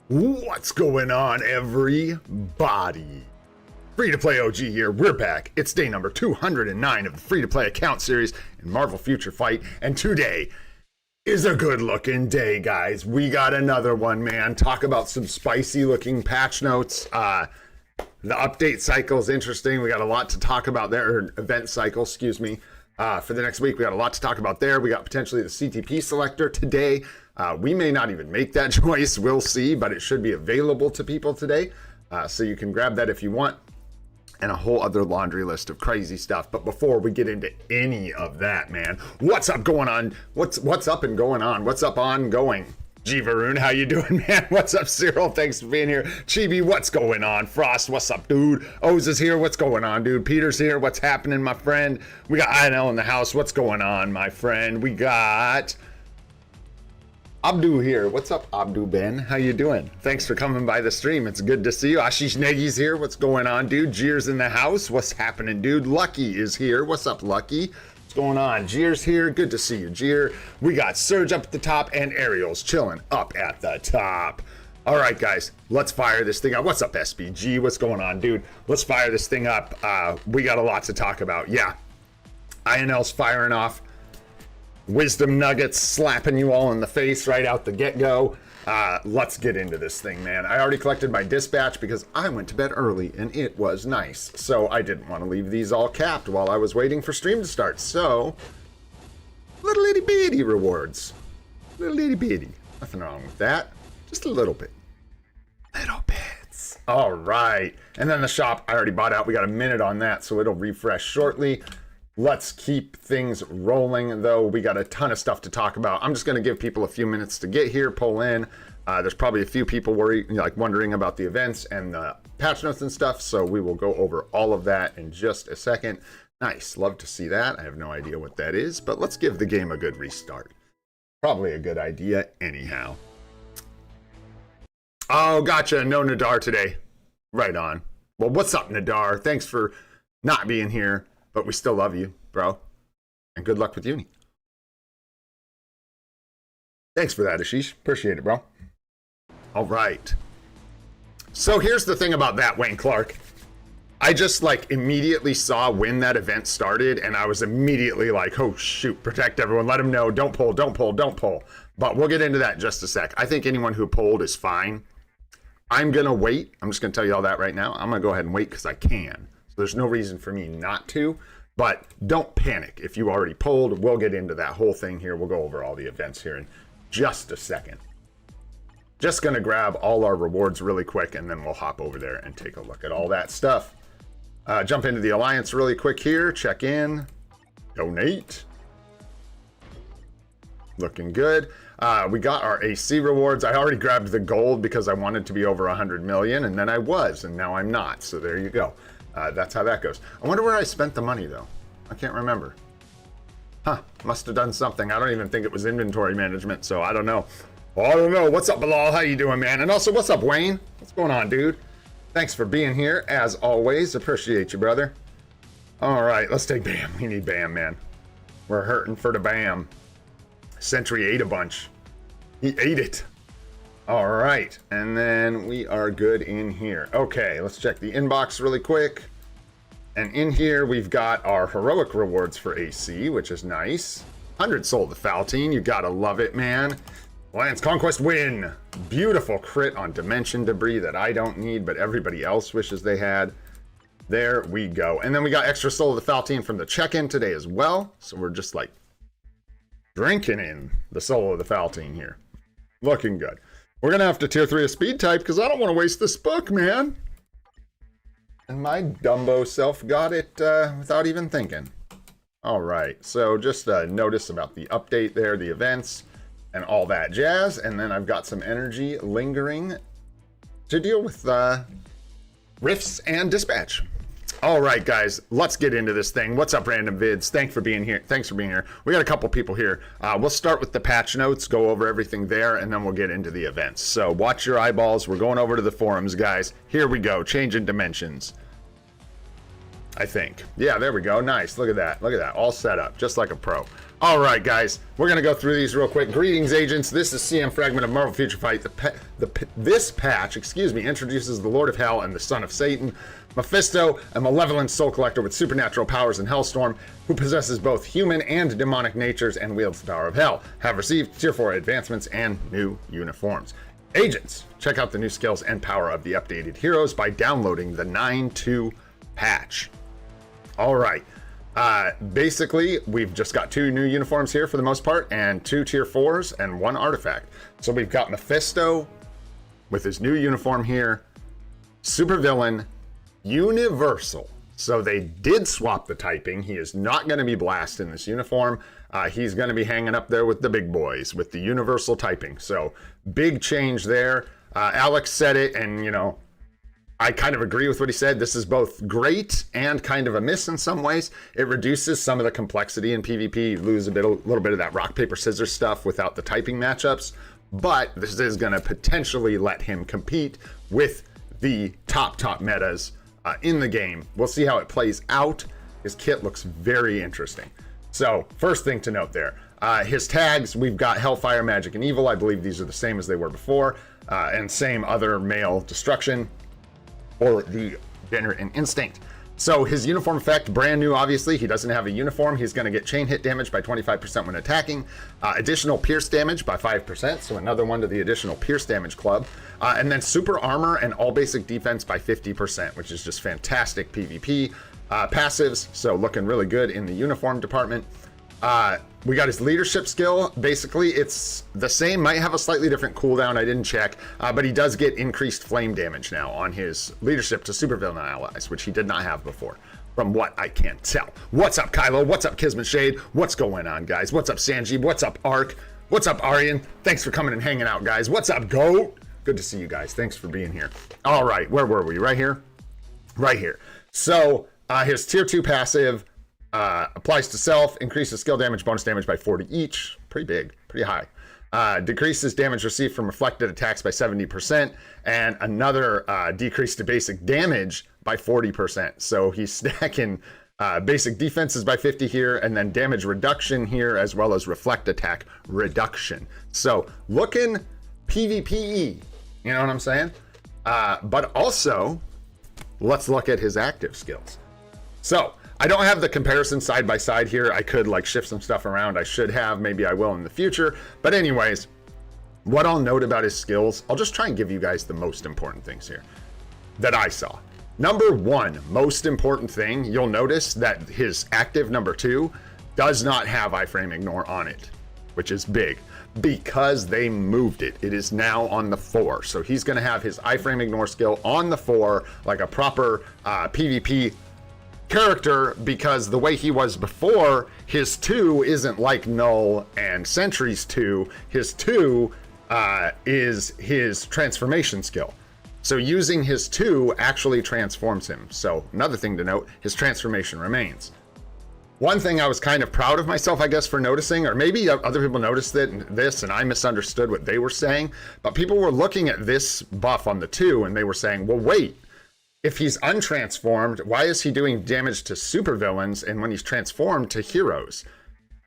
What's going on, everybody? Free-to-play OG here. We're back. It's day number 209 of the free-to-play account series in Marvel Future Fight, and today is a good-looking day, guys. We got another one, man. Talk about some spicy-looking patch notes. The update cycle is interesting. We got a lot to talk about there, or event cycle, excuse me. For the next week, we got a lot to talk about there. We got potentially the CTP selector today. We may not even make that choice. We'll see, but it should be available to people today. So you can grab that if you want. And a whole other laundry list of crazy stuff. But before we get into any of that, man, what's up going on? What's up and going on? What's up ongoing? G Varun, how you doing, man? What's up, Cyril? Thanks for being here. Chibi, what's going on? Frost, what's up, dude? Oz is here. What's going on, dude? Peter's here. What's happening, my friend? We got INL in the house. What's going on, my friend? We got Abdu here. What's up, Abdu Ben? How you doing? Thanks for coming by the stream. It's good to see you. Ashish Negi's here. What's going on, dude? Jeer's in the house. What's happening, dude? Lucky is here. What's up, Lucky? What's going on? Jeer's here. Good to see you, Jeer. We got Surge up at the top and Ariel's chilling up at the top. All right, guys, let's fire this thing up. What's up, SBG? What's going on, dude? Let's fire this thing up. We got a lot to talk about. Yeah, INL's firing off wisdom nuggets, slapping you all in the face right out the get-go. Let's get into this thing, man. I already collected my dispatch because I went to bed early and it was nice. So I didn't want to leave these all capped while I was waiting for stream to start. So, little itty bitty rewards. Little itty bitty. Nothing wrong with that. Just a little bit. Little bits. All right. And then the shop I already bought out. We got a minute on that, so it'll refresh shortly. Let's keep things rolling, though. We got a ton of stuff to talk about. I'm just going to give people a few minutes to get here, pull in. There's probably a few people wondering about the events and the patch notes and stuff, so we will go over all of that in just a second. Nice. Love to see that. I have no idea what that is, but let's give the game a good restart. Probably a good idea anyhow. Oh, gotcha. No Nadar today. Right on. Well, what's up, Nadar? Thanks for not being here. But we still love you, bro. And good luck with uni. Thanks for that, Ashish. Appreciate it, bro. All right. So here's the thing about that, Wayne Clark. I just immediately saw when that event started, and I was immediately like, oh shoot, protect everyone, let them know, don't pull, don't pull, don't pull. But we'll get into that in just a sec. I think anyone who pulled is fine. I'm gonna wait. I'm just gonna tell you all that right now. I'm gonna go ahead and wait because I can. There's no reason for me not to, but don't panic if you already pulled. We'll get into that whole thing here. We'll go over all the events here in just a second. Just gonna grab all our rewards really quick and then we'll hop over there and take a look at all that stuff. Jump into the Alliance really quick here, check in, donate. Looking good. We got our AC rewards. I already grabbed the gold because I wanted to be over 100 million and then I was, and now I'm not, so there you go. That's how that goes. I wonder where I spent the money, though. I can't remember. Huh. Must have done something. I don't even think it was inventory management, so I don't know. I don't know. What's up, Bilal? How you doing, man? And also, what's up, Wayne? What's going on, dude? Thanks for being here, as always. Appreciate you, brother. All right, let's take Bam. We need Bam, man. We're hurting for the Bam. Sentry ate a bunch. He ate it. All right, and then we are good in here. Okay, let's check the inbox really quick. And in here, we've got our heroic rewards for AC, which is nice. 100 sold to Faltine. You gotta love it, man. Lance Conquest win. Beautiful crit on Dimension Debris that I don't need, but everybody else wishes they had. There we go. And then we got extra soul of the Faltine from the check-in today as well. So we're just drinking in the soul of the Faltine here. Looking good. We're going to have to tier 3 a speed type because I don't want to waste this book, man. And my Dumbo self got it without even thinking. All right, so just notice about the update there, the events, and all that jazz. And then I've got some energy lingering to deal with rifts and dispatch. All right, guys, let's get into this thing. What's up, Random Vids? Thanks for being here. We got a couple people here. We'll start with the patch notes, go over everything there, and then we'll get into the events. So watch your eyeballs. We're going over to the forums, guys. Here we go. Changing dimensions. I think. Yeah, there we go. Nice. Look at that. Look at that. All set up, just like a pro. All right, guys. We're going to go through these real quick. Greetings, agents. This is CM Fragment of Marvel Future Fight. This patch, introduces the Lord of Hell and the Son of Satan, Mephisto, a malevolent soul collector with supernatural powers in Hellstorm, who possesses both human and demonic natures and wields the power of hell, have received Tier 4 advancements and new uniforms. Agents, check out the new skills and power of the updated heroes by downloading the 9.2 patch. All right. Basically, we've just got 2 new uniforms here for the most part, and 2 Tier 4s and 1 artifact. So we've got Mephisto with his new uniform here, supervillain, universal. So they did swap the typing. He is not going to be Blast in this uniform. He's going to be hanging up there with the big boys with the universal typing. So big change there. Alex said it, and you know, I kind of agree with what he said. This is both great and kind of a miss in some ways. It reduces some of the complexity in PvP. You lose a little bit of that rock, paper, scissors stuff without the typing matchups. But this is going to potentially let him compete with the top metas in the game. We'll see how it plays out. His kit looks very interesting. So first thing to note there, his tags, we've got Hellfire, Magic, and Evil. I believe these are the same as they were before, and same other male destruction, or the Dinner and Instinct. So his uniform effect, brand new, obviously. He doesn't have a uniform. He's going to get chain hit damage by 25% when attacking, additional pierce damage by 5%, so another one to the additional pierce damage club, and then super armor and all basic defense by 50%, which is just fantastic PvP. Passives, so looking really good in the uniform department. We got his leadership skill. Basically, it's the same, might have a slightly different cooldown. I didn't check, but he does get increased flame damage now on his leadership to supervillain allies, which he did not have before, from what I can tell. What's up, Kylo? What's up, Kismet Shade? What's going on, guys? What's up, Sanjeev? What's up, Ark? What's up, Aryan? Thanks for coming and hanging out, guys. What's up, Goat? Good to see you guys. Thanks for being here. All right, where were we? Right here? Right here. So, his Tier 2 passive applies to self, increases skill damage, bonus damage by 40 each. Pretty big, pretty high. Decreases damage received from reflected attacks by 70%, and another decrease to basic damage by 40%. So he's stacking basic defenses by 50 here, and then damage reduction here, as well as reflect attack reduction. So looking PvPE, you know what I'm saying? But also, let's look at his active skills. So I don't have the comparison side by side here. I could like shift some stuff around. I should have, maybe I will in the future. But anyways, what I'll note about his skills, I'll just try and give you guys the most important things here that I saw. Number 1, most important thing, you'll notice that his active number 2 does not have iframe ignore on it, which is big because they moved it. It is now on the 4. So he's going to have his iframe ignore skill on the 4 like a proper PvP character, because the way he was before, his 2 isn't like Null and Sentry's 2. His 2 is his transformation skill. So using his 2 actually transforms him. So another thing to note, his transformation remains. One thing I was kind of proud of myself, I guess, for noticing, or maybe other people noticed this and I misunderstood what they were saying, but people were looking at this buff on the 2 and they were saying, well, wait, if he's untransformed, why is he doing damage to supervillains and when he's transformed to heroes?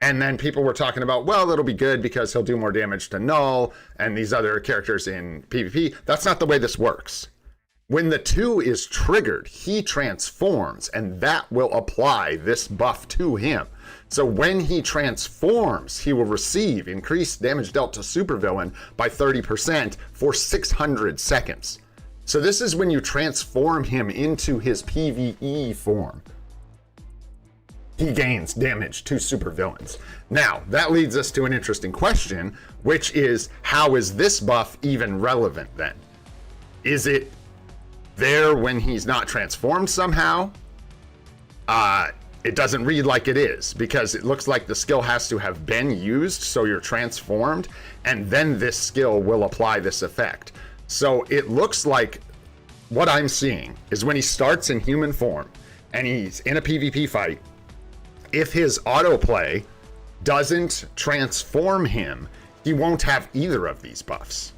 And then people were talking about, well, it'll be good because he'll do more damage to Null and these other characters in PvP. That's not the way this works. When the 2 is triggered, he transforms, and that will apply this buff to him. So when he transforms, he will receive increased damage dealt to supervillain by 30% for 600 seconds. So this is when you transform him into his PvE form. He gains damage to supervillains. Now, that leads us to an interesting question, which is, how is this buff even relevant then? Is it there when he's not transformed somehow? It doesn't read like it is, because it looks like the skill has to have been used, so you're transformed, and then this skill will apply this effect. So it looks like what I'm seeing is when he starts in human form and he's in a PvP fight, if his autoplay doesn't transform him, he won't have either of these buffs.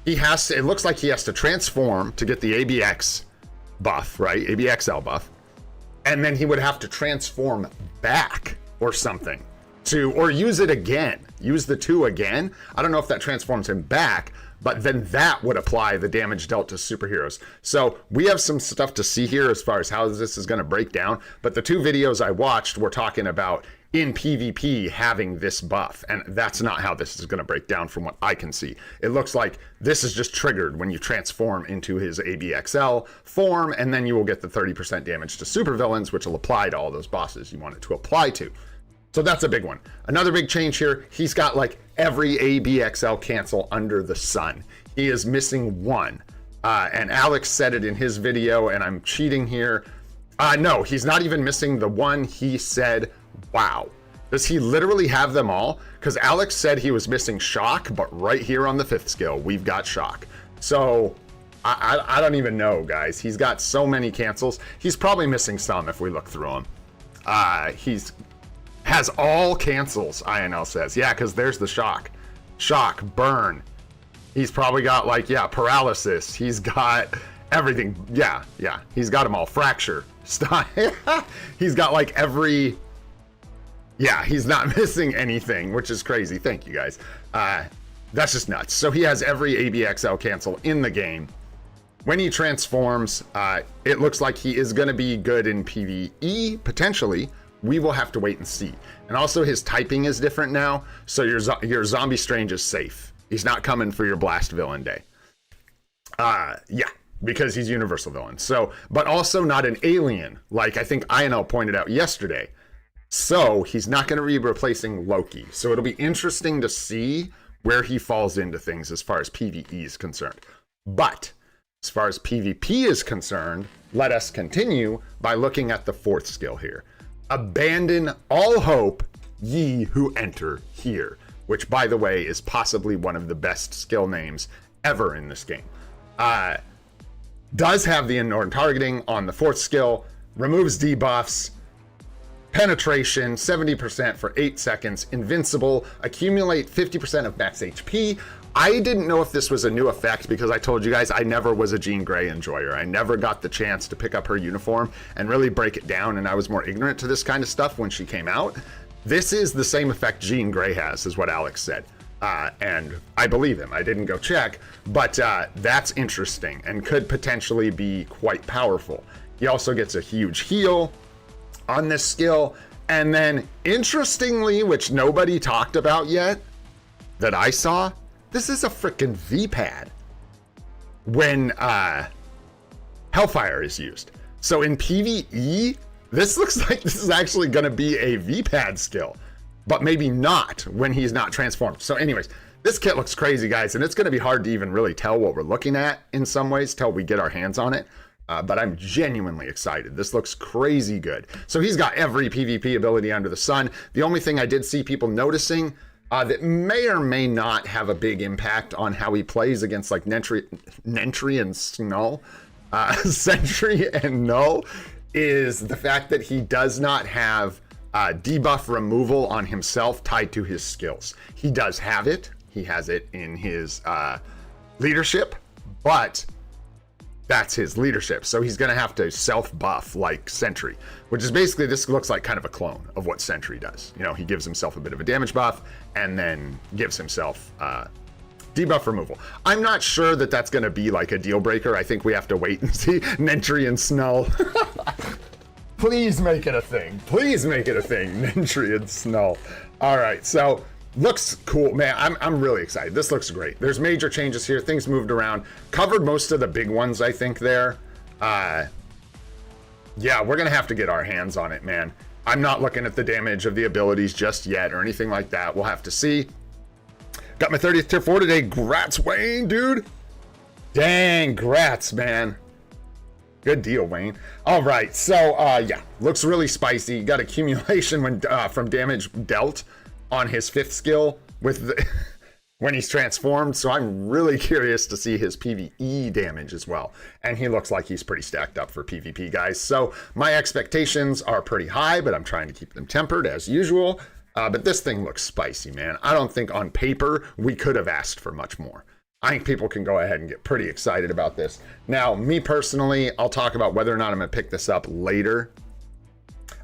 He has to, it looks like he has to transform to get the ABX buff, right? ABXL buff. and then he would have to transform back or something or use it again, use the 2 again. I don't know if that transforms him back, but then that would apply the damage dealt to superheroes. So we have some stuff to see here as far as how this is going to break down. But the 2 videos I watched were talking about in PvP having this buff, and that's not how this is going to break down from what I can see. It looks like this is just triggered when you transform into his ABXL form, and then you will get the 30% damage to supervillains, which will apply to all those bosses you want it to apply to. So that's a big one. Another big change here, he's got like every ABXL cancel under the sun. He is missing 1. And Alex said it in his video, and I'm cheating here. No, he's not even missing the 1. He said, wow. Does he literally have them all? Because Alex said he was missing shock, but right here on the 5th skill, we've got shock. So I don't even know, guys. He's got so many cancels. He's probably missing some if we look through them. He's has all cancels, INL says. Yeah, because there's the shock. Shock, burn. He's probably got like, yeah, paralysis. He's got everything. Yeah. He's got them all. Fracture. He's got like every... Yeah, he's not missing anything, which is crazy. Thank you, guys. That's just nuts. So he has every ABXL cancel in the game. When he transforms, it looks like he is going to be good in PvE, potentially. We will have to wait and see. And also his typing is different now, so your Zombie Strange is safe. He's not coming for your Blast Villain Day. Yeah, because he's Universal Villain. So, but also not an alien, like I think INL pointed out yesterday. So he's not going to be replacing Loki. So it'll be interesting to see where he falls into things as far as PvE is concerned. But as far as PvP is concerned, let us continue by looking at the 4th skill here. Abandon all hope, ye who enter here, which, by the way, is possibly one of the best skill names ever in this game. Does have the inordinate targeting on the 4th skill, removes debuffs, penetration, 70% for 8 seconds, invincible, accumulate 50% of max HP. I didn't know if this was a new effect because I told you guys I never was a Jean Grey enjoyer. I never got the chance to pick up her uniform and really break it down, and I was more ignorant to this kind of stuff when she came out. This is the same effect Jean Grey has, is what Alex said. And I believe him. I didn't go check, but that's interesting and could potentially be quite powerful. He also gets a huge heal on this skill. And then, interestingly, which nobody talked about yet that I saw, this is a freaking V-pad when Hellfire is used. So in PvE, this looks like this is actually going to be a V-pad skill, but maybe not when he's not transformed. So anyways, this kit looks crazy, guys, and it's going to be hard to even really tell what we're looking at in some ways till we get our hands on it. But I'm genuinely excited. This looks crazy good. So he's got every PvP ability under the sun. The only thing I did see people noticing that may or may not have a big impact on how he plays against like Sentry and Null, Sentry and Null, is the fact that he does not have debuff removal on himself tied to his skills. He does have it. He has it in his leadership, but that's his leadership. So he's going to have to self-buff like Sentry, which is basically, this looks like kind of a clone of what Sentry does. You know, he gives himself a bit of a damage buff and then gives himself debuff removal. I'm not sure that that's going to be like a deal breaker. I think we have to wait and see. Nentry and Snull. Please make it a thing. Please make it a thing. Nentry and Snull. All right, so looks cool, man. I'm really excited. This looks great. There's major changes here. Things moved around. Covered most of the big ones, I think, there. Yeah, we're gonna have to get our hands on it, man. I'm not looking at the damage of the abilities just yet or anything like that. We'll have to see. Got my 30th tier 4 today. Grats, Wayne, dude. Dang, grats, man. Good deal, Wayne. All right, so yeah, looks really spicy. Got accumulation when from damage dealt on his 5th skill with the when he's transformed. So I'm really curious to see his PvE damage as well. And he looks like he's pretty stacked up for PvP, guys. So my expectations are pretty high, but I'm trying to keep them tempered as usual. But this thing looks spicy, man. I don't think on paper we could have asked for much more. I think people can go ahead and get pretty excited about this. Now, me personally, I'll talk about whether or not I'm gonna pick this up later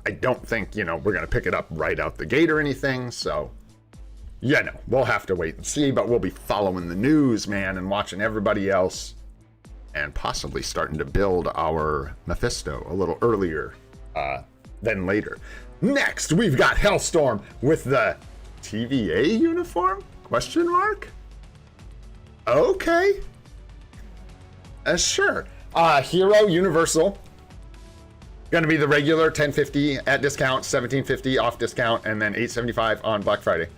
I don't think, you know, we're going to pick it up right out the gate or anything. So, yeah, no, we'll have to wait and see. But we'll be following the news, man, and watching everybody else. And possibly starting to build our Mephisto a little earlier than later. Next, we've got Hellstorm with the TVA uniform? Question mark? Okay. Sure. Hero Universal. Gonna be the regular $10.50 at discount, $17.50 off discount, and then $8.75 on Black Friday.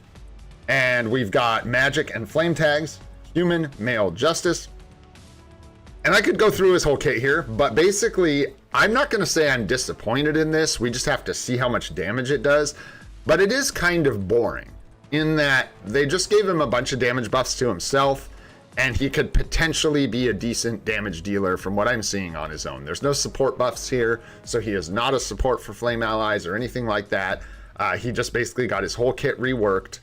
And we've got Magic and Flame tags, Human, Male Justice. And I could go through his whole kit here, but basically, I'm not gonna say I'm disappointed in this. We just have to see how much damage it does. But it is kind of boring in that they just gave him a bunch of damage buffs to himself, and he could potentially be a decent damage dealer from what I'm seeing on his own. There's no support buffs here, so he is not a support for flame allies or anything like that. He just basically got his whole kit reworked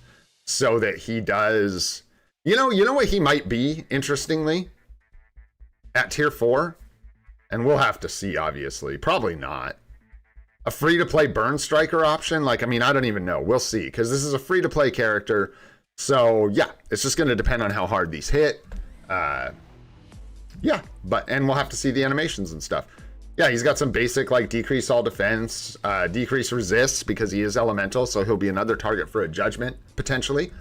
so that he does, you know what he might be, interestingly, at tier 4? And we'll have to see, obviously. Probably not. A free-to-play Burn Striker option? Like, I mean, I don't even know. We'll see, because this is a free-to-play character. So, yeah, it's just going to depend on how hard these hit. Yeah, and we'll have to see the animations and stuff. Yeah, he's got some basic, like, decrease all defense, decrease resist, because he is elemental, so he'll be another target for a judgment, potentially.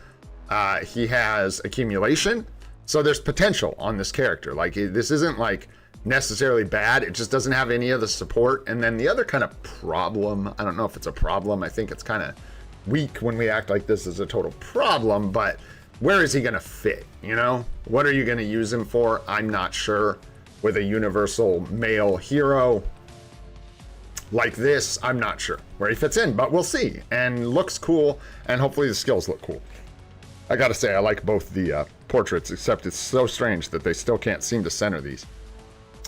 He has accumulation, so there's potential on this character. Like, this isn't, like, necessarily bad. It just doesn't have any of the support. And then the other kind of problem, I don't know if it's a problem. I think it's kind of weak when we act like this is a total problem, but where is he going to fit? You know, what are you going to use him for? I'm not sure. With a universal male hero like this, I'm not sure where he fits in, but we'll see. And looks cool, and hopefully the skills look cool. I gotta say, I like both the portraits, except it's so strange that they still can't seem to center these.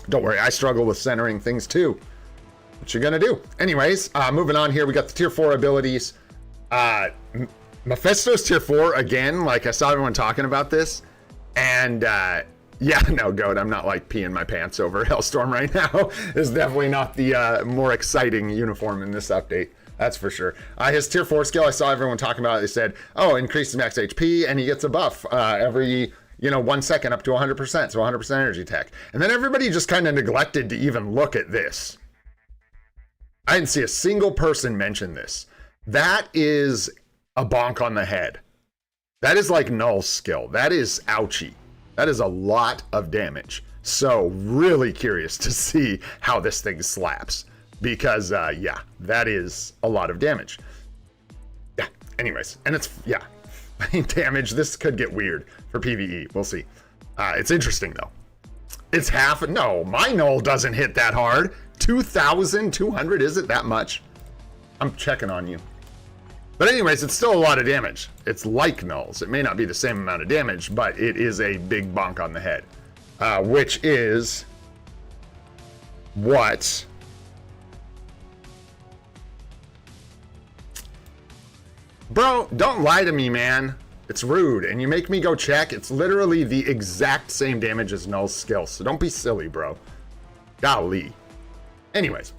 Don't worry, I struggle with centering things too. What you gonna do? Anyways, moving on here, we got the tier 4 abilities. Mephisto's tier 4 again. Like, I saw everyone talking about this, and yeah, no, Goat, I'm not like peeing my pants over Hellstorm right now. It's definitely not the more exciting uniform in this update. That's for sure. His tier 4 skill, I saw everyone talking about it. They said, oh, increases max HP, and he gets a buff every 1 second up to 100%, so 100% energy tech. And then everybody just kind of neglected to even look at this. I didn't see a single person mention this. That is a bonk on the head. That is like Null's skill. That is ouchie. That is a lot of damage. So really curious to see how this thing slaps. Because, yeah, that is a lot of damage. Yeah, anyways. And it's, yeah, damage. This could get weird for PvE. We'll see. It's interesting, though. It's half. No, my Null doesn't hit that hard. 2,200, is it that much? I'm checking on you. But anyways, it's still a lot of damage. It's like Null's. It may not be the same amount of damage, but it is a big bonk on the head. Which is what... Bro, don't lie to me, man. It's rude, and you make me go check. It's literally the exact same damage as Null's skill, so don't be silly, bro. Golly. Anyways,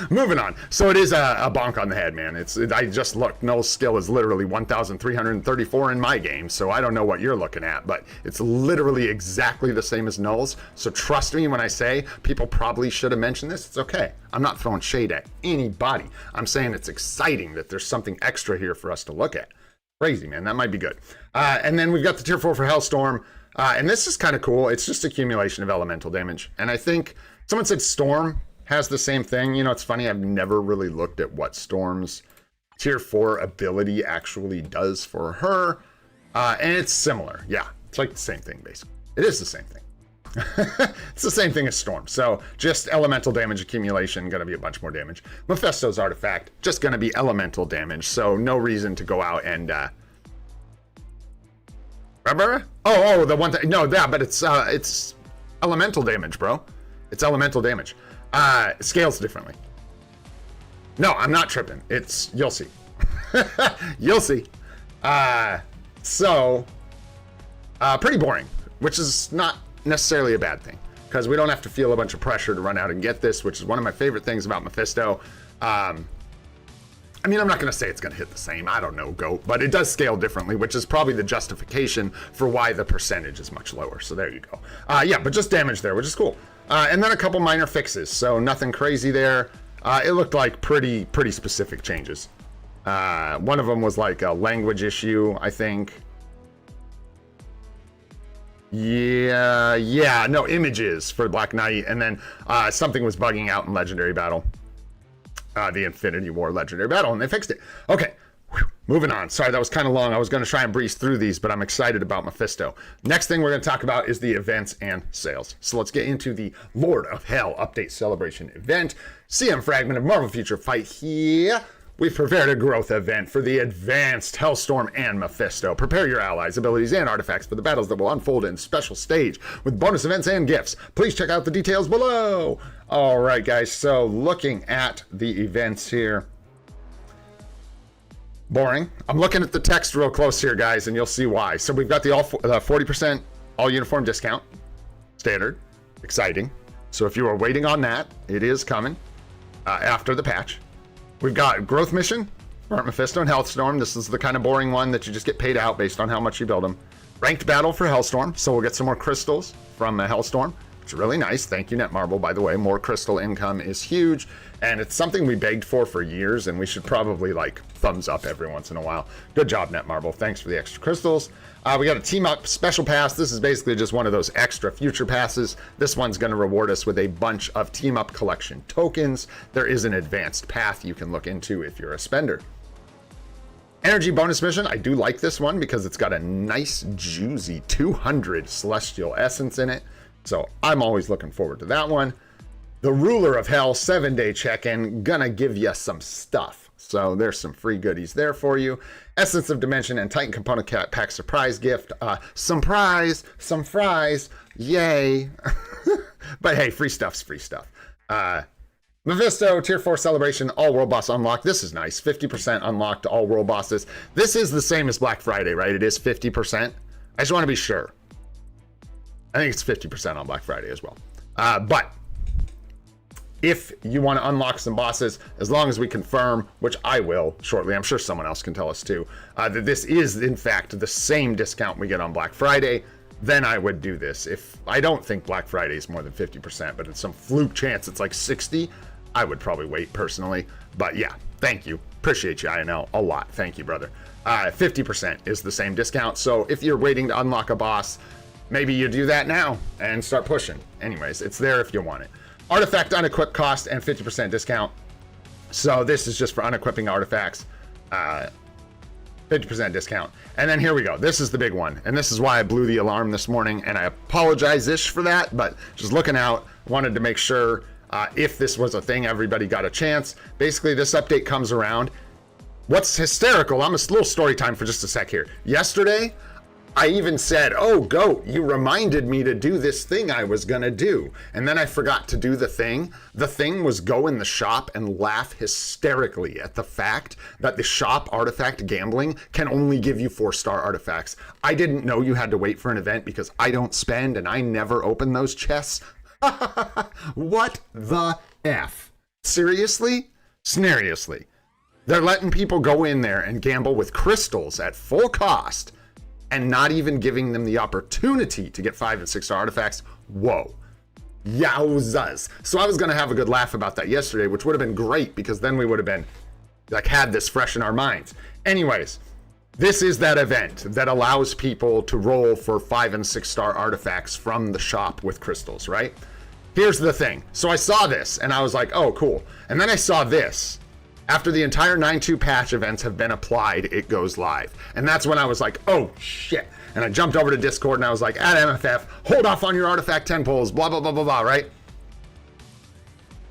moving on. So it is a bonk on the head, man. I just looked. Null's skill is literally 1,334 in my game, so I don't know what you're looking at, but it's literally exactly the same as Null's. So trust me when I say people probably should have mentioned this. It's okay. I'm not throwing shade at anybody. I'm saying it's exciting that there's something extra here for us to look at. Crazy, man. That might be good. And then we've got the tier 4 for Hellstorm. And this is kind of cool. It's just accumulation of elemental damage. And I think someone said Storm has the same thing. You know, it's funny, I've never really looked at what Storm's tier 4 ability actually does for her. And it's similar. Yeah, it's like the same thing, basically. It is the same thing. It's the same thing as Storm. So just elemental damage accumulation, gonna be a bunch more damage. Mephisto's artifact, just gonna be elemental damage. So no reason to go out and, oh, the one thing, no, that, but it's elemental damage, bro. It's elemental damage. Scales differently. No, I'm not tripping. You'll see. You'll see. Pretty boring, which is not necessarily a bad thing, because we don't have to feel a bunch of pressure to run out and get this, which is one of my favorite things about Mephisto. I mean, I'm not going to say it's going to hit the same. I don't know, GOAT, but it does scale differently, which is probably the justification for why the percentage is much lower. So there you go. Yeah, but just damage there, which is cool. And then a couple minor fixes. So nothing crazy there. It looked like pretty specific changes. One of them was like a language issue, I think. Yeah, no, images for Black Knight. And then something was bugging out in Legendary Battle. The Infinity War Legendary Battle, and they fixed it. Okay, moving on. Sorry, that was kind of long. I was going to try and breeze through these, but I'm excited about Mephisto. Next thing we're going to talk about is the events and sales. So let's get into the Lord of Hell Update Celebration event. CM Fragment of Marvel Future Fight here. We've prepared a growth event for the advanced Hellstorm and Mephisto. Prepare your allies, abilities, and artifacts for the battles that will unfold in special stage with bonus events and gifts. Please check out the details below. All right, guys, so looking at the events here. Boring. I'm looking at the text real close here, guys, and you'll see why. So we've got the 40% all uniform discount. Standard. Exciting. So if you are waiting on that, it is coming after the patch. We've got Growth Mission, Smart Mephisto and Hellstorm. This is the kind of boring one that you just get paid out based on how much you build them. Ranked Battle for Hellstorm, so we'll get some more crystals from Hellstorm. It's really nice. Thank you, Netmarble, by the way. More crystal income is huge, and it's something we begged for years, and we should probably, like, thumbs up every once in a while. Good job, Netmarble. Thanks for the extra crystals. We got a Team Up Special Pass. This is basically just one of those extra future passes. This one's going to reward us with a bunch of Team Up Collection tokens. There is an advanced path you can look into if you're a spender. Energy bonus mission. I do like this one because it's got a nice, juicy 200 Celestial Essence in it. So I'm always looking forward to that one. The Ruler of Hell 7-day check-in. Gonna give you some stuff. So there's some free goodies there for you. Essence of Dimension and Titan Component Pack surprise gift. Some fries. Yay. But hey, free stuff's free stuff. Mephisto, Tier 4 Celebration, all world boss unlocked. This is nice. 50% unlocked to all world bosses. This is the same as Black Friday, right? It is 50%. I just want to be sure. I think it's 50% on Black Friday as well. But if you want to unlock some bosses, as long as we confirm, which I will shortly, I'm sure someone else can tell us too, that this is in fact the same discount we get on Black Friday, then I would do this. If I don't think Black Friday is more than 50%, but it's some fluke chance it's like 60, I would probably wait personally. But yeah, thank you. Appreciate you, INL, a lot. Thank you, brother. 50% is the same discount. So if you're waiting to unlock a boss, maybe you do that now and start pushing. Anyways, it's there if you want it. Artifact unequip cost and 50% discount. So this is just for unequipping artifacts. 50% discount. And then here we go. This is the big one. And this is why I blew the alarm this morning. And I apologize-ish for that. But just looking out, wanted to make sure if this was a thing, everybody got a chance. Basically, this update comes around. What's hysterical, I'm a little story time for just a sec here. Yesterday, I even said, oh, GOAT, you reminded me to do this thing I was going to do. And then I forgot to do the thing. The thing was go in the shop and laugh hysterically at the fact that the shop artifact gambling can only give you 4-star artifacts. I didn't know you had to wait for an event because I don't spend and I never open those chests. What the F? Seriously? Seriously. They're letting people go in there and gamble with crystals at full cost and not even giving them the opportunity to get 5- and 6-star artifacts. Whoa. Yowzas. So I was going to have a good laugh about that yesterday, which would have been great because then we would have been like had this fresh in our minds. Anyways, this is that event that allows people to roll for 5- and 6-star artifacts from the shop with crystals, right? Here's the thing. So I saw this and I was like, oh, cool. And then I saw this. After the entire 9.2 patch events have been applied, it goes live. And that's when I was like, oh, shit. And I jumped over to Discord and I was like, at MFF, hold off on your artifact 10 pulls, blah, blah, blah, blah, blah, right?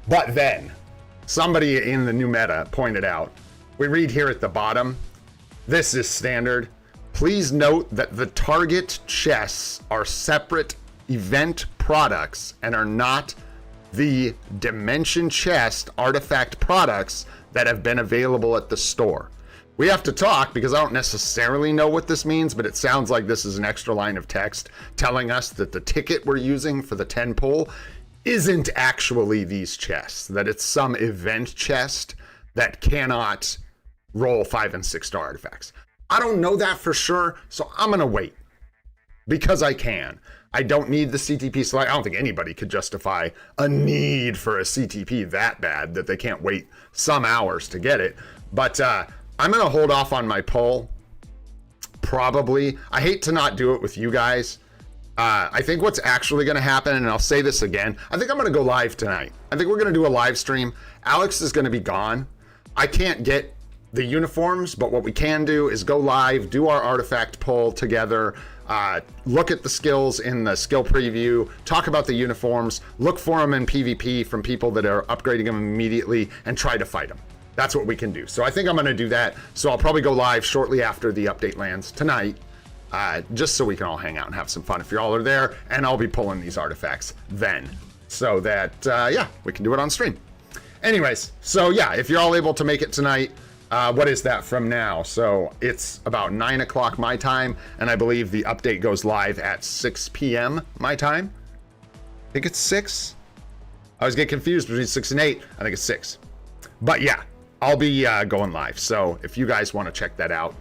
But then, somebody in the new meta pointed out, we read here at the bottom, this is standard. Please note that the target chests are separate event products and are not the Dimension Chest artifact products that have been available at the store. We have to talk because I don't necessarily know what this means, but it sounds like this is an extra line of text telling us that the ticket we're using for the 10 pull isn't actually these chests, that it's some event chest that cannot roll 5 and 6 star artifacts. I don't know that for sure, so I'm gonna wait because I can. I don't need the CTP select. I don't think anybody could justify a need for a CTP that bad that they can't wait some hours to get it. But I'm gonna hold off on my poll. Probably. I hate to not do it with you guys. I think what's actually going to happen, and I'll say this again, I think I'm going to go live tonight. I think we're going to do a live stream. Alex is going to be gone. I can't get the uniforms, but what we can do is go live, do our artifact poll together, look at the skills in the skill preview, talk about the uniforms, look for them in PvP from people that are upgrading them immediately, and try to fight them. That's what we can do. So I think I'm going to do that. So I'll probably go live shortly after the update lands tonight, just so we can all hang out and have some fun if you all are there, and I'll be pulling these artifacts then, so that yeah, we can do it on stream. Anyways, so yeah, if you're all able to make it tonight, what is that from now? So it's about 9 o'clock my time, and I believe the update goes live at 6 p.m. my time. I think it's 6. I always get confused between 6 and 8. I think it's 6. But yeah, I'll be going live. So if you guys want to check that out,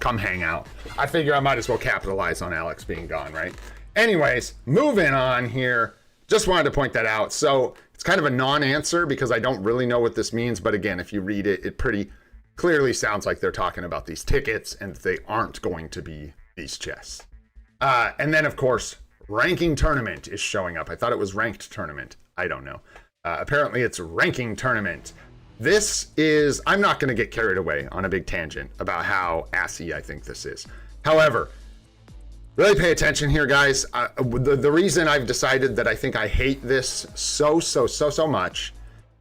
come hang out. I figure I might as well capitalize on Alex being gone, right? Anyways, moving on here. Just wanted to point that out. So it's kind of a non-answer because I don't really know what this means. But again, if you read it, it pretty clearly sounds like they're talking about these tickets and they aren't going to be these chests. And then, of course, ranking tournament is showing up. I thought it was ranked tournament. I don't know. Apparently, it's ranking tournament. This is, I'm not going to get carried away on a big tangent about how assy I think this is. However, really pay attention here, guys. The reason I've decided that I think I hate this so much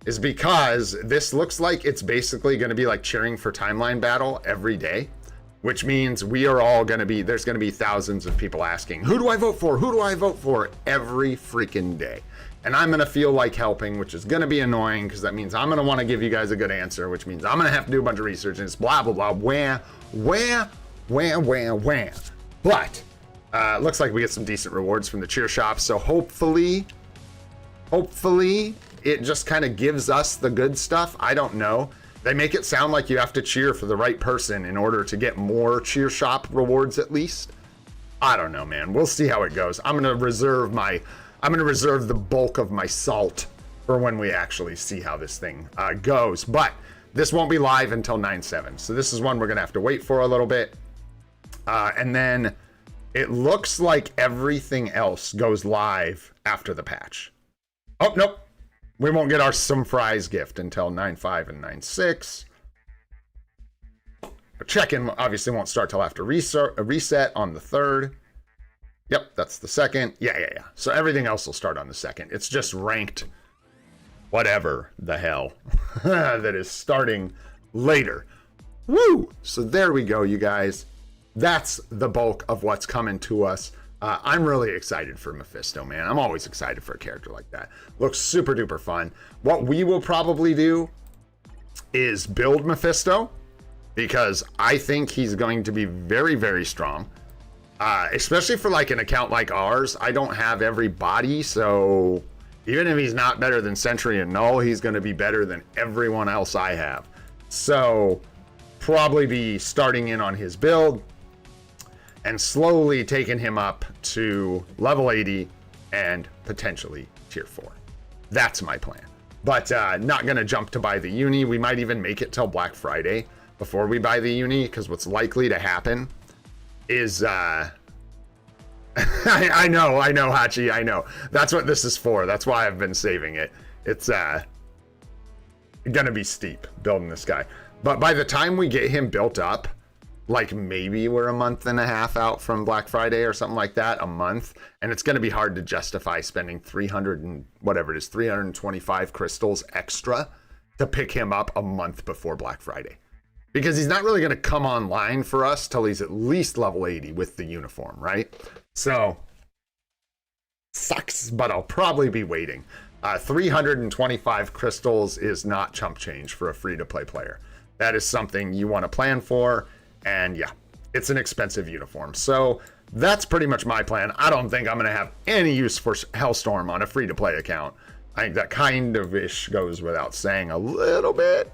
is because this looks like it's basically going to be like cheering for timeline battle every day, which means we are all going to be, there's going to be thousands of people asking, who do I vote for? Who do I vote for? Every freaking day. And I'm going to feel like helping, which is going to be annoying because that means I'm going to want to give you guys a good answer, which means I'm going to have to do a bunch of research and it's blah, blah, blah, where. But looks like we get some decent rewards from the cheer shop. So hopefully it just kind of gives us the good stuff. I don't know. They make it sound like you have to cheer for the right person in order to get more cheer shop rewards at least. I don't know, man. We'll see how it goes. I'm going to reserve the bulk of my salt for when we actually see how this thing goes. But this won't be live until 9/7. So this is one we're going to have to wait for a little bit. And then it looks like everything else goes live after the patch. Oh, nope. We won't get our Some Fries gift until 9/5 and 9/6. Check-in obviously won't start till after reset on the 3rd. Yep, that's the 2nd. Yeah. So everything else will start on the 2nd. It's just ranked whatever the hell that is starting later. Woo! So there we go, you guys. That's the bulk of what's coming to us. I'm really excited for Mephisto, man. I'm always excited for a character like that. Looks super duper fun. What we will probably do is build Mephisto because I think he's going to be very, very strong. Especially for like an account like ours. I don't have every body, so even if he's not better than Sentry and Null, he's going to be better than everyone else I have. So probably be starting in on his build and slowly taking him up to level 80 and potentially tier 4. That's my plan. But not going to jump to buy the uni. We might even make it till Black Friday before we buy the uni, because what's likely to happen is I know, Hachi, I know. That's what this is for. That's why I've been saving it. It's gonna be steep building this guy. But by the time we get him built up, like maybe we're a month and a half out from Black Friday or something like that, a month, and it's gonna be hard to justify spending 300 and whatever it is, 325 crystals extra to pick him up a month before Black Friday. Because he's not really going to come online for us till he's at least level 80 with the uniform, right? So, sucks, but I'll probably be waiting. 325 crystals is not chump change for a free-to-play player. That is something you want to plan for, and yeah, it's an expensive uniform. So, that's pretty much my plan. I don't think I'm going to have any use for Hellstorm on a free-to-play account. I think that kind of ish goes without saying a little bit.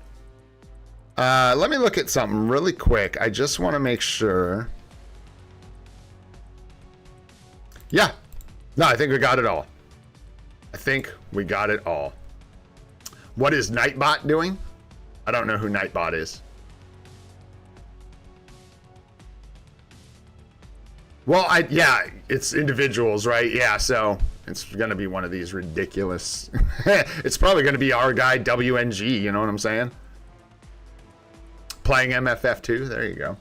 Let me look at something really quick. I just want to make sure. Yeah. No, I think we got it all. I think we got it all. What is Nightbot doing? I don't know who Nightbot is. Well, yeah, it's individuals, right? Yeah, so it's going to be one of these ridiculous. It's probably going to be our guy, WNG, you know what I'm saying? Playing MFF2, there you go.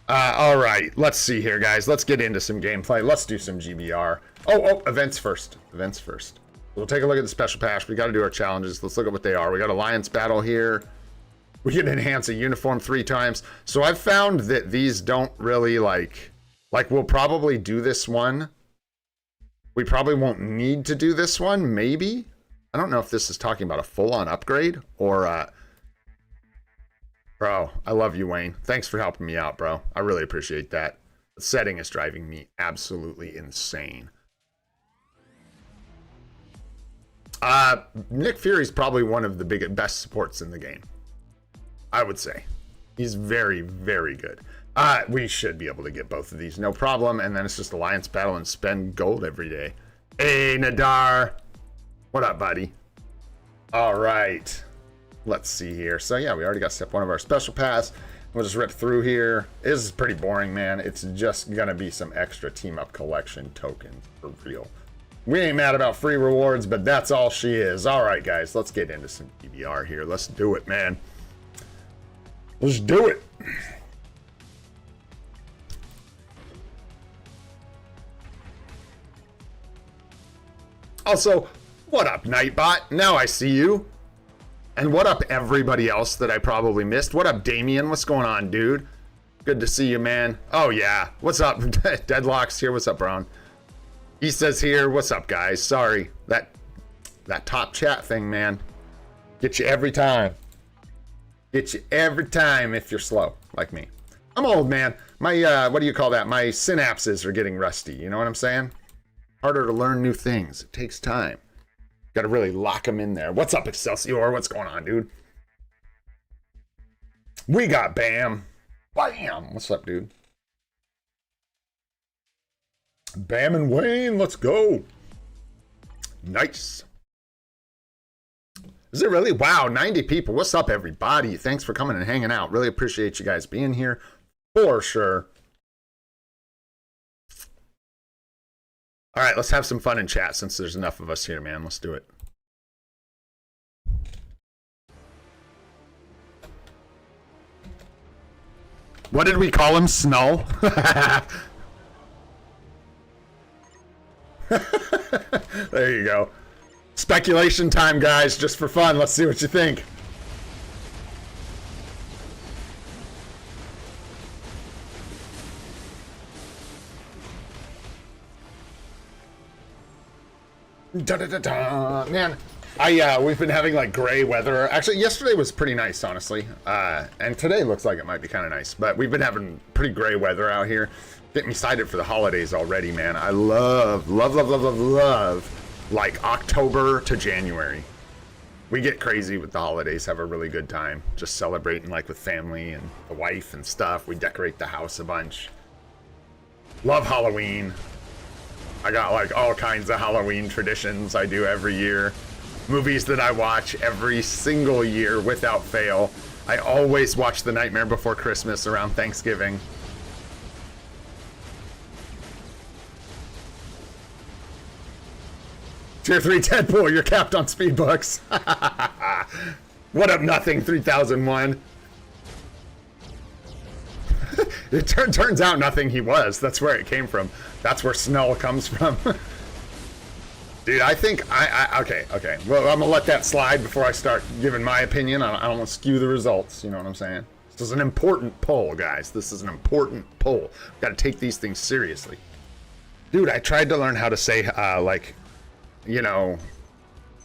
All right, let's see here, guys. Let's get into some gameplay. Let's do some GBR. Oh, events first. Events first. We'll take a look at the special pass. We got to do our challenges. Let's look at what they are. We got Alliance Battle here. We can enhance a uniform 3 times. So I've found that these don't really like we'll probably do this one. We probably won't need to do this one, maybe. I don't know if this is talking about a full-on upgrade or bro, I love you, Wayne. Thanks for helping me out, bro. I really appreciate that. The setting is driving me absolutely insane. Nick Fury's probably one of the best supports in the game. I would say. He's very, very good. We should be able to get both of these, no problem. And then it's just Alliance Battle and spend gold every day. Hey, Nadar. What up, buddy? All right. Let's see here. So, yeah, we already got step 1 of our special pass. We'll just rip through here. This is pretty boring, man. It's just going to be some extra team-up collection tokens for real. We ain't mad about free rewards, but that's all she is. All right, guys, let's get into some PBR here. Let's do it, man. Let's do it. Also, what up, Nightbot? Now I see you. And what up, everybody else that I probably missed? What up, Damien? What's going on, dude? Good to see you, man. Oh, yeah. What's up? Deadlock's here. What's up, Brown? He says here, what's up, guys? Sorry. That top chat thing, man. Get you every time. Get you every time if you're slow, like me. I'm old, man. My, what do you call that? My synapses are getting rusty. You know what I'm saying? Harder to learn new things. It takes time. Got to really lock them in there. What's up, Excelsior? What's going on, dude? We got Bam. Bam. What's up, dude? Bam and Wayne. Let's go. Nice. Is it really? Wow, 90 people. What's up, everybody? Thanks for coming and hanging out. Really appreciate you guys being here. For sure. All right, let's have some fun in chat since there's enough of us here, man. Let's do it. What did we call him? Snull? There you go. Speculation time, guys, just for fun. Let's see what you think. Da, da, da, da. Man, we've been having like gray weather. Actually, yesterday was pretty nice, honestly. And today looks like it might be kind of nice. But we've been having pretty gray weather out here. Getting me excited for the holidays already, man. I love like October to January. We get crazy with the holidays, have a really good time. Just celebrating like with family and the wife and stuff. We decorate the house a bunch. Love Halloween. I got like all kinds of Halloween traditions I do every year. Movies that I watch every single year without fail. I always watch The Nightmare Before Christmas around Thanksgiving. Tier 3 Deadpool, you're capped on speed books. What up, Nothing 3001? It turns out nothing he was. That's where it came from. That's where Snull comes from. Dude, I think okay. Well, I'm gonna let that slide before I start giving my opinion. I don't want to skew the results. You know what I'm saying? This is an important poll, guys. This is an important poll. Got to take these things seriously. Dude, I tried to learn how to say like, you know,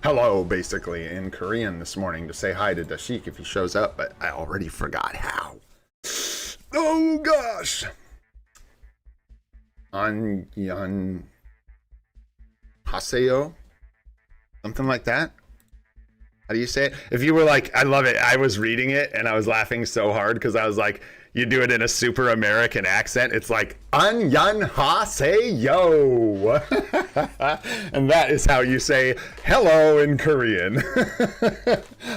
hello, basically, in Korean this morning to say hi to Dashik if he shows up, but I already forgot how. Oh, gosh. Haseo? Something like that? How do you say it? If you were like, I love it. I was reading it and I was laughing so hard because I was like, you do it in a super American accent. It's like, Anyan ha say yo. And that is how you say hello in Korean.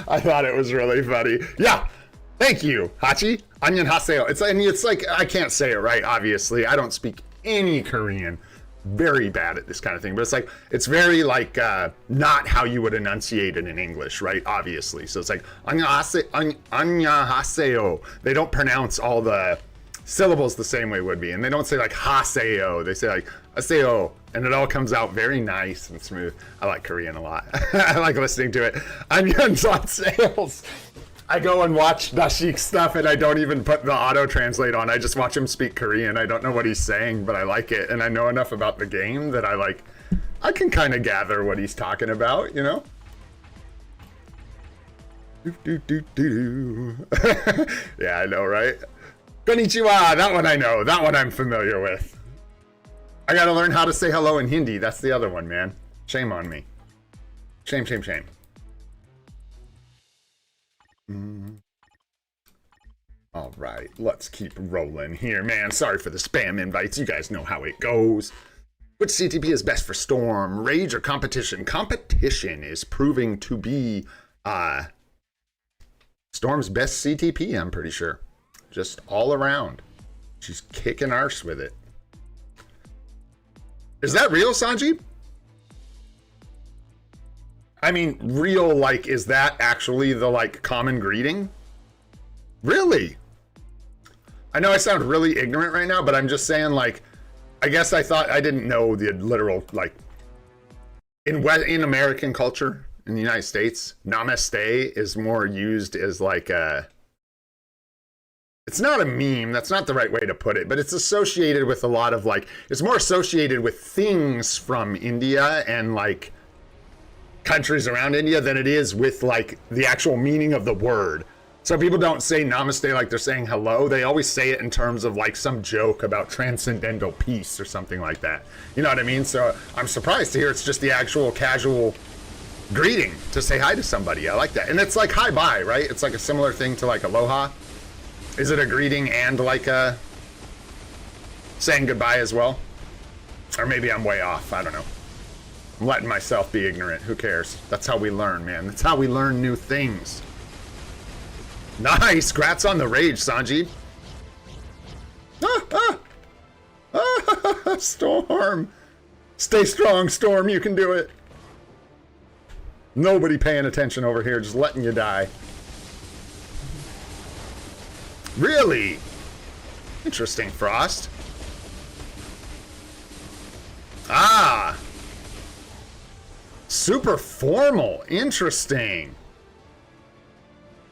I thought it was really funny. Yeah. Thank you, Hachi. Anyan ha se yo. It's like, I can't say it right, obviously. I don't speak any Korean. Very bad at this kind of thing, but it's like, it's very like not how you would enunciate it in English, right? Obviously. So it's like annyeonghaseyo. They don't pronounce all the syllables the same way would be, and they don't say like haseyo. They say like aseo, and it all comes out very nice and smooth. I like Korean a lot. I like listening to it. Onions on sales. I go and watch Dashik stuff and I don't even put the auto translate on. I just watch him speak Korean. I don't know what he's saying, but I like it. And I know enough about the game that I can kind of gather what he's talking about, you know? Yeah, I know, right? Konnichiwa, that one I know. That one I'm familiar with. I gotta learn how to say hello in Hindi. That's the other one, man. Shame on me. Shame, shame, shame. All right, let's keep rolling here, man. Sorry for the spam invites. You guys know how it goes. Which CTP is best for Storm, Rage, or Competition? Competition is proving to be Storm's best CTP, I'm pretty sure. Just all around. She's kicking arse with it. Is that real, Sanji? I mean, real, like, is that actually the, like, common greeting? Really? I know I sound really ignorant right now, but I'm just saying, like, I guess I didn't know the literal, like, in American culture, in the United States, namaste is more used as, like, it's not a meme, that's not the right way to put it, but it's associated with a lot of, like, it's more associated with things from India and, like, countries around India than it is with like the actual meaning of the word. So people don't say namaste like they're saying hello. They always say it in terms of like some joke about transcendental peace or something like that. You know what I mean? So I'm surprised to hear it's just the actual casual greeting to say hi to somebody. I like that. And it's like hi bye, right? It's like a similar thing to like aloha. Is it a greeting and like a saying goodbye as well? Or maybe I'm way off. I don't know. I'm letting myself be ignorant. Who cares? That's how we learn, man. That's how we learn new things. Nice. Grats on the rage, Sanji. Storm. Stay strong, Storm. You can do it. Nobody paying attention over here. Just letting you die. Really? Interesting, Frost. Ah. Super formal. Interesting.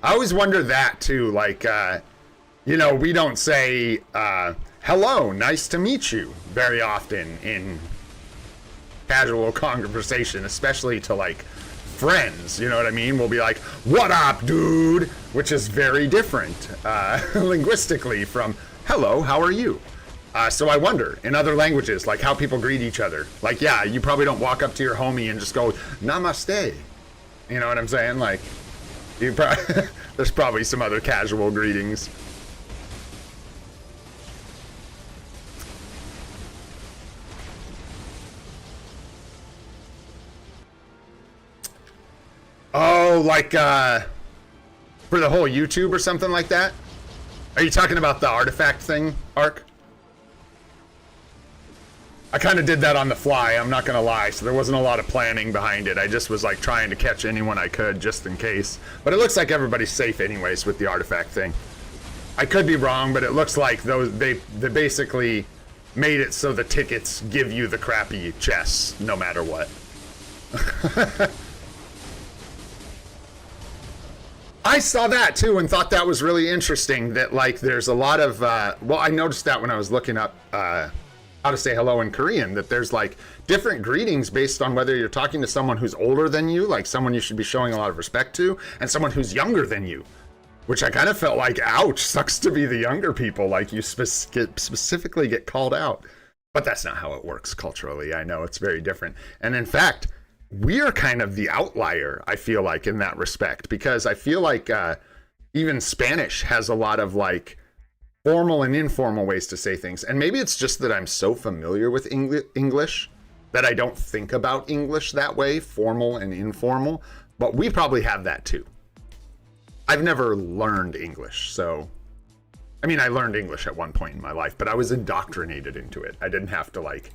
I always wonder that too. Like, you know, we don't say, hello, nice to meet you very often in casual conversation, especially to like friends. You know what I mean? We'll be like, what up, dude? Which is very different linguistically from hello, how are you? So I wonder, in other languages, like how people greet each other. Like, yeah, you probably don't walk up to your homie and just go, namaste. You know what I'm saying? Like, you there's probably some other casual greetings. Oh, like, for the whole YouTube or something like that? Are you talking about the artifact thing, Ark? I kind of did that on the fly, I'm not gonna lie, so there wasn't a lot of planning behind it. I just was like trying to catch anyone I could just in case. But it looks like everybody's safe anyways with the artifact thing. I could be wrong, but it looks like those they basically made it so the tickets give you the crappy chests no matter what. I saw that too and thought that was really interesting that like there's a lot of well, I noticed that when I was looking up how to say hello in Korean, that there's like different greetings based on whether you're talking to someone who's older than you, like someone you should be showing a lot of respect to, and someone who's younger than you, which I kind of felt like, ouch, sucks to be the younger people, like you specifically get called out. But that's not how it works culturally. I know it's very different. And in fact, we are kind of the outlier, I feel like, in that respect, because I feel like even Spanish has a lot of like formal and informal ways to say things. And maybe it's just that I'm so familiar with English that I don't think about English that way, formal and informal, but we probably have that too. I've never learned English, so, I mean, I learned English at one point in my life, but I was indoctrinated into it. I didn't have to like,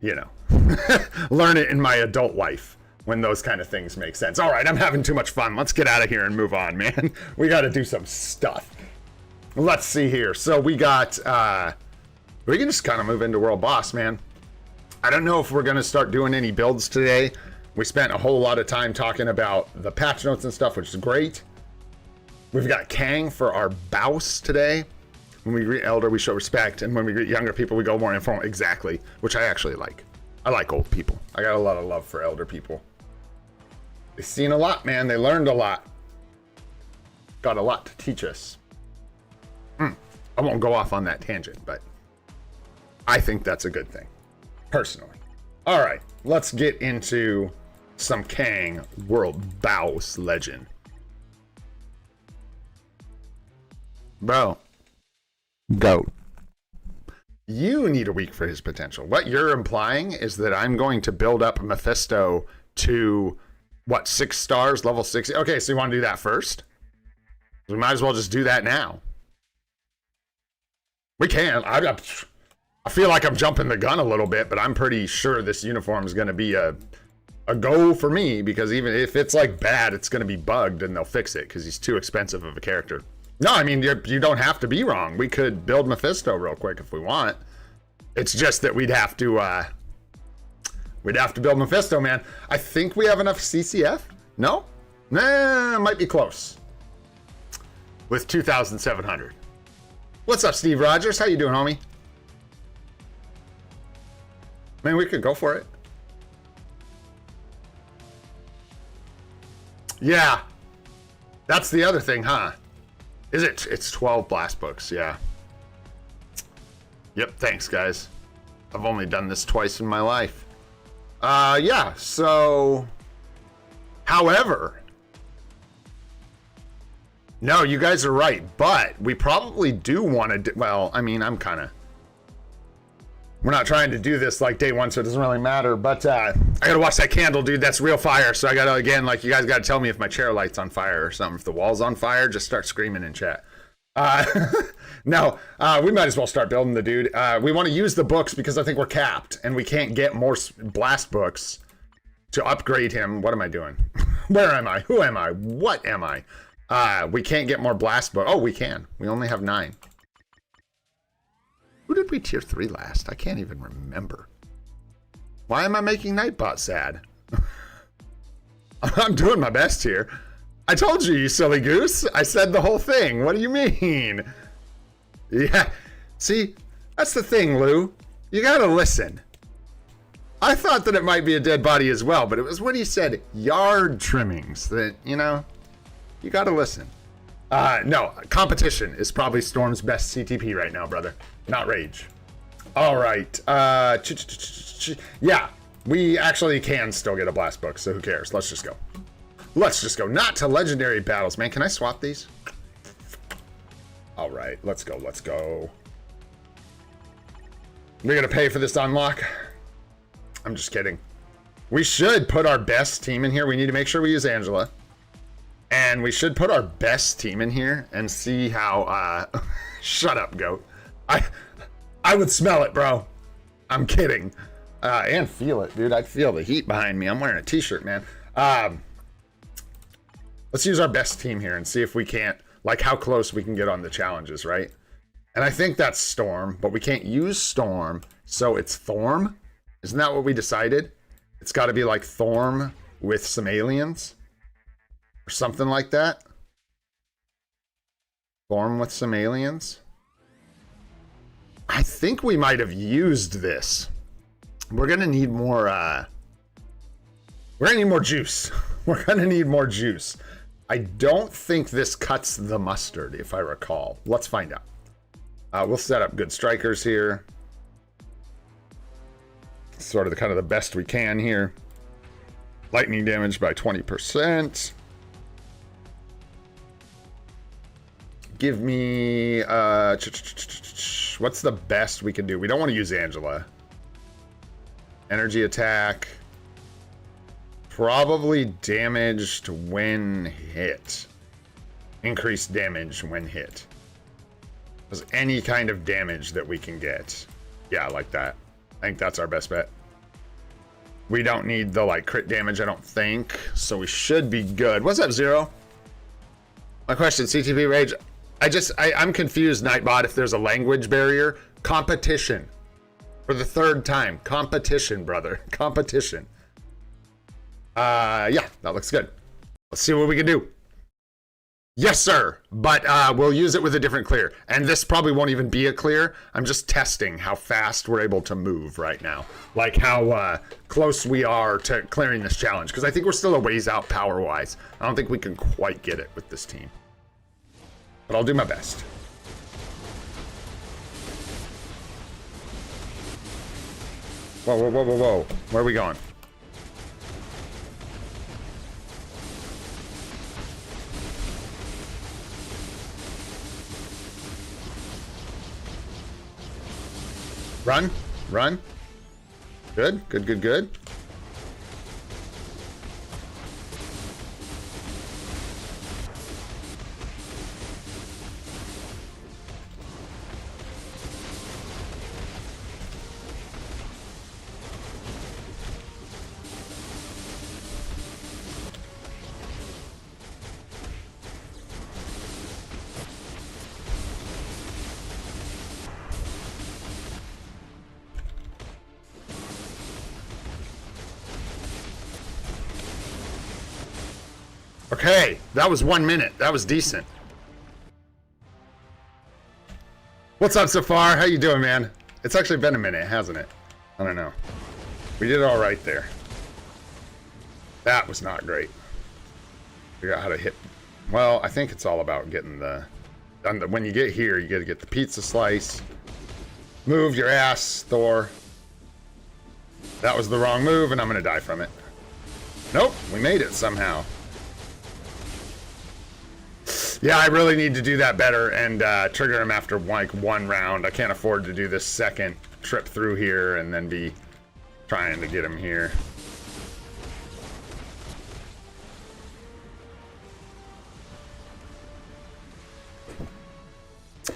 you know, learn it in my adult life when those kind of things make sense. All right, I'm having too much fun. Let's get out of here and move on, man. We got to do some stuff. Let's see here. So we got, we can just kind of move into World Boss, man. I don't know if we're going to start doing any builds today. We spent a whole lot of time talking about the patch notes and stuff, which is great. We've got Kang for our Bouse today. When we greet elder, we show respect. And when we greet younger people, we go more informal. Exactly. Which I actually like. I like old people. I got a lot of love for elder people. They've seen a lot, man. They learned a lot. Got a lot to teach us. I won't go off on that tangent, but I think that's a good thing, personally. All right, let's get into some Kang World Bouse Legend. Bro, go. You need a week for his potential. What you're implying is that I'm going to build up Mephisto to, what, 6 stars, level 60? Okay, so you want to do that first? We might as well just do that now. We can. I feel like I'm jumping the gun a little bit, but I'm pretty sure this uniform is going to be a go for me, because even if it's like bad, it's going to be bugged and they'll fix it because he's too expensive of a character. No, I mean, you don't have to be wrong. We could build Mephisto real quick if we want. It's just that we'd have to build Mephisto, man. I think we have enough CCF. No? Nah, might be close. With 2,700. What's up, Steve Rogers? How you doing, homie? Man, we could go for it. Yeah. That's the other thing, huh? Is it? It's 12 blast books, yeah. Yep, thanks, guys. I've only done this twice in my life. Yeah, so... However... No, you guys are right, but we probably do want to... Well, I mean, I'm kind of... We're not trying to do this like day one, so it doesn't really matter, but I gotta watch that candle, dude. That's real fire, so I gotta, again, like, you guys gotta tell me if my chair light's on fire or something. If the wall's on fire, just start screaming in chat. No, we might as well start building the dude. We want to use the books because I think we're capped, and we can't get more blast books to upgrade him. What am I doing? Where am I? Who am I? What am I? We can't get more blast books. Oh, we can. We only have 9. Who did we tier 3 last? I can't even remember. Why am I making Nightbot sad? I'm doing my best here. I told you, you silly goose. I said the whole thing. What do you mean? Yeah. See, that's the thing, Lou. You gotta listen. I thought that it might be a dead body as well, but it was when he said yard trimmings that, you know, you gotta listen. No, competition is probably Storm's best CTP right now, brother. Not Rage. All right. Yeah, we actually can still get a blast book, so who cares? Let's just go. Let's just go. Not to legendary battles, man. Can I swap these? All right, let's go. Let's go. We're gonna pay for this unlock. I'm just kidding. We should put our best team in here. We need to make sure we use Angela. And we should put our best team in here and see how, shut up, goat. I would smell it, bro. I'm kidding. And feel it, dude. I feel the heat behind me. I'm wearing a t-shirt, man. Let's use our best team here and see if we can't, like, how close we can get on the challenges, right? And I think that's Storm, but we can't use Storm, so it's Thorm. Isn't that what we decided? It's got to be like Thorm with some aliens. Or something like that. Thorm with some aliens. I think we might have used this. We're gonna need more, we're gonna need more juice. We're gonna need more juice. I don't think this cuts the mustard, if I recall. Let's find out. We'll set up good strikers here. Sort of the kind of the best we can here. Lightning damage by 20%. Give me, what's the best we can do? We don't want to use Angela. Energy attack. Probably damaged when hit. Increased damage when hit. There's any kind of damage that we can get. Yeah, like that. I think that's our best bet. We don't need the like crit damage, I don't think. So we should be good. What's up, Zero? My question, CTV Rage. I'm confused, Nightbot, if there's a language barrier. Competition. For the third time. Competition, brother. Competition. Yeah, that looks good. Let's see what we can do. Yes, sir. But we'll use it with a different clear. And this probably won't even be a clear. I'm just testing how fast we're able to move right now. Like how close we are to clearing this challenge. Because I think we're still a ways out power-wise. I don't think we can quite get it with this team. But I'll do my best. Whoa, whoa, whoa, whoa, whoa. Where are we going? Run, run. Good, good, good, good. Okay, that was 1 minute. That was decent. What's up, Safar? How you doing, man? It's actually been a minute, hasn't it? I don't know. We did all right there. That was not great. Figure out how to hit. Well, I think it's all about getting the... When you get here, you got to get the pizza slice. Move your ass, Thor. That was the wrong move, and I'm going to die from it. Nope, we made it somehow. Yeah, I really need to do that better and trigger him after like one round. I can't afford to do this second trip through here and then be trying to get him here.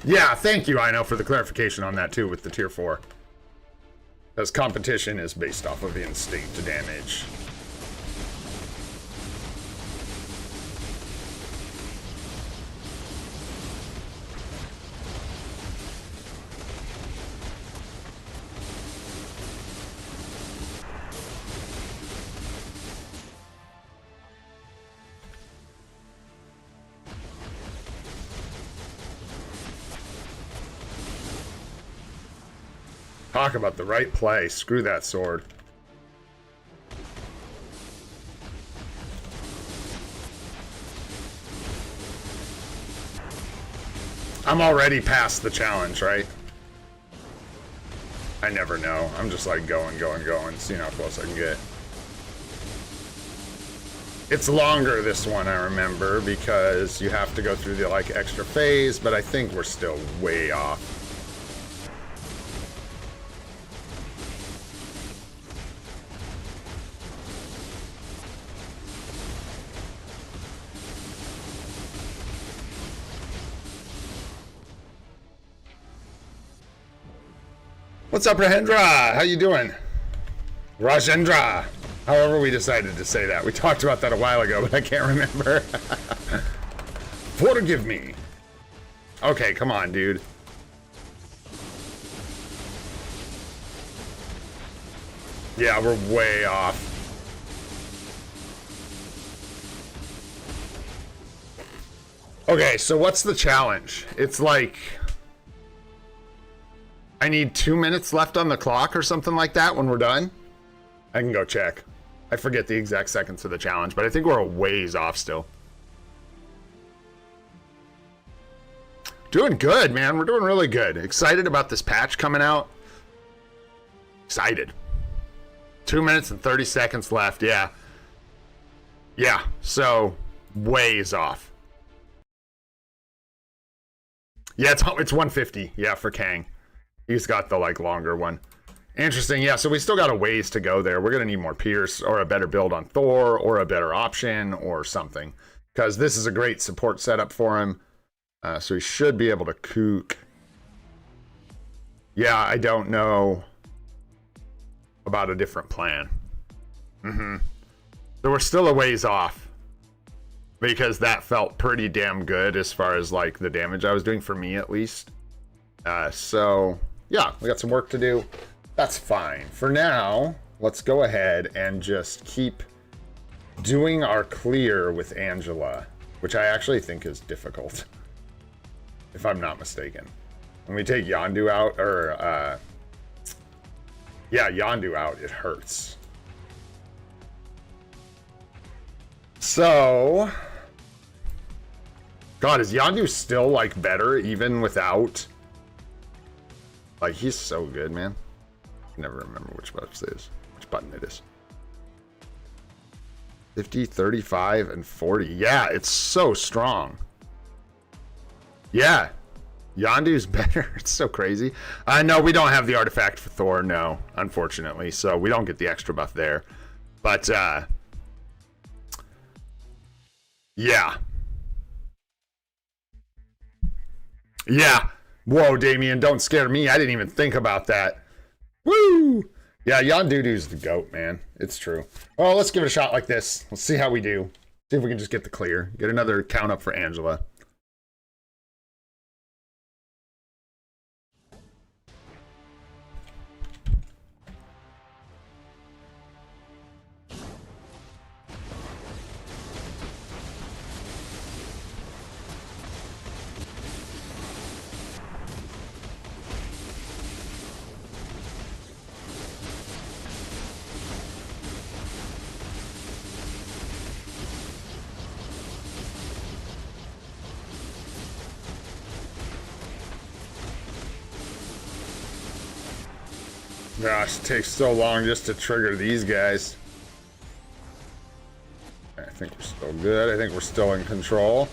Yeah, thank you, Ino, for the clarification on that too with the tier 4. Because competition is based off of instinct damage. Talk about the right play. Screw that sword. I'm already past the challenge, right? I never know. I'm just like going, seeing how close I can get. It's longer, this one, I remember, because you have to go through the like extra phase, but I think we're still way off. What's up, Rahendra? How you doing? Rajendra. However we decided to say that. We talked about that a while ago, but I can't remember. Forgive me. Okay, come on, dude. Yeah, we're way off. Okay, so what's the challenge? It's like... I need 2 minutes left on the clock or something like that when we're done. I can go check. I forget the exact seconds of the challenge, but I think we're a ways off still. Doing good, man. We're doing really good. Excited about this patch coming out. Excited. 2 minutes and 30 seconds left, yeah. Yeah, so ways off. Yeah, it's 150. Yeah, for Kang. He's got the like longer one. Interesting. Yeah, so we still got a ways to go there. We're gonna need more Pierce or a better build on Thor or a better option or something, because this is a great support setup for him. So he should be able to kook. Yeah, I don't know about a different plan. So we're still a ways off, because that felt pretty damn good as far as like the damage I was doing, for me at least. So yeah, we got some work to do. That's fine. For now, let's go ahead and just keep doing our clear with Angela, which I actually think is difficult, if I'm not mistaken. When we take Yondu out, or yeah, Yondu out, it hurts. So, God, is Yondu still like better even without? Like, he's so good, man. I never remember which button it is. 50, 35, and 40. Yeah, it's so strong. Yeah, Yondu's better. It's so crazy. No, we don't have the artifact for Thor, no, unfortunately. So we don't get the extra buff there. But, yeah. Yeah. Whoa, Damien, don't scare me. I didn't even think about that. Woo! Yeah, Yondu's the GOAT, man. It's true. Well, let's give it a shot like this. Let's see how we do. See if we can just get the clear. Get another count up for Angela. Gosh, it takes so long just to trigger these guys. I think we're still good. I think we're still in control.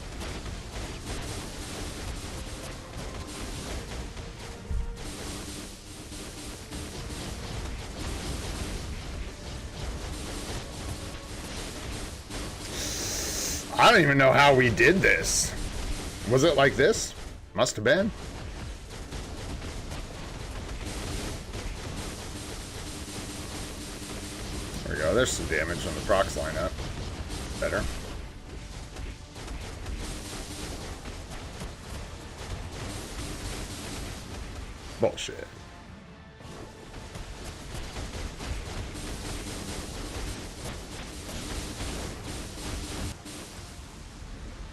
I don't even know how we did this. Was it like this? Must have been. There we go. There's some damage on the procs lineup. Better. Bullshit.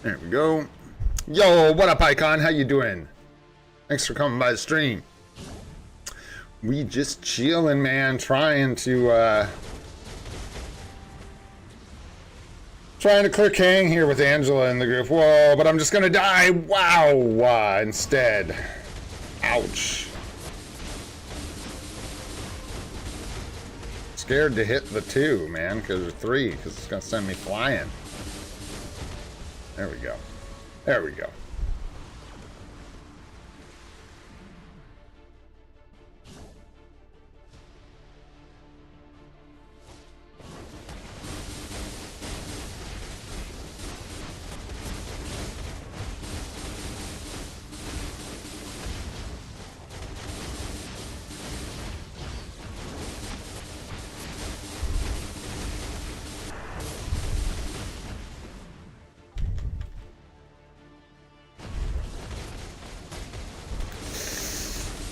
There we go. Yo, what up, Icon? How you doing? Thanks for coming by the stream. We just chilling, man. Trying to clear Kang here with Angela in the group. Whoa, but I'm just gonna die. Wow, instead. Ouch. Scared to hit the 2, man, because of 3, because it's gonna send me flying. There we go. There we go.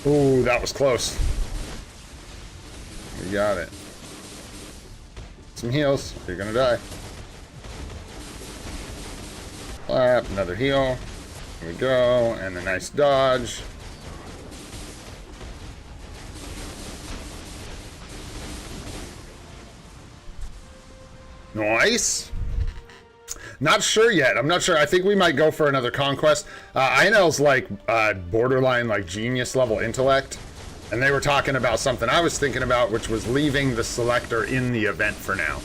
Ooh, that was close. We got it. Some heals. You're gonna die. Clap, another heal. Here we go, and a nice dodge. Nice. Not sure yet. I'm not sure. I think we might go for another conquest. INL's like borderline like genius level intellect, and they were talking about something I was thinking about, which was leaving the selector in the event for now.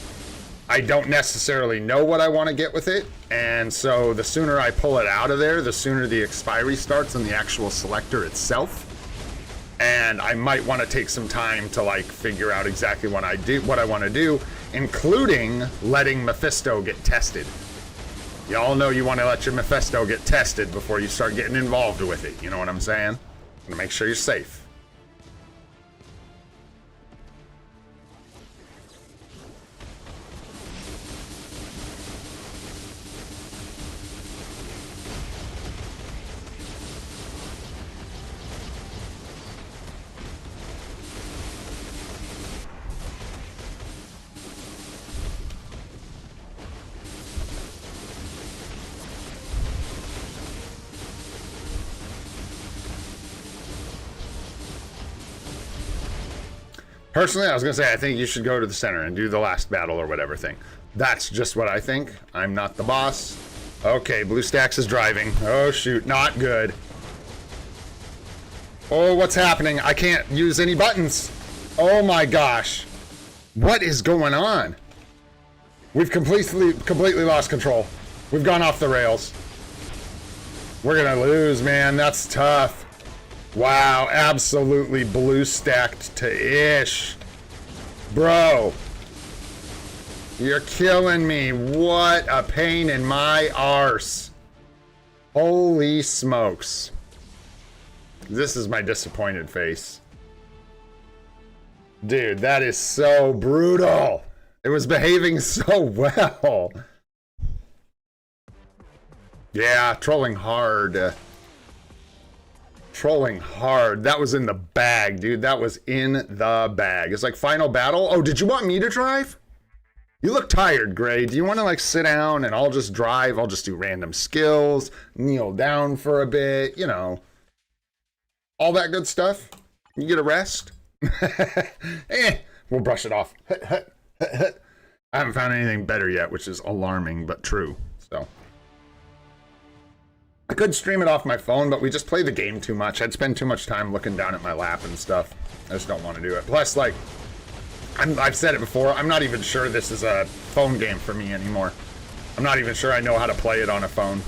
I don't necessarily know what I want to get with it, and so the sooner I pull it out of there, the sooner the expiry starts on the actual selector itself. And I might want to take some time to like figure out exactly what I want to do, including letting Mephisto get tested. Y'all know you want to let your Mephisto get tested before you start getting involved with it. You know what I'm saying? To make sure you're safe. Personally, I was going to say, I think you should go to the center and do the last battle or whatever thing. That's just what I think. I'm not the boss. Okay, BlueStacks is driving. Oh, shoot. Not good. Oh, what's happening? I can't use any buttons. Oh, my gosh. What is going on? We've completely lost control. We've gone off the rails. We're going to lose, man. That's tough. Wow, absolutely blue stacked to ish. Bro. You're killing me. What a pain in my arse. Holy smokes. This is my disappointed face. Dude, that is so brutal. It was behaving so well. Yeah, trolling hard. Trolling hard. That was in the bag, dude. That was in the bag. It's like final battle. Oh, did you want me to drive? You look tired, Gray. Do you want to like sit down and I'll just drive? I'll just do random skills, kneel down for a bit, you know. All that good stuff. You get a rest. We'll brush it off. I haven't found anything better yet, which is alarming, but true. So I could stream it off my phone, but we just play the game too much. I'd spend too much time looking down at my lap and stuff. I just don't want to do it. Plus, like, I've said it before, I'm not even sure this is a phone game for me anymore. I'm not even sure I know how to play it on a phone.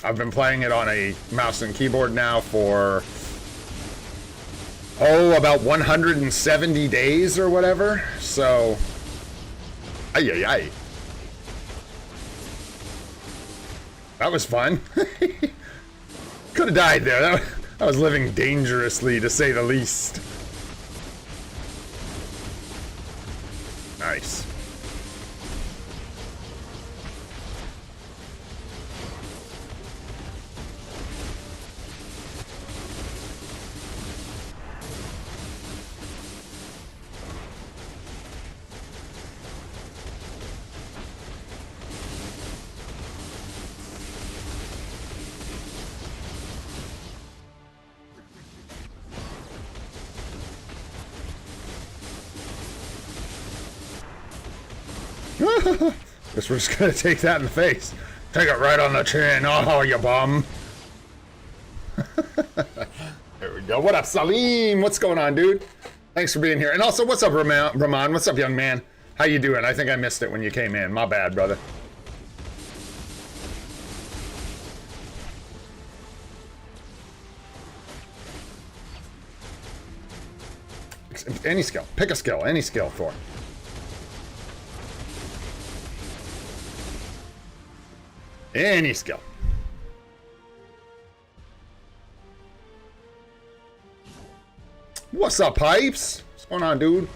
I've been playing it on a mouse and keyboard now for, about 170 days or whatever. So, ay. That was fun. Could have died there. I was living dangerously, to say the least. Nice. Guess we're just gonna take that in the face. Take it right on the chin. Oh, you bum. There we go. What up, Salim? What's going on, dude? Thanks for being here. And also, what's up, Rahman? What's up, young man? How you doing? I think I missed it when you came in. My bad, brother. Any skill. Pick a skill. Any skill, Thor. Any skill. What's up, Pipes? What's going on, dude?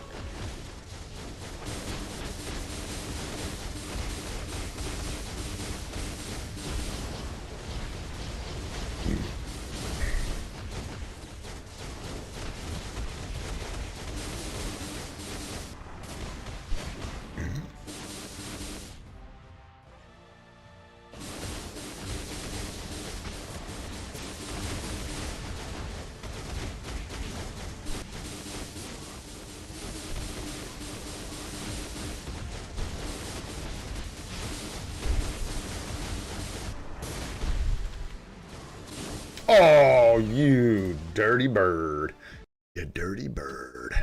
Oh, you dirty bird. You dirty bird.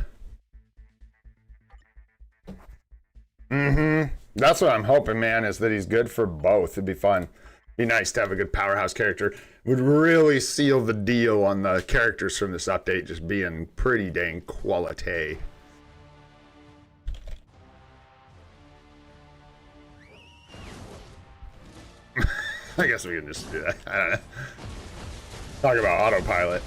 That's what I'm hoping, man, is that he's good for both. It'd be fun. Be nice to have a good powerhouse character. Would really seal the deal on the characters from this update just being pretty dang quality. I guess we can just do that. I don't know. Talk about autopilot.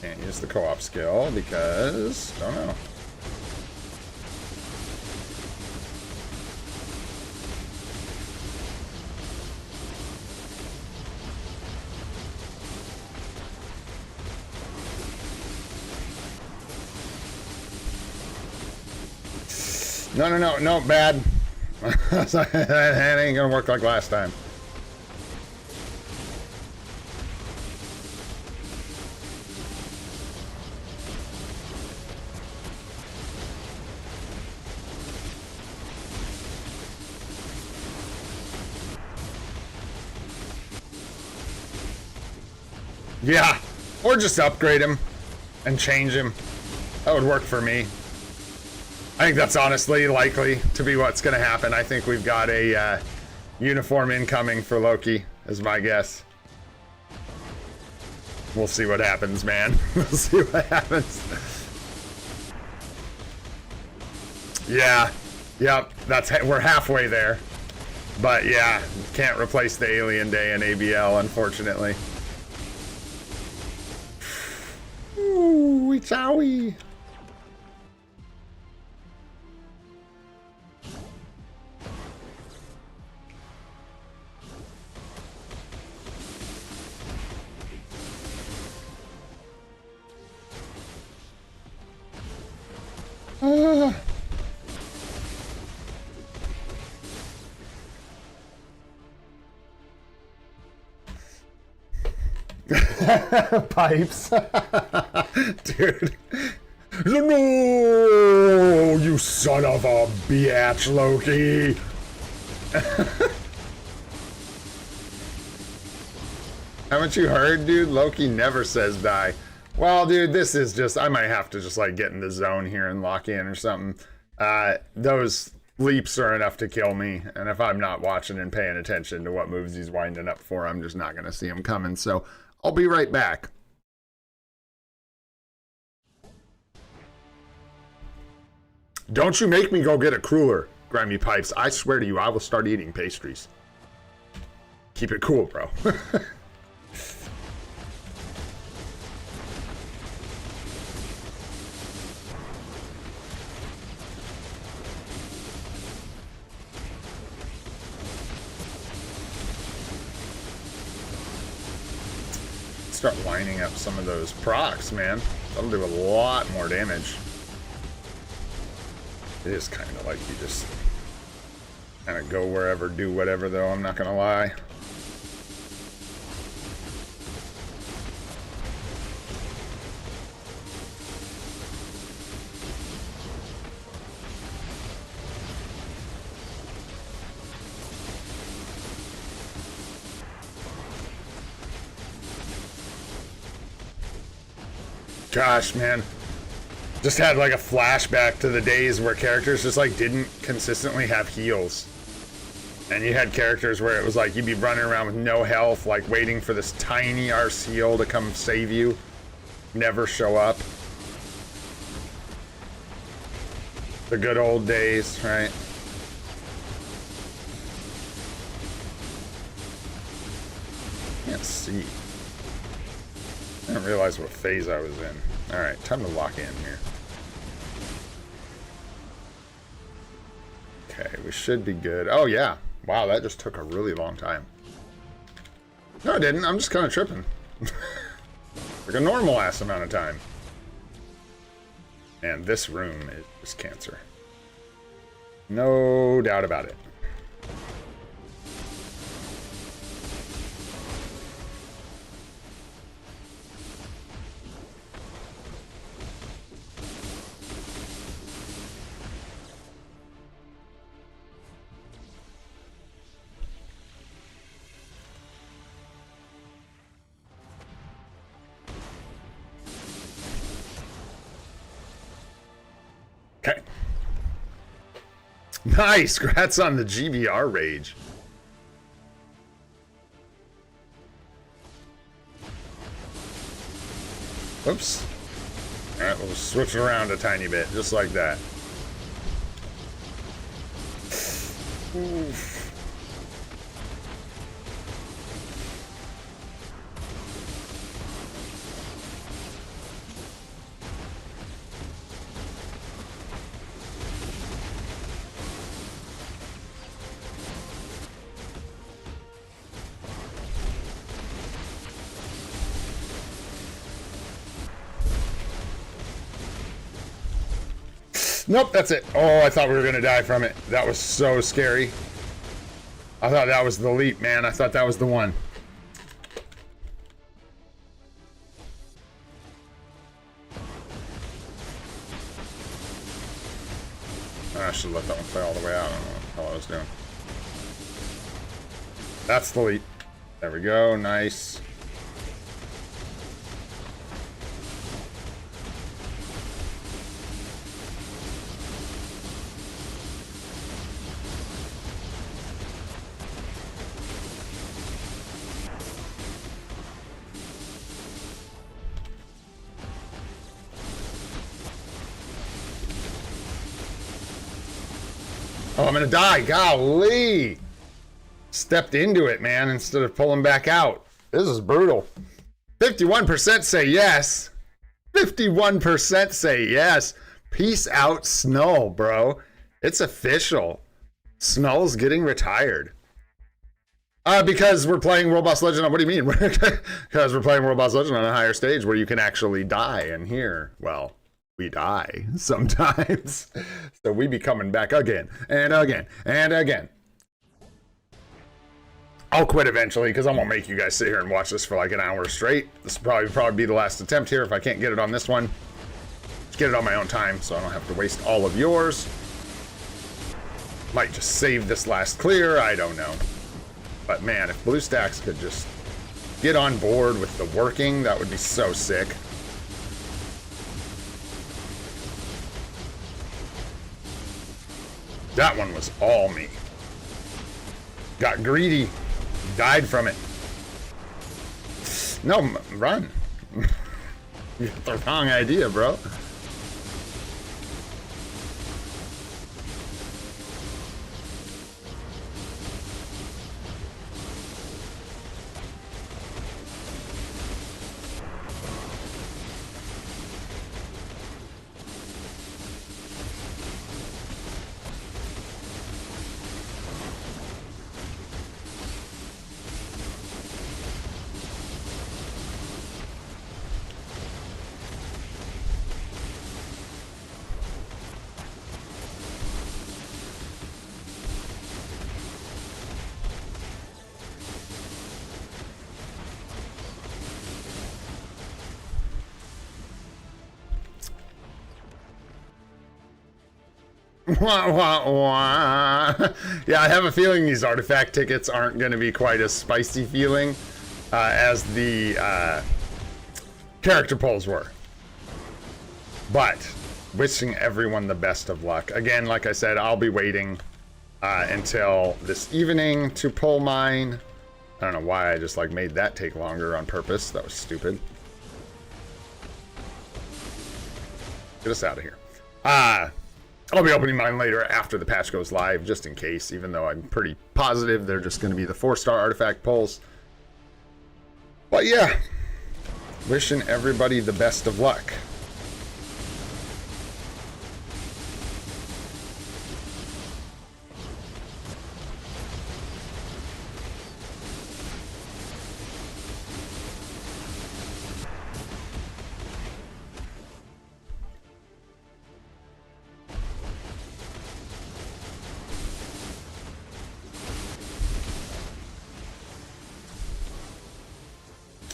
Can't use the co-op skill because don't know. No, bad. That ain't gonna work like last time. Yeah, or just upgrade him and change him. That would work for me. I think that's honestly likely to be what's going to happen. I think we've got a uniform incoming for Loki, is my guess. We'll see what happens, man. We'll see what happens. Yeah, yep, we're halfway there. But yeah, can't replace the Alien Day in ABL, unfortunately. Ooh, it's owie. Pipes. Dude. No, you son of a bitch, Loki. Haven't you heard, dude? Loki never says die. Well, dude, this is just... I might have to just, like, get in the zone here and lock in or something. Those leaps are enough to kill me. And if I'm not watching and paying attention to what moves he's winding up for, I'm just not going to see him coming. So I'll be right back. Don't you make me go get a cruller, Grimy Pipes. I swear to you, I will start eating pastries. Keep it cool, bro. Start lining up some of those procs, man. That'll do a lot more damage. It is kind of like you just kind of go wherever, do whatever, though. I'm not going to lie. Gosh, man. Just had like a flashback to the days where characters just like didn't consistently have heals. And you had characters where it was like you'd be running around with no health, like waiting for this tiny arse heal to come save you. Never show up. The good old days, right? Can't see. I didn't realize what phase I was in. Alright, time to lock in here. Okay, we should be good. Oh, yeah. Wow, that just took a really long time. No, it didn't. I'm just kind of tripping. Like a normal-ass amount of time. And this room is just cancer. No doubt about it. Okay. Nice. Congrats on the GBR rage. Oops. All right, we'll switch it around a tiny bit, just like that. Oof. Nope, that's it. Oh, I thought we were going to die from it. That was so scary. I thought that was the leap, man. I thought that was the one. I should let that one play all the way out. I don't know what the hell I was doing. That's the leap. There we go. Nice. Oh, I'm gonna die. Golly. Stepped into it, man, instead of pulling back out. This is brutal. 51% say yes. 51% say yes. Peace out, Snull, bro. It's official. Snull's getting retired. Because we're playing World Boss Legend on, what do you mean? Because we're playing World Boss Legend on a higher stage where you can actually die. And here, well, we die sometimes. So we be coming back again and again and again. I'll quit eventually because I won't make you guys sit here and watch this for like an hour straight. This will probably be the last attempt here if I can't get it on this one. Just get it on my own time so I don't have to waste all of yours. Might just save this last clear, I don't know. But man, if BlueStacks could just get on board with the working, that would be so sick. That one was all me. Got greedy. Died from it. No, run. You got the wrong idea, bro. Wah, wah, wah. Yeah, I have a feeling these artifact tickets aren't going to be quite as spicy feeling as the character polls were. But wishing everyone the best of luck. Again, like I said, I'll be waiting until this evening to pull mine. I don't know why I just like made that take longer on purpose. That was stupid. Get us out of here. I'll be opening mine later after the patch goes live, just in case, even though I'm pretty positive they're just going to be the 4-star artifact pulls. But yeah, wishing everybody the best of luck.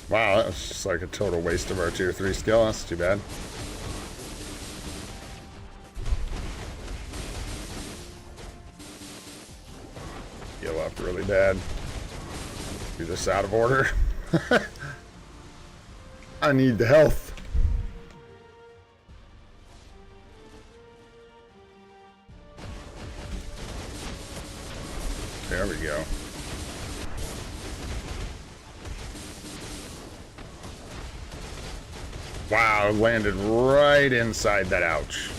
Wow, that was just like a total waste of our tier 3 skill. That's too bad. Heal up really bad. Do this out of order. I need the health. Wow, landed right inside that ouch.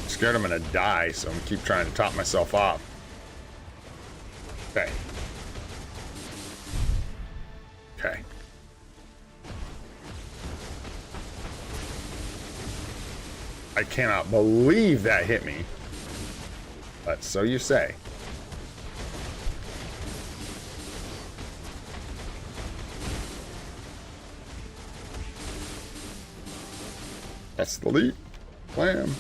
Scared I'm gonna die, so I'm gonna keep trying to top myself off. Okay. Okay. I cannot believe that hit me. But so you say. That's the leap. Blam.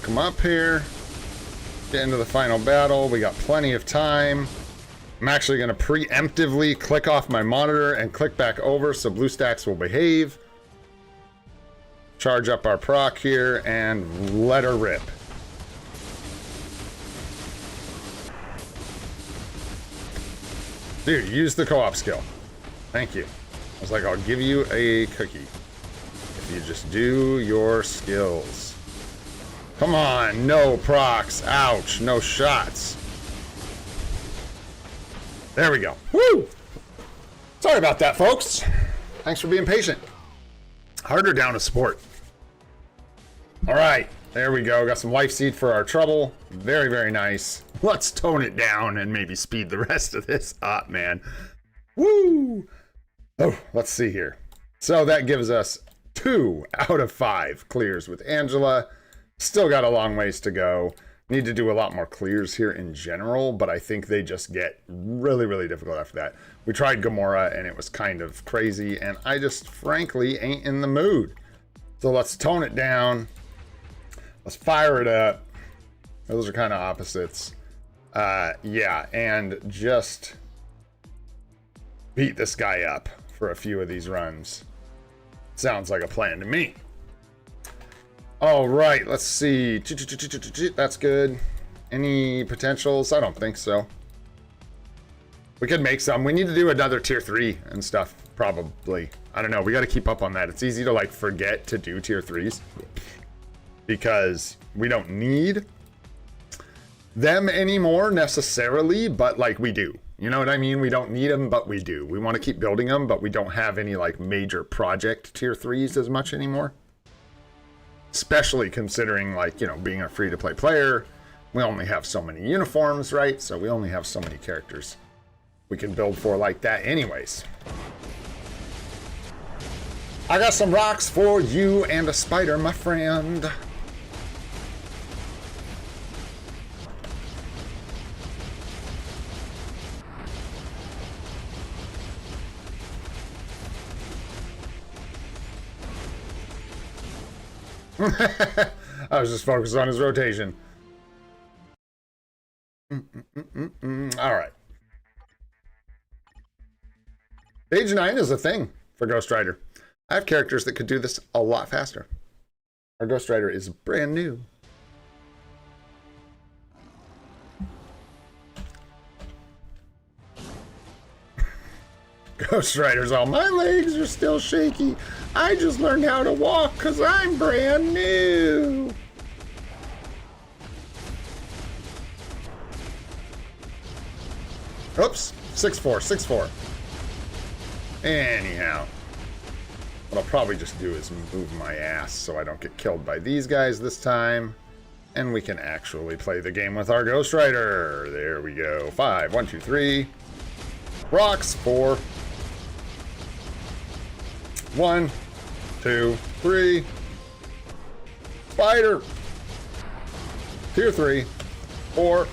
Come up here. Get into the final battle. We got plenty of time. I'm actually going to preemptively click off my monitor and click back over so BlueStacks will behave. Charge up our proc here and let her rip. Dude, use the co-op skill. Thank you. I was like, I'll give you a cookie if you just do your skills. Come on, no procs. Ouch, no shots. There we go. Woo! Sorry about that, folks. Thanks for being patient. Harder down to support. All right, there we go. Got some life seed for our trouble. Very, very nice. Let's tone it down and maybe speed the rest of this up, man. Woo! Oh, let's see here. So that gives us 2 out of 5 clears with Angela. Still got a long ways to go. Need to do a lot more clears here in general, but I think they just get really, really difficult after that. We tried Gamora and it was kind of crazy, and I just frankly ain't in the mood. So let's tone it down. Let's fire it up. Those are kind of opposites. Yeah, and just beat this guy up for a few of these runs. Sounds like a plan to me. All right, let's see. That's good. Any potentials? I don't think so. We could make some. We need to do another tier 3 and stuff, probably. I don't know. We got to keep up on that. It's easy to like forget to do tier 3s because we don't need them anymore necessarily, but like we do. You know what I mean? We don't need them, but we do. We want to keep building them, but we don't have any like major project tier 3s as much anymore. Especially considering, like, you know, being a free-to-play player, we only have so many uniforms, right? So we only have so many characters we can build for like that anyways. I got some rocks for you and a spider, my friend. I was just focused on his rotation. All right. Stage 9 is a thing for Ghost Rider. I have characters that could do this a lot faster. Our Ghost Rider is brand new. Ghost Rider's all, my legs are still shaky. I just learned how to walk because I'm brand new. Oops, 6'4", 6'4". Anyhow, what I'll probably just do is move my ass so I don't get killed by these guys this time. And we can actually play the game with our Ghost Rider. There we go. 5, 1, 2, 3. Rocks, 4. 1, 2, 3. Spider. Tier 3. 4.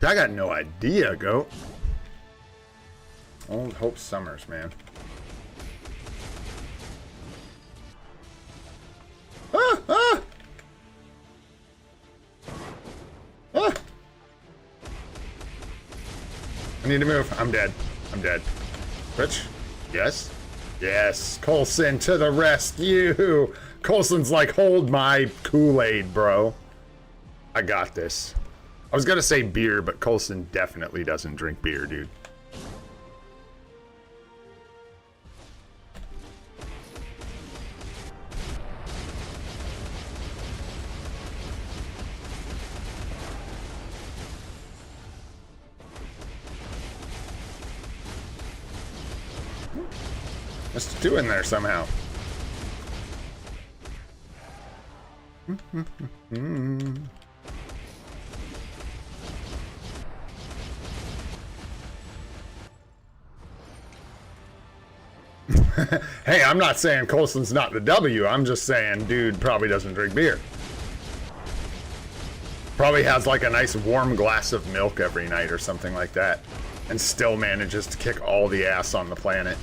I got no idea, Goat. Old Hope Summers, man. Ah! Ah! Ah! I need to move. I'm dead. I'm dead. Rich? Yes? Yes. Coulson to the rescue. Coulson's like, hold my Kool-Aid, bro. I got this. I was gonna say beer, but Coulson definitely doesn't drink beer, dude. Missed two in there somehow. Hey, I'm not saying Coulson's not the W. I'm just saying dude probably doesn't drink beer. Probably has like a nice warm glass of milk every night or something like that. And still manages to kick all the ass on the planet.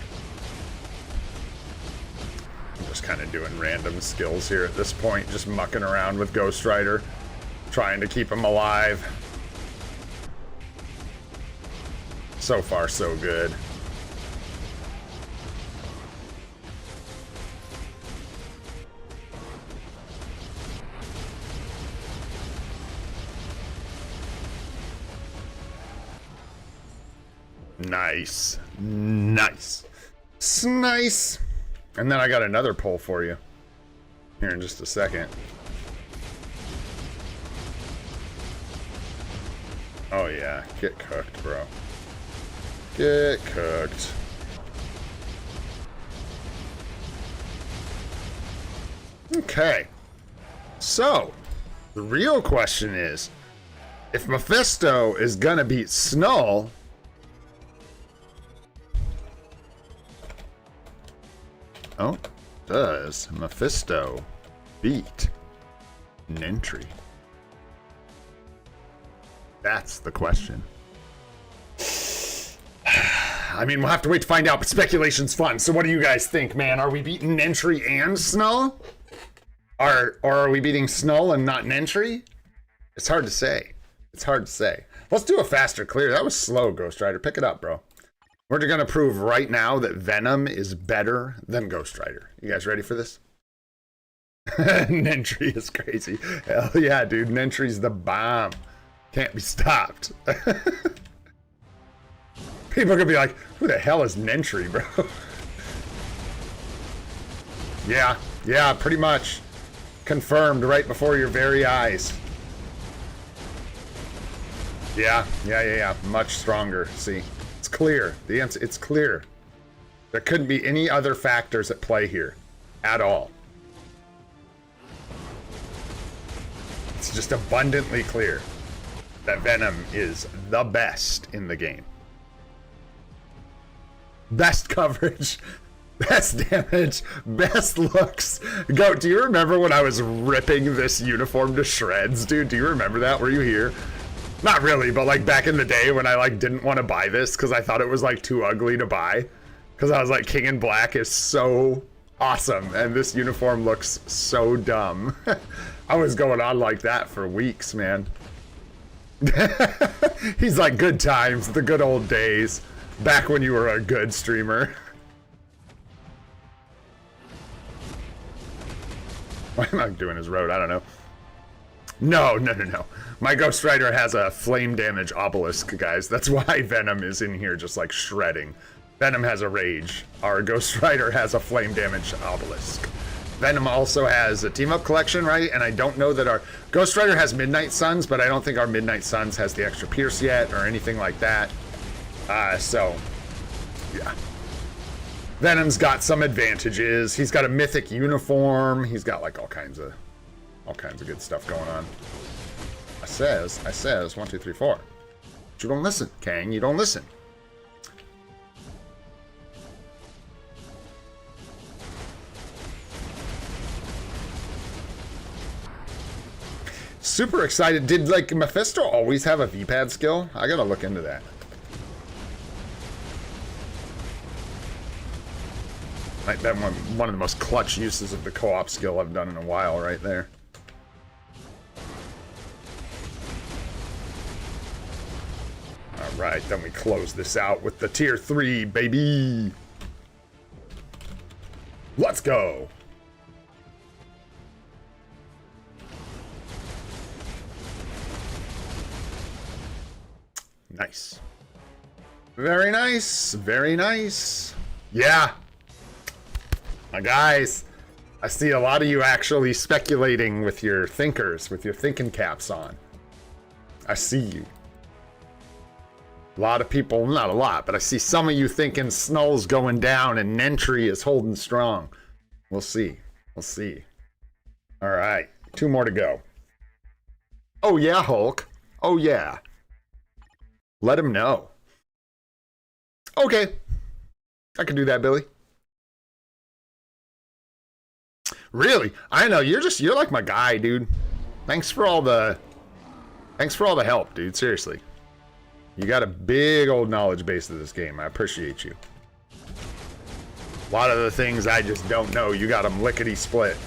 I'm just kind of doing random skills here at this point. Just mucking around with Ghost Rider. Trying to keep him alive. So far, so good. Nice. Nice. Nice. And then I got another pull for you. Here in just a second. Oh yeah. Get cooked, bro. Get cooked. Okay. So, the real question is, if Mephisto is gonna beat Snull, oh, does Mephisto beat Nentry? That's the question. I mean, we'll have to wait to find out, but speculation's fun. So what do you guys think, man? Are we beating Nentry and Snull? Or are we beating Snull and not Nentry? It's hard to say. It's hard to say. Let's do a faster clear. That was slow, Ghost Rider. Pick it up, bro. We're going to prove right now that Venom is better than Ghost Rider. You guys ready for this? Nentry is crazy. Hell yeah, dude. Nentry's the bomb. Can't be stopped. People are going to be like, who the hell is Nentry, bro? Yeah, pretty much. Confirmed right before your very eyes. Yeah. Much stronger. See? It's clear. The answer, it's clear. There couldn't be any other factors at play here. At all. It's just abundantly clear that Venom is the best in the game. Best coverage, best damage, best looks. Go, do you remember when I was ripping this uniform to shreds, dude? Do you remember that? Were you here? Not really, but like back in the day when I like didn't want to buy this because I thought it was like too ugly to buy. Because I was like, King in Black is so awesome and this uniform looks so dumb. I was going on like that for weeks, man. He's like, good times, the good old days. Back when you were a good streamer. Why am I doing his road? I don't know. No. My Ghost Rider has a flame damage obelisk, guys. That's why Venom is in here just like shredding. Venom has a rage. Our Ghost Rider has a flame damage obelisk. Venom also has a team-up collection, right? And I don't know that our Ghost Rider has Midnight Suns, but I don't think our Midnight Suns has the extra pierce yet or anything like that. So, yeah. Venom's got some advantages. He's got a mythic uniform. He's got like all kinds of good stuff going on. I says, 1, 2, 3, 4. But you don't listen, Kang. You don't listen. Super excited. Did like Mephisto always have a V-pad skill? I gotta look into that. Might be one of the most clutch uses of the co-op skill I've done in a while right there. right, then we close this out with the tier 3, baby. Let's go. Nice. Very nice. Very nice. Yeah. My guys, I see a lot of you actually speculating with your thinkers, with your thinking caps on. I see you. A lot of people, not a lot, but I see some of you thinking Snull's going down and Nentry is holding strong. We'll see. We'll see. All right. 2 more to go. Oh, yeah, Hulk. Oh, yeah. Let him know. Okay. I can do that, Billy. Really? I know. You're like my guy, dude. Thanks for all the help, dude. Seriously. You got a big old knowledge base of this game. I appreciate you. A lot of the things I just don't know, you got them lickety split.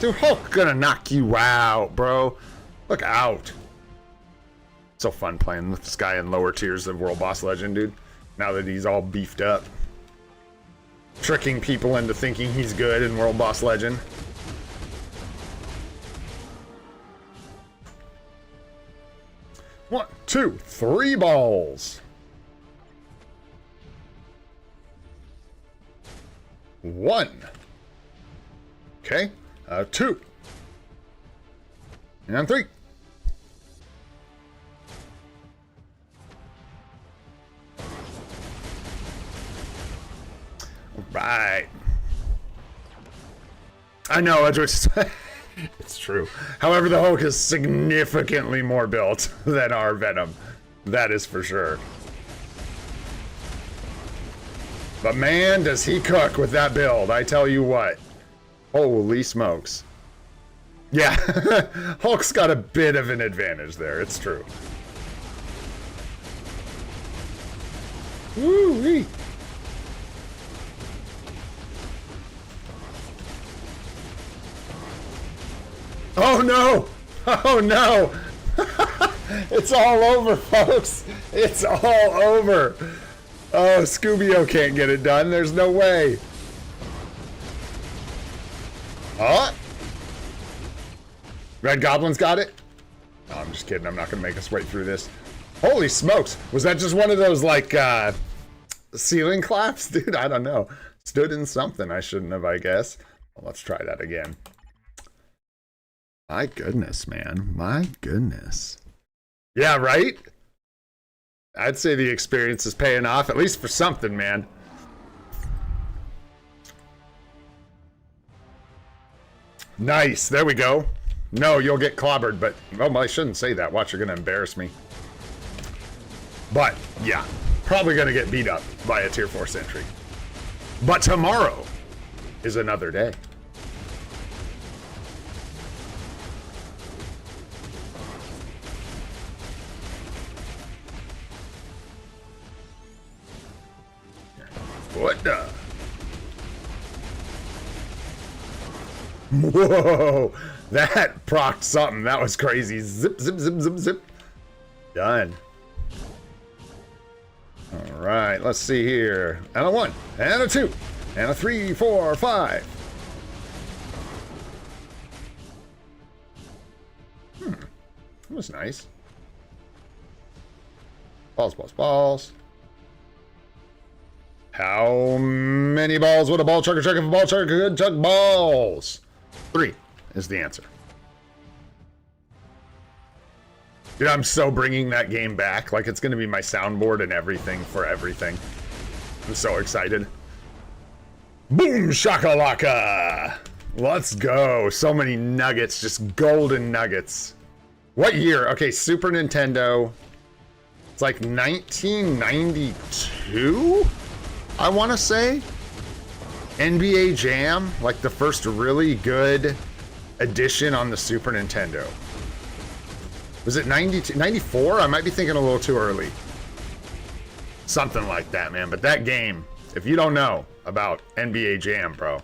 Dude, Hulk gonna knock you out, bro. Look out. So fun playing with this guy in lower tiers of World Boss Legend, dude. Now that he's all beefed up. Tricking people into thinking he's good in World Boss Legend. One, two, 3 balls. 1. Okay. 2. And 3. Right. I know, Edgeworth. It's true. However, the Hulk is significantly more built than our Venom. That is for sure. But man, does he cook with that build. I tell you what. Holy smokes. Yeah. Hulk's got a bit of an advantage there. It's true. Woo-wee. Oh no! Oh no! It's all over, folks! It's all over! Oh, Scooby-O can't get it done. There's no way. Oh! Red Goblin's got it? No, I'm just kidding. I'm not going to make us wait through this. Holy smokes! Was that just one of those, like, ceiling claps? Dude, I don't know. Stood in something I shouldn't have, I guess. Well, let's try that again. My goodness, man. My goodness. Yeah, right? I'd say the experience is paying off, at least for something, man. Nice. There we go. No, you'll get clobbered, but... Oh, I shouldn't say that. Watch, you're going to embarrass me. But, yeah. Probably going to get beat up by a tier 4 sentry. But tomorrow is another day. What the? Whoa! That procced something. That was crazy. Zip, zip, zip, zip, zip. Done. All right, let's see here. And a 1, and a 2, and a 3, 4, 5. That was nice. Balls, balls, balls. How many balls would a ball chucker chuck if a ball chucker could chuck balls? 3 is the answer. Dude, I'm so bringing that game back. Like, it's going to be my soundboard and everything for everything. I'm so excited. Boom shakalaka! Let's go. So many nuggets, just golden nuggets. What year? Okay, Super Nintendo. It's like 1992? I want to say NBA Jam, like the first really good edition on the Super Nintendo. Was it 92, 94? I might be thinking a little too early. Something like that, man. But that game, if you don't know about NBA Jam, bro,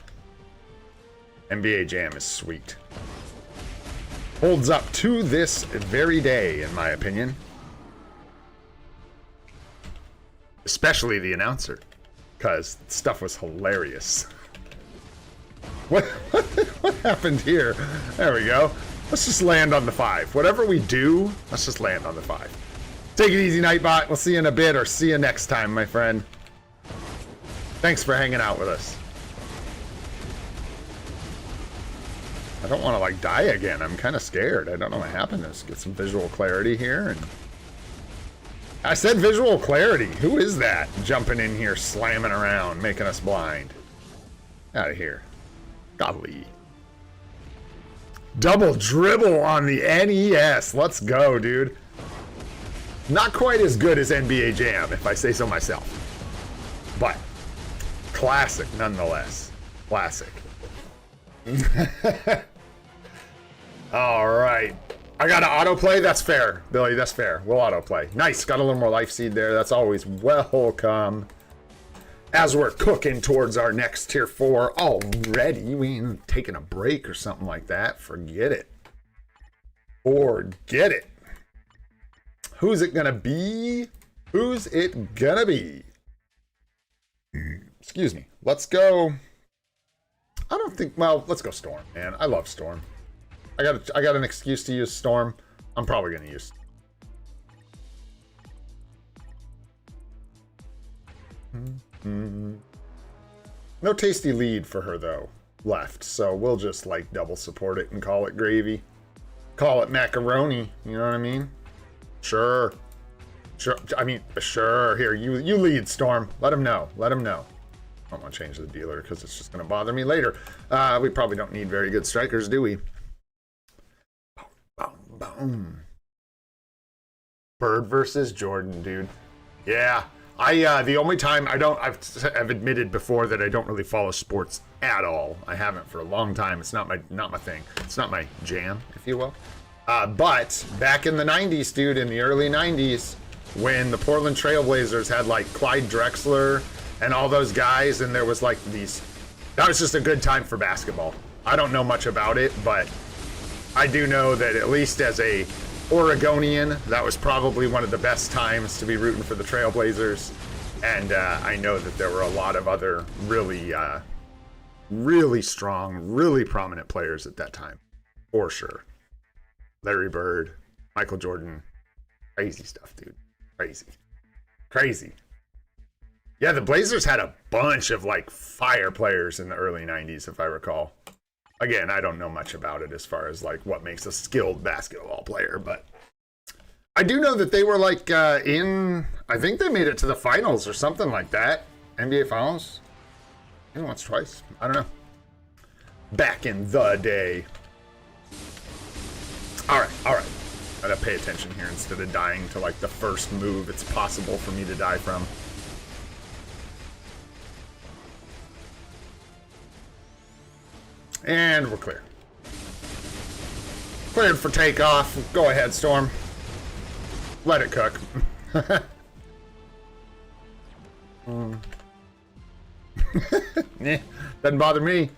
NBA Jam is sweet. Holds up to this very day, in my opinion. Especially the announcer, because stuff was hilarious. What happened here? There we go. Let's just land on the 5. Whatever we do, let's just land on the 5. Take it easy, Nightbot. We'll see you in a bit, or see you next time, my friend. Thanks for hanging out with us. I don't want to, like, die again. I'm kind of scared. I don't know what happened. Let's get some visual clarity here. And I said visual clarity. Who is that jumping in here, slamming around, making us blind? Out of here. Golly. Double dribble on the NES. Let's go, dude. Not quite as good as NBA Jam, if I say so myself. But classic, nonetheless. Classic. All right. I got to autoplay. That's fair, Billy. That's fair. We'll autoplay. Nice. Got a little more life seed there. That's always welcome. As we're cooking towards our next tier 4 already. We ain't taking a break or something like that. Forget it. Forget it. Who's it gonna be? Who's it gonna be? Excuse me. Let's go. I don't think. Well, let's go Storm, man. I love Storm. I got an excuse to use Storm. I'm probably gonna use. No tasty lead for her though left, so we'll just like double support it and call it gravy. Call it macaroni. You know what I mean? Sure. Sure. I mean, sure. Here, you lead, Storm. Let him know. Let him know. I don't want to change the dealer because it's just going to bother me later. We probably don't need very good strikers, do we? Boom, boom, boom. Bird versus Jordan, dude. Yeah. The only time I've admitted before that I don't really follow sports at all. I haven't for a long time. It's not my thing. It's not my jam, if you will. But back in the 90s, dude, in the early 90s, when the Portland Trailblazers had like Clyde Drexler and all those guys, and there was like that was just a good time for basketball. I don't know much about it, but I do know that at least as a Oregonian, that was probably one of the best times to be rooting for the Trailblazers. And I know that there were a lot of other really, really strong, really prominent players at that time, for sure. Larry Bird, Michael Jordan, crazy stuff, dude. Crazy. Crazy. Yeah, the Blazers had a bunch of like fire players in the early 90s, if I recall. Again, I don't know much about it as far as like what makes a skilled basketball player, but I do know that they were like I think they made it to the finals or something like that. NBA Finals. Maybe once, twice. I don't know. Back in the day. All right. Gotta pay attention here instead of dying to like the first move it's possible for me to die from. And we're clear. Cleared for takeoff. Go ahead, Storm. Let it cook. Doesn't bother me.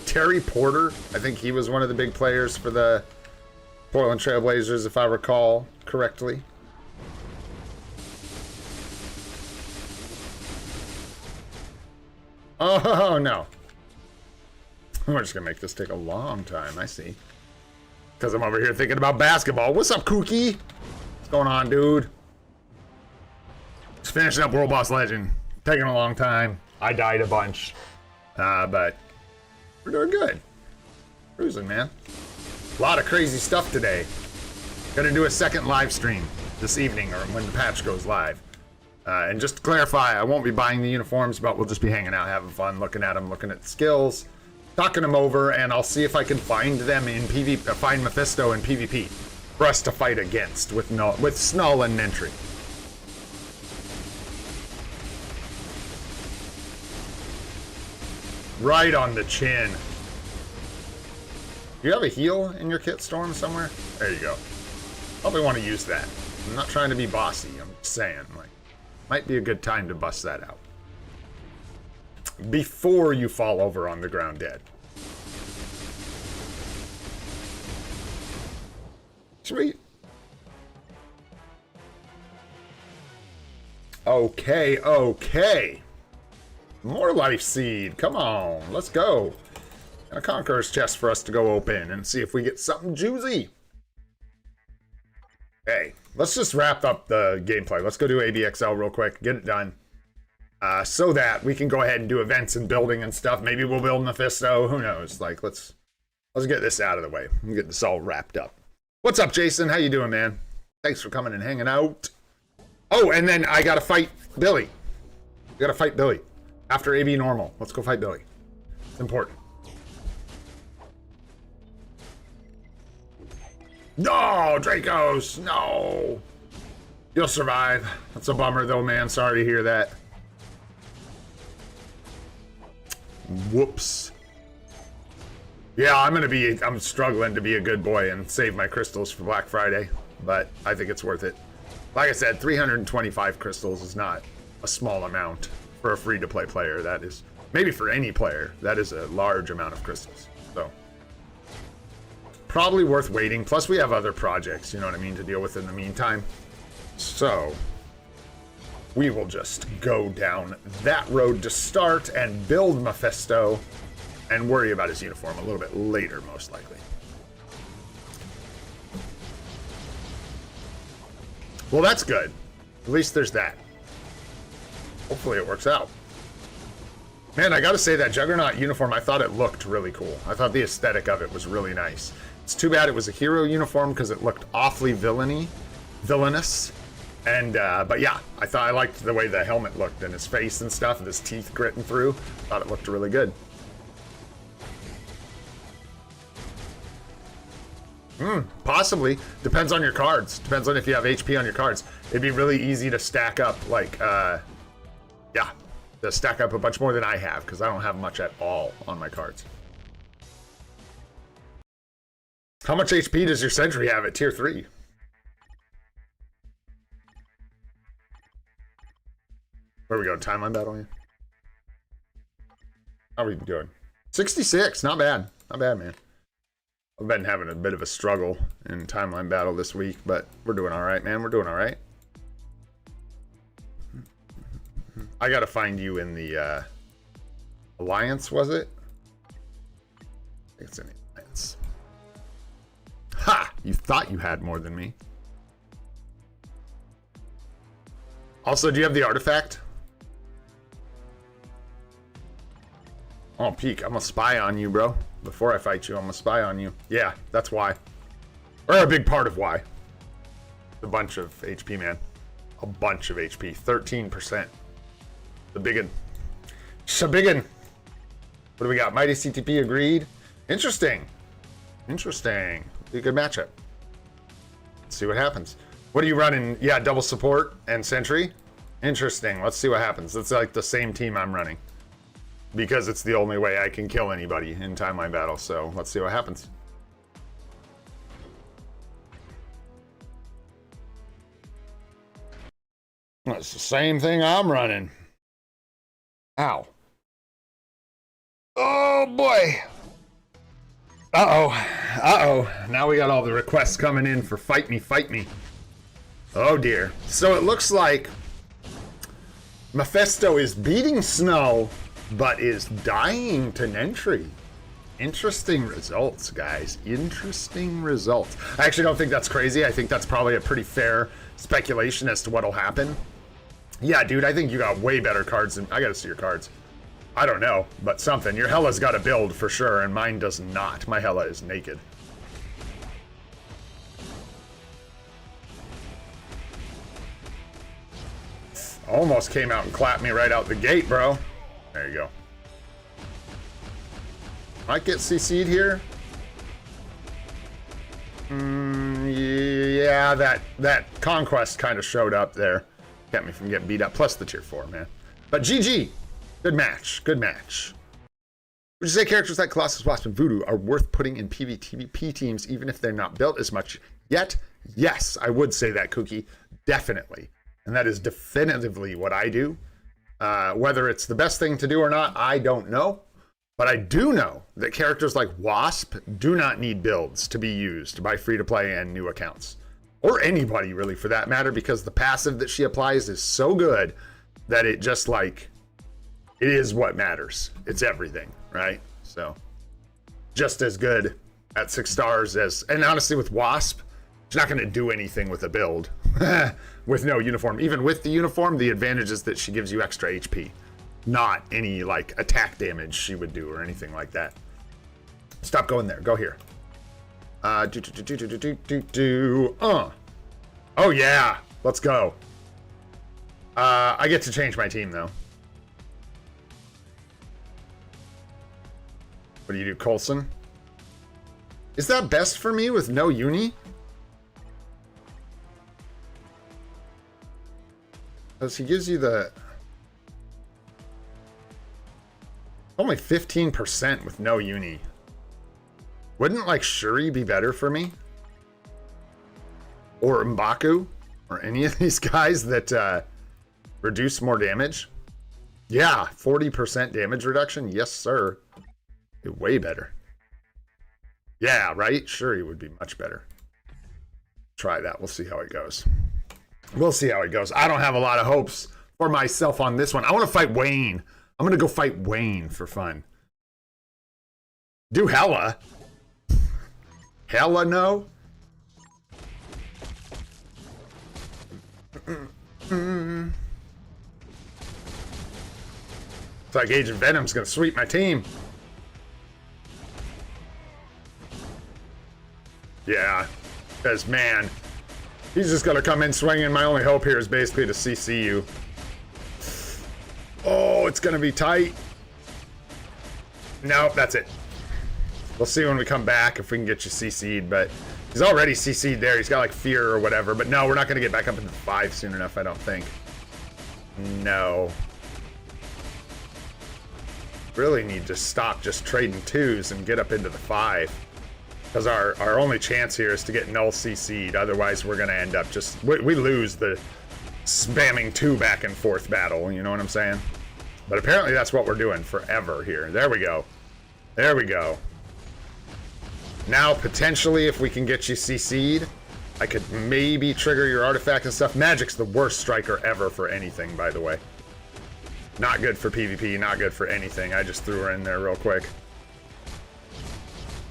Terry Porter, I think he was one of the big players for the Portland Trailblazers, if I recall correctly. Oh, no. We're just going to make this take a long time, I see. Because I'm over here thinking about basketball. What's up, Kookie? What's going on, dude? Just finishing up World Boss Legend. Taking a long time. I died a bunch. But we're doing good. Cruising, man. A lot of crazy stuff today. Gonna do a second live stream this evening or when the patch goes live. And just to clarify, I won't be buying the uniforms, but we'll just be hanging out, having fun, looking at them, looking at the skills, talking them over, and I'll see if I can find them in PvP, find Mephisto in PvP for us to fight against with Snull and Nentry. Right on the chin. Do you have a heal in your kit, Storm, somewhere? There you go. Probably want to use that. I'm not trying to be bossy. I'm just saying, like, might be a good time to bust that out. Before you fall over on the ground dead. Sweet. Okay, okay. More life seed. Come on, let's go. And a Conqueror's chest for us to go open and see if we get something juicy. Hey, let's just wrap up the gameplay. Let's go do ABXL real quick, get it done. So that we can go ahead and do events and building and stuff. Maybe we'll build Mephisto, who knows? Like, let's get this out of the way. We'll get this all wrapped up. What's up, Jason? How you doing, man? Thanks for coming and hanging out. Oh, and then I gotta fight Billy. I gotta fight Billy. After AB normal. Let's go fight Billy. It's important. No, Dracos! No! You'll survive. That's a bummer, though, man. Sorry to hear that. Whoops. Yeah, I'm struggling to be a good boy and save my crystals for Black Friday, but I think it's worth it. Like I said, 325 crystals is not a small amount for a free-to-play player. That is, maybe for any player, that is a large amount of crystals. So, probably worth waiting. Plus, we have other projects, you know what I mean, to deal with in the meantime. So, we will just go down that road to start and build Mephisto and worry about his uniform a little bit later, most likely. Well, that's good. At least there's that. Hopefully it works out. Man, I gotta say that Juggernaut uniform, I thought it looked really cool. I thought the aesthetic of it was really nice. It's too bad it was a hero uniform because it looked awfully villainous. And, but yeah, I liked the way the helmet looked and his face and stuff, and his teeth gritting through. Thought it looked really good. Possibly. Depends on your cards. Depends on if you have HP on your cards. It'd be really easy to stack up, like, yeah, to stack up a bunch more than I have, because I don't have much at all on my cards. How much HP does your Sentry have at tier 3? Where we go? Timeline battle here? How are we doing? 66. Not bad. Not bad, man. I've been having a bit of a struggle in timeline battle this week, but we're doing all right, man. We're doing all right. I got to find you in the Alliance, was it? I think it's in the Alliance. Ha! You thought you had more than me. Also, do you have the artifact? Oh, Peek, I'm gonna spy on you, bro. Before I fight you, I'm gonna spy on you. Yeah, that's why. Or a big part of why. A bunch of HP, man. A bunch of HP. 13%. The biggin. Shabiggin. What do we got? Mighty CTP agreed. Interesting. Interesting. Be a good matchup. Let's see what happens. What are you running? Yeah, double support and sentry. Interesting. Let's see what happens. It's like the same team I'm running. Because it's the only way I can kill anybody in timeline battle. So let's see what happens. It's the same thing I'm running. Ow. Oh boy. Uh-oh. Uh-oh. Now we got all the requests coming in for fight me, fight me. Oh dear. So it looks like Mephisto is beating Snow, but is dying to Nentry. Interesting results, guys. Interesting results. I actually don't think that's crazy. I think that's probably a pretty fair speculation as to what'll happen. Yeah, dude, I think you got way better cards than... I gotta see your cards. I don't know, but something. Your Hella's got a build for sure, and mine does not. My Hella is naked. Almost came out and clapped me right out the gate, bro. There you go. Might get CC'd here. Yeah, that conquest kind of showed up there. Kept me from getting beat up. Plus the tier 4, man. But GG. Good match. Good match. Would you say characters like Colossus, Wasp, and Voodoo are worth putting in PvP teams even if they're not built as much yet? Yes, I would say that, Kookie. Definitely. And that is definitively what I do. Whether it's the best thing to do or not, I don't know. But I do know that characters like Wasp do not need builds to be used by free-to-play and new accounts. Or anybody, really, for that matter, because the passive that she applies is so good that it just, like, it is what matters. It's everything, right? So, just as good at 6 stars as... And honestly, with Wasp, she's not going to do anything with a build with no uniform. Even with the uniform, the advantage is that she gives you extra HP. Not any, like, attack damage she would do or anything like that. Stop going there. Go here. Oh, yeah. Let's go. I get to change my team, though. What do you do, Coulson? Is that best for me with no uni? Because he gives you the... Only 15% with no uni. Wouldn't, like, Shuri be better for me? Or M'Baku? Or any of these guys that reduce more damage? Yeah, 40% damage reduction? Yes, sir. Way better. Yeah, right? Shuri would be much better. Try that. We'll see how it goes. We'll see how it goes. I don't have a lot of hopes for myself on this one. I want to fight Wayne. I'm going to go fight Wayne for fun. Do Hella. Hella no? It's like Agent Venom's going to sweep my team. Yeah, because, man, he's just going to come in swinging. My only hope here is basically to CC you. Oh, it's going to be tight. Nope, that's it. We'll see when we come back if we can get you CC'd, but he's already CC'd there. He's got, like, fear or whatever, but no, we're not going to get back up into 5 soon enough, I don't think. No. Really need to stop just trading 2s and get up into the 5. Because our only chance here is to get null CC'd. Otherwise, we're going to end up just... We lose the spamming 2 back and forth battle. You know what I'm saying? But apparently that's what we're doing forever here. There we go. There we go. Now, potentially, if we can get you CC'd, I could maybe trigger your artifact and stuff. Magic's the worst striker ever for anything, by the way. Not good for PvP, not good for anything. I just threw her in there real quick.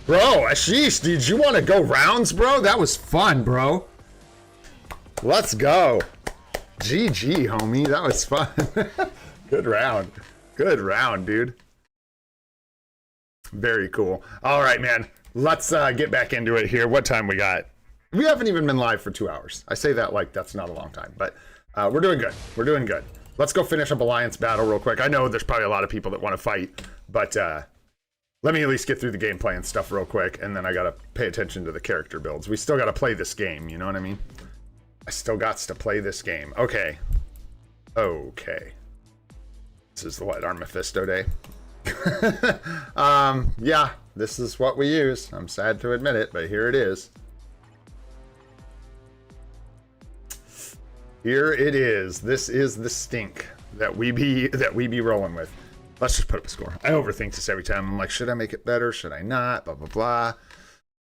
Bro, Ashish, did you want to go rounds, bro? That was fun, bro. Let's go. GG, homie. That was fun. Good round. Good round, dude. Very cool. All right, man. Let's get back into it here. What time we got? We haven't even been live for 2 hours. I say that like that's not a long time, but we're doing good. We're doing good. Let's go finish up Alliance battle real quick. I know there's probably a lot of people that want to fight, but... let me at least get through the gameplay and stuff real quick, and then I gotta pay attention to the character builds. We still gotta play this game, you know what I mean? I still gots to play this game. Okay. Okay. This is what, our Mephisto day? Yeah, this is what we use. I'm sad to admit it, but here it is. Here it is. This is the stink that we be rolling with. Let's just put up a score. I overthink this every time. I'm like, should I make it better? Should I not? Blah, blah, blah.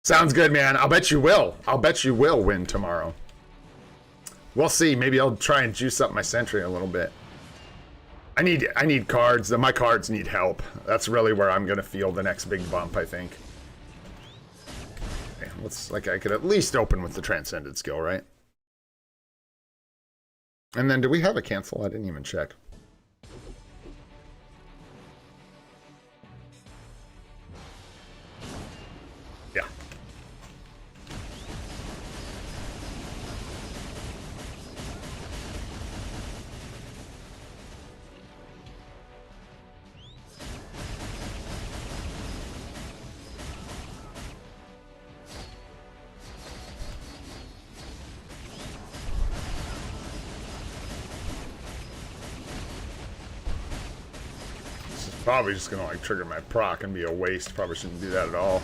Sounds good, man. I'll bet you will. I'll bet you will win tomorrow. We'll see. Maybe I'll try and juice up my sentry a little bit. I need cards. My cards need help. That's really where I'm going to feel the next big bump, I think. Okay, looks like I could at least open with the Transcended skill, right? And then do we have a cancel? I didn't even check. Yeah. Probably just gonna like trigger my proc and be a waste. Probably shouldn't do that at all.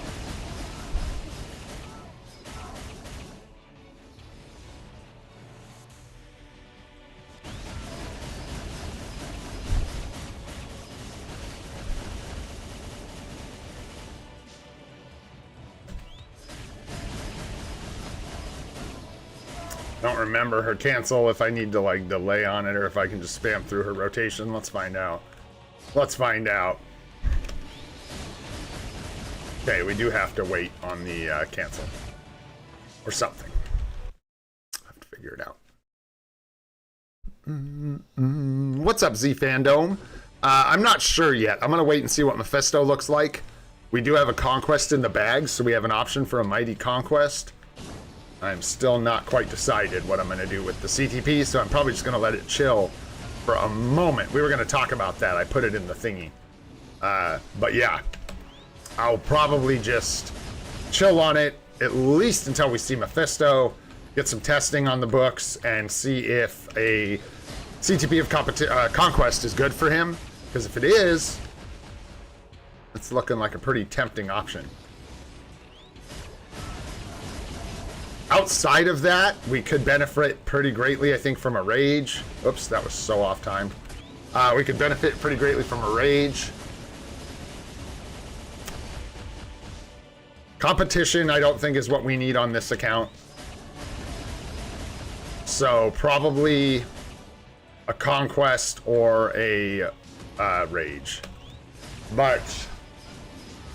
Don't remember her cancel if I need to like delay on it or if I can just spam through her rotation. Let's find out. Let's find out. Okay, we do have to wait on the cancel. Or something. I have to figure it out. What's up, Z Fandom? I'm not sure yet. I'm going to wait and see what Mephisto looks like. We do have a Conquest in the bag, so we have an option for a Mighty Conquest. I'm still not quite decided what I'm going to do with the CTP, so I'm probably just going to let it chill for a moment. We were going to talk about that. I put it in the thingy. But yeah, I'll probably just chill on it at least until we see Mephisto, get some testing on the books, and see if a CTP of Conquest is good for him. Because if it is, it's looking like a pretty tempting option. Outside of that, we could benefit pretty greatly, I think, from a Rage. Oops, that was so off-timed. We could benefit pretty greatly from a Rage. Competition, I don't think, is what we need on this account. So, probably a Conquest or a Rage. But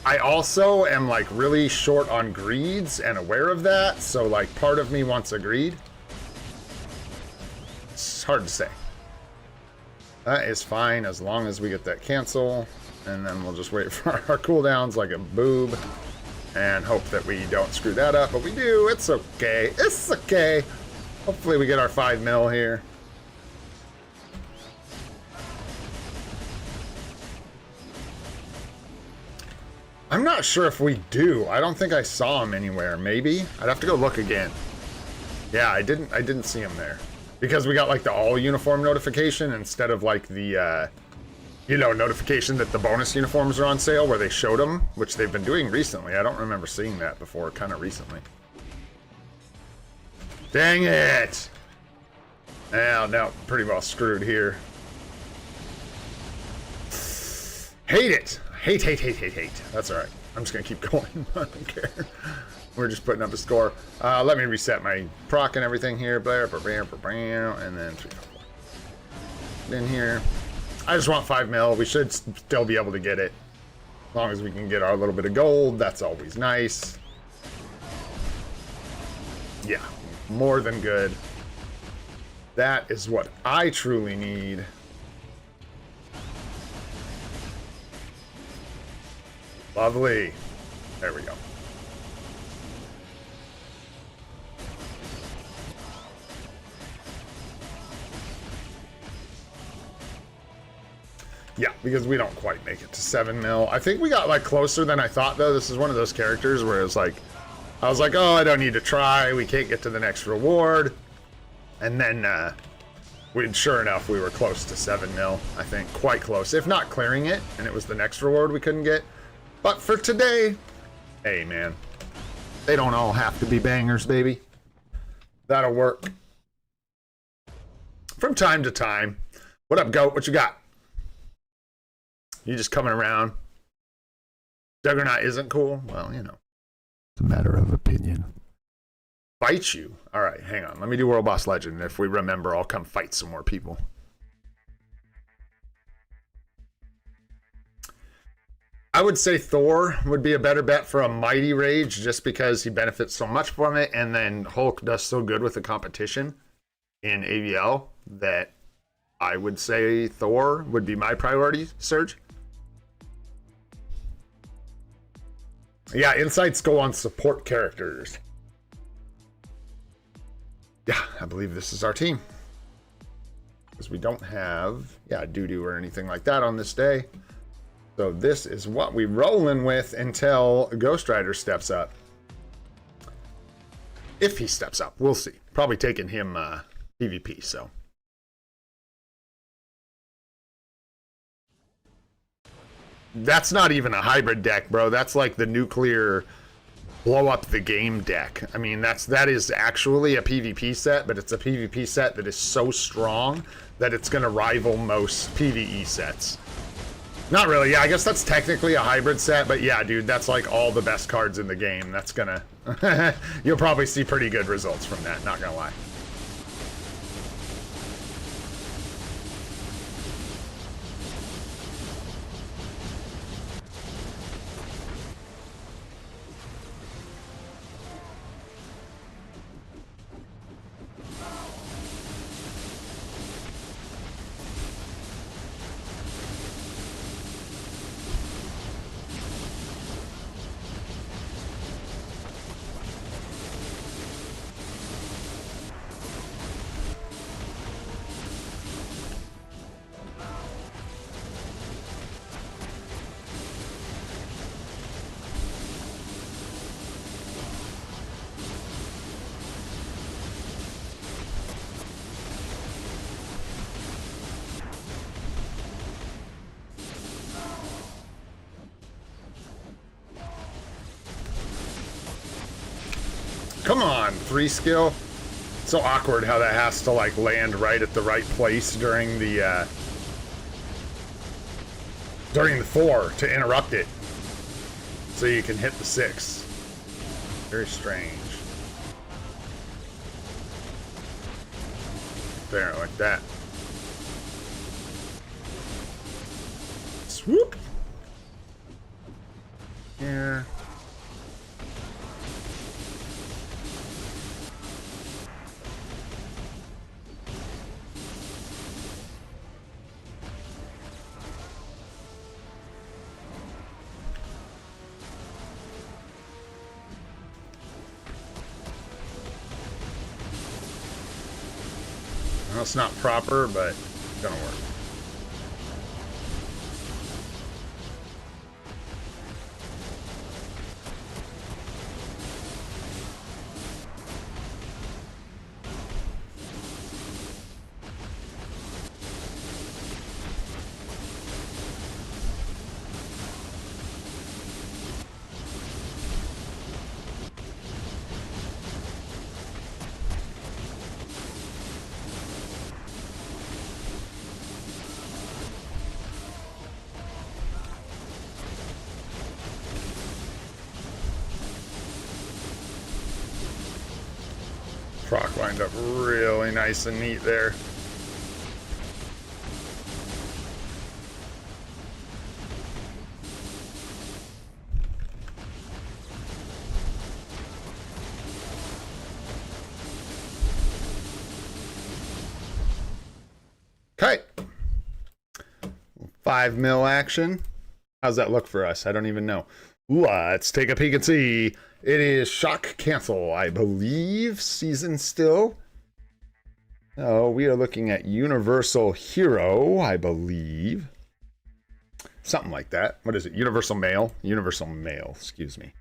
I also am like really short on greeds and aware of that, so like part of me wants a greed. It's hard to say. That is fine as long as we get that cancel, and then we'll just wait for our cooldowns like a boob and hope that we don't screw that up, but we do. It's okay. It's okay. Hopefully we get our 5 mil here. I'm not sure if we do. I don't think I saw him anywhere. Maybe I'd have to go look again. Yeah, I didn't see him there because we got like the all uniform notification instead of like the notification that the bonus uniforms are on sale where they showed them, which they've been doing recently. I don't remember seeing that before, kind of recently. Dang it! Well, now pretty well screwed here. Hate it. Hate. That's all right. I'm just going to keep going. I don't care. We're just putting up a score. Let me reset my proc and everything here. And then 3, 4. In here. I just want 5 mil. We should still be able to get it. As long as we can get our little bit of gold. That's always nice. Yeah. More than good. That is what I truly need. Lovely. There we go. Yeah, because we don't quite make it to 7 mil. I think we got like closer than I thought though. This is one of those characters where it's like, I was like, oh, I don't need to try. We can't get to the next reward. And then, sure enough, we were close to 7 mil. I think quite close, if not clearing it. And it was the next reward we couldn't get. But for today, hey man, they don't all have to be bangers, baby. That'll work. From time to time. What up, Goat? What you got? You just coming around? Juggernaut isn't cool? Well, you know. It's a matter of opinion. Fight you? All right, hang on. Let me do World Boss Legend. If we remember, I'll come fight some more people. I would say Thor would be a better bet for a Mighty Rage just because he benefits so much from it, and then Hulk does so good with the competition in AVL that I would say Thor would be my priority, Surge. Yeah, insights go on support characters. Yeah, I believe this is our team. Because we don't have, doo-doo or anything like that on this day. So this is what we rolling with until Ghost Rider steps up. If he steps up, we'll see. Probably taking him PvP, so. That's not even a hybrid deck, bro. That's like the nuclear blow up the game deck. I mean, that is actually a PvP set, but it's a PvP set that is so strong that it's going to rival most PvE sets. Not really. Yeah, I guess that's technically a hybrid set, but yeah, dude, that's like all the best cards in the game. That's gonna... You'll probably see pretty good results from that, not gonna lie. Come on, 3 skill. So awkward how that has to like land right at the right place during the 4 to interrupt it, so you can hit the 6. Very strange. There, like that. Swoop. Yeah. Well, it's not proper, but it's gonna work. Proc lined up really nice and neat there. Okay. 5 mil action. How's that look for us? I don't even know. Let's take a peek and see. It is Shock Cancel, I believe, season still. Oh, we are looking at Universal Hero, I believe. Something like that. What is it? Universal Mail? Universal Mail, excuse me.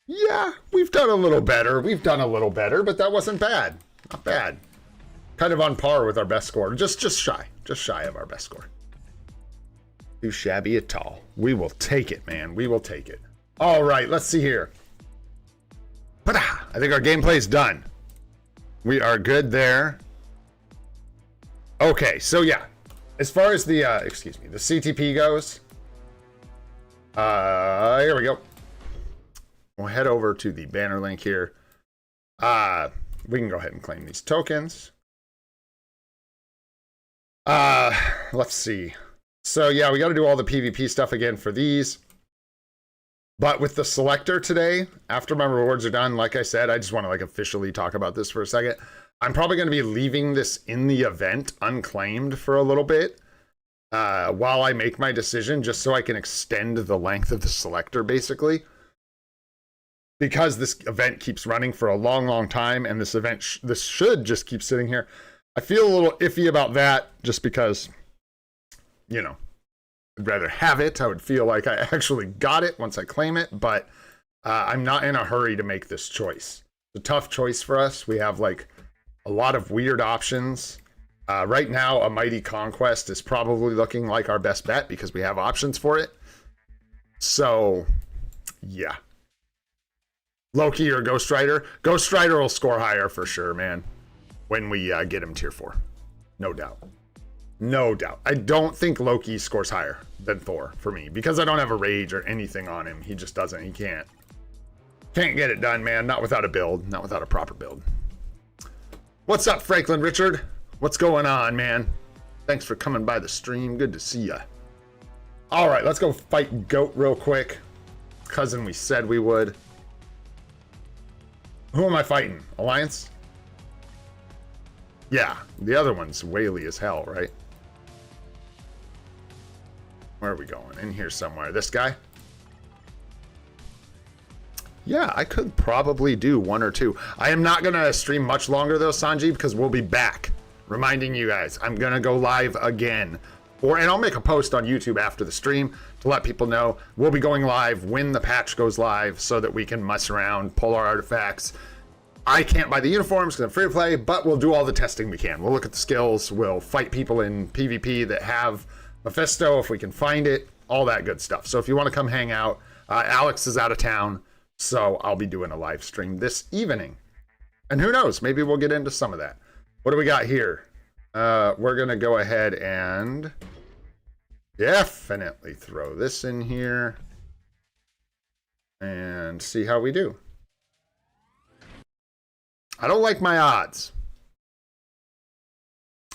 Yeah, we've done a little better. We've done a little better, but that wasn't bad. Not bad. Kind of on par with our best score. Just shy. Just shy of our best score. Too shabby at all. We will take it, man. We will take it. All right, let's see here. I think our gameplay is done. We are good there. Okay, so yeah. As far as the, the CTP goes, here we go. We'll head over to the banner link here. We can go ahead and claim these tokens. Let's see. So yeah, we got to do all the PvP stuff again for these. But with the selector today, after my rewards are done, like I said, I just want to like officially talk about this for a second. I'm probably going to be leaving this in the event unclaimed for a little bit while I make my decision, just so I can extend the length of the selector, basically. Because this event keeps running for a long, long time, and this event, this should just keep sitting here. I feel a little iffy about that, just because, you know, I'd rather have it. I would feel like I actually got it once I claim it, but I'm not in a hurry to make this choice. It's a tough choice for us. We have like a lot of weird options Right now, a Mighty Conquest is probably looking like our best bet because we have options for it. So, yeah. Loki or Ghost Rider. Ghost Rider will score higher for sure, man, when we get him tier 4. No doubt. No doubt. I don't think Loki scores higher than Thor for me because I don't have a rage or anything on him. He just doesn't. He can't. Can't get it done, man. Not without a build. Not without a proper build. What's up, Franklin Richard? What's going on, man? Thanks for coming by the stream. Good to see ya. All right, let's go fight Goat real quick. Cousin we said we would. Who am I fighting? Alliance? Yeah, the other one's whaley as hell, right? Where are we going? In here somewhere. This guy? Yeah, I could probably do 1 or 2. I am not going to stream much longer, though, Sanji, because we'll be back. Reminding you guys, I'm going to go live again. And I'll make a post on YouTube after the stream to let people know we'll be going live when the patch goes live so that we can mess around, pull our artifacts. I can't buy the uniforms because I'm free to play, but we'll do all the testing we can. We'll look at the skills. We'll fight people in PvP that have Mephisto if we can find it, all that good stuff. So if you want to come hang out, Alex is out of town, so I'll be doing a live stream this evening. And who knows, maybe we'll get into some of that. What do we got here? We're going to go ahead and definitely throw this in here and see how we do. I don't like my odds.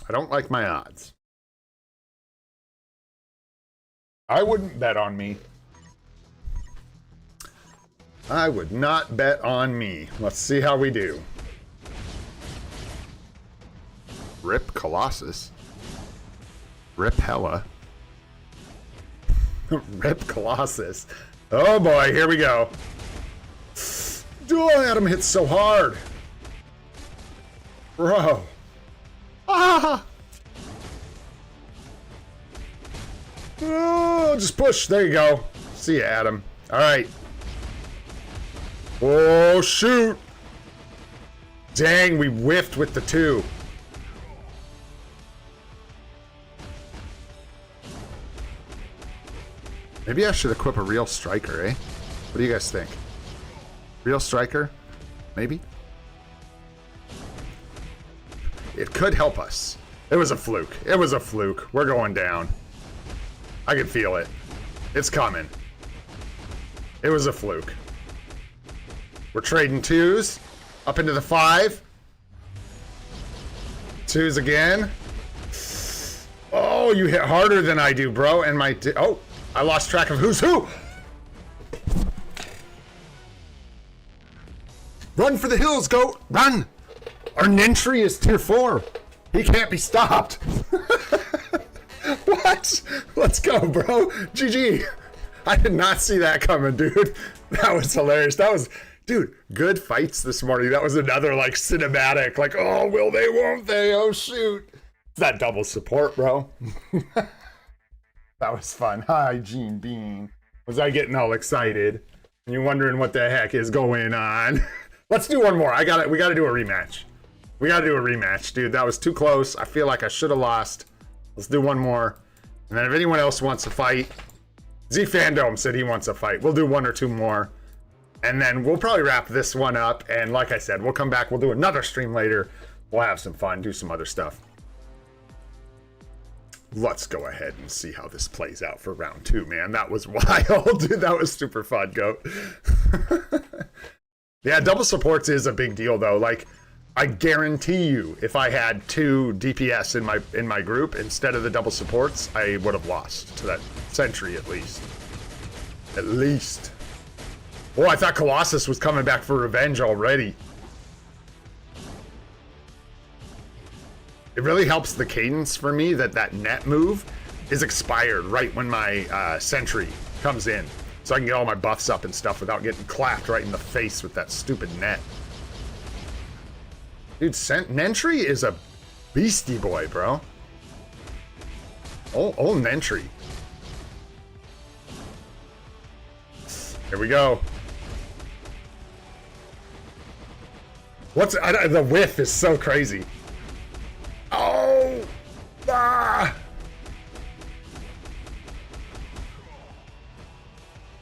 I don't like my odds. I wouldn't bet on me. I would not bet on me. Let's see how we do. Rip Colossus. Rip Hella. Rip Colossus. Oh boy, here we go. Oh, Adam hits so hard. Bro. Ah! Oh, just push. There you go. See ya, Adam. All right. Oh, shoot. Dang, we whiffed with the 2. Maybe I should equip a real striker, eh? What do you guys think? Real striker? Maybe? It could help us. It was a fluke. It was a fluke. We're going down. I can feel it. It's coming. It was a fluke. We're trading 2s. Up into the 5. 2s again. Oh, you hit harder than I do, bro. And my... Oh, I lost track of who's who. Run for the hills, Goat. Run. Our Nentry is tier 4. He can't be stopped. What? Let's go, bro. GG. I did not see that coming, dude. That was hilarious. That was, dude, good fights this morning. That was another, like, cinematic, like, oh, will they, won't they? Oh, shoot. It's that double support, bro. That was fun. Hi, Gene Bean. Was I getting all excited? And you're wondering what the heck is going on? Let's do one more. We gotta do a rematch. We gotta do a rematch, dude. That was too close. I feel like I should have lost. Let's do one more. And then if anyone else wants to fight, Z Fandom said he wants a fight. We'll do 1 or 2 more. And then we'll probably wrap this one up. And like I said, we'll come back. We'll do another stream later. We'll have some fun, do some other stuff. Let's go ahead and see how this plays out for round 2, man. That was wild, dude. That was super fun, Goat. Yeah, double supports is a big deal, though. Like, I guarantee you, if I had 2 DPS in my group instead of the double supports, I would have lost to that sentry at least. At least. Oh, I thought Colossus was coming back for revenge already. It really helps the cadence for me that net move is expired right when my sentry comes in. So I can get all my buffs up and stuff without getting clapped right in the face with that stupid net. Dude, Nentry is a beastie boy, bro. Oh, Nentry. Here we go. The whiff is so crazy. Oh!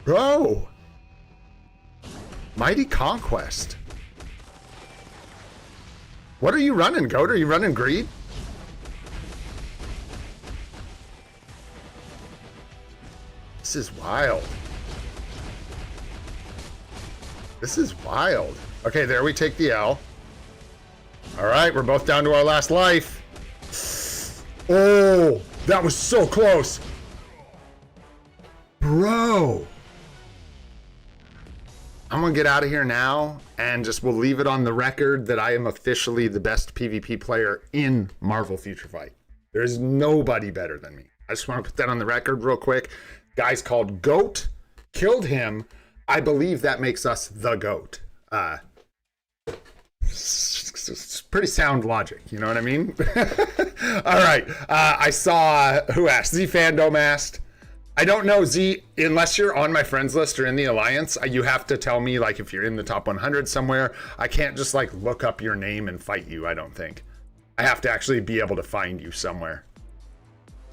Bro! Mighty Conquest. What are you running, Goat? Are you running Greed? This is wild. This is wild. Okay, there we take the L. All right, we're both down to our last life. Oh, that was so close. Bro. I'm gonna get out of here now and just we'll leave it on the record that I am officially the best PvP player in Marvel Future Fight. There is nobody better than me. I just want to put that on the record real quick. Guy's called Goat, killed him. I believe that makes us the GOAT. It's pretty sound logic, you know what I mean? All right, I saw, who asked? Z Fandom asked. I don't know, Z, unless you're on my friends list or in the Alliance, you have to tell me, like, if you're in the top 100 somewhere. I can't just, like, look up your name and fight you, I don't think. I have to actually be able to find you somewhere.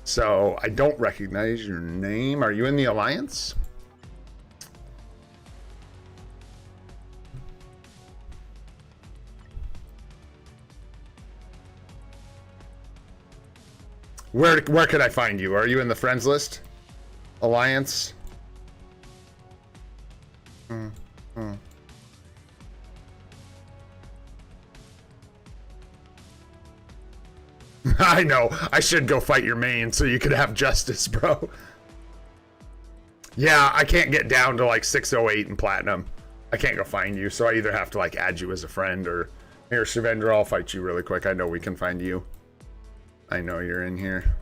So, I don't recognize your name. Are you in the Alliance? Where could I find you? Are you in the friends list? Alliance? I know. I should go fight your main so you could have justice, bro. Yeah, I can't get down to like 608 in platinum. I can't go find you, so I either have to like add you as a friend or here, Shavendra, I'll fight you really quick. I know we can find you. I know you're in here.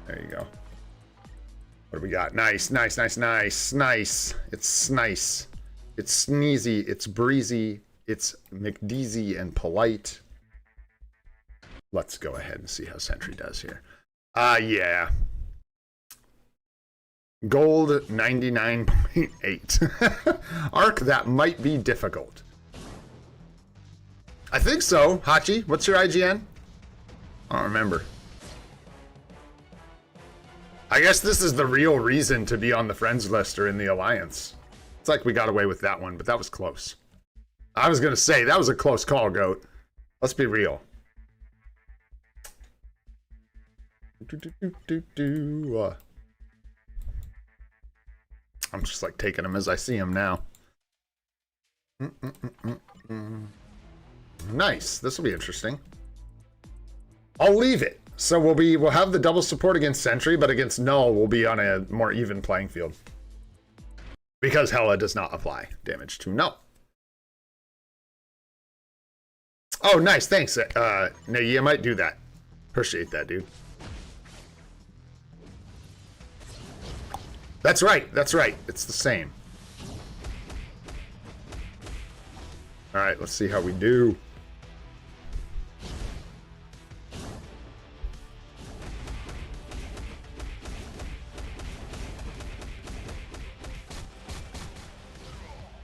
There you go. What do we got? Nice, nice, nice, nice, nice. It's nice. It's sneezy. It's breezy. It's McDeezy and polite. Let's go ahead and see how Sentry does here. Yeah. Gold 99.8. Arc, that might be difficult. I think so. Hachi, what's your IGN? I don't remember. I guess this is the real reason to be on the friends list or in the Alliance. It's like we got away with that one, but that was close. I was going to say, that was a close call, Goat. Let's be real. I'm just like taking them as I see them now. Nice. This will be interesting. I'll leave it. So we'll have the double support against Sentry, but against Null we'll be on a more even playing field. Because Hela does not apply damage to Null. Oh, nice. Thanks. No, you might do that. Appreciate that, dude. That's right. That's right. It's the same. All right, let's see how we do.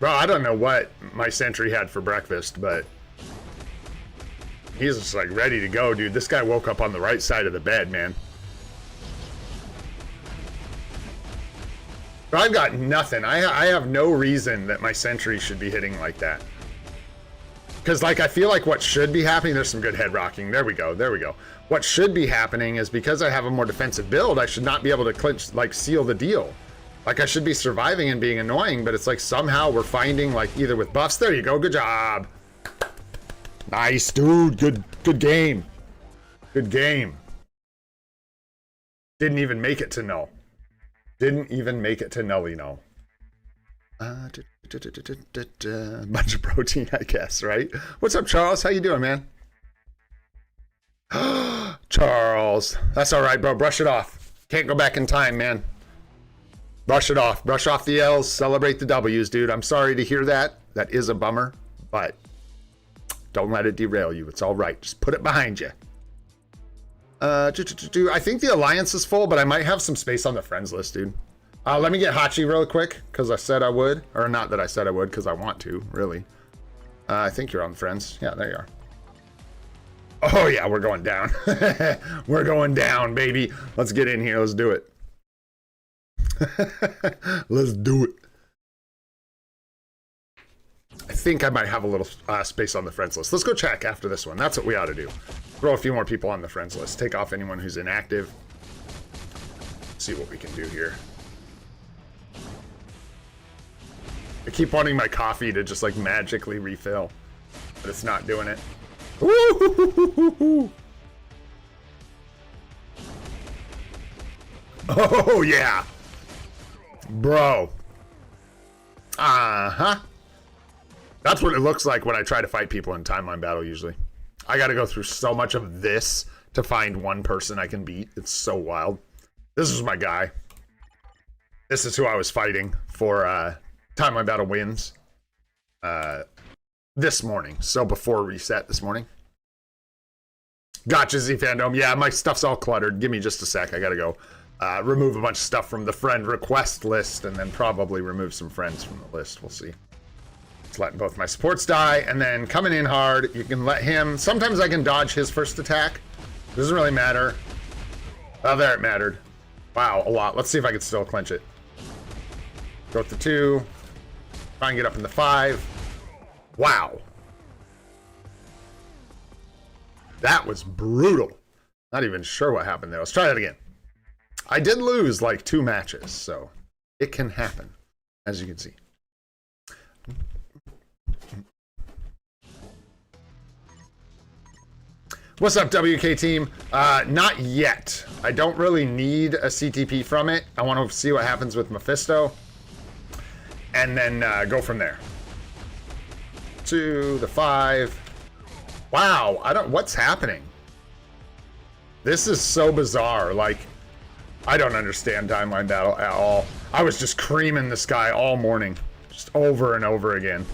Bro, I don't know what my Sentry had for breakfast, but he's just like ready to go, dude. This guy woke up on the right side of the bed, man. Bro, I've got nothing. I have no reason that my Sentry should be hitting like that. Because, like, I feel like what should be happening, there's some good head rocking. There we go. There we go. What should be happening is because I have a more defensive build, I should not be able to clinch, like, seal the deal. Like, I should be surviving and being annoying, but it's like somehow we're finding, like, either with buffs. There you go. Good job. Nice, dude. Good game. Good game. Didn't even make it to Null. Didn't even make it to Nully, no. Bunch of protein, I guess, right? What's up, Charles? How you doing, man? Charles. That's all right, bro. Brush it off. Can't go back in time, man. Brush it off. Brush off the L's. Celebrate the W's, dude. I'm sorry to hear that. That is a bummer, but don't let it derail you. It's all right. Just put it behind you. I think the Alliance is full, but I might have some space on the friends list, dude. Let me get Hachi real quick, because I said I would. Or not that I said I would, because I want to, really. I think you're on friends. Yeah, there you are. Oh, yeah, we're going down. We're going down, baby. Let's get in here. Let's do it. Let's do it. I think I might have a little space on the friends list. Let's go check after this one. That's what we ought to do. Throw a few more people on the friends list. Take off anyone who's inactive. See what we can do here. I keep wanting my coffee to just like magically refill, but it's not doing it. Ooh. Oh yeah, bro. That's what it looks like when I try to fight people in timeline battle. Usually, I got to go through so much of this to find one person I can beat. It's so wild. This is my guy. This is who I was fighting for timeline battle wins this morning. So before reset this morning. Gotcha, Z Fandom. Yeah, my stuff's all cluttered. Give me just a sec. I gotta go remove a bunch of stuff from the friend request list and then probably remove some friends from the list. We'll see. Just letting both my supports die and then coming in hard. You can let him. Sometimes I can dodge his first attack. Doesn't really matter. Oh, there it mattered. Wow, a lot. Let's see if I can still clinch it. Go with the 2. Try and get up in the 5. Wow. That was brutal. Not even sure what happened there. Let's try that again. I did lose like 2 matches, so it can happen, as you can see. What's up, WK team? Not yet. I don't really need a CTP from it. I want to see what happens with Mephisto. And then go from there. 2, the 5. Wow, what's happening? This is so bizarre. Like, I don't understand timeline battle at all. I was just creaming this guy all morning. Just over and over again.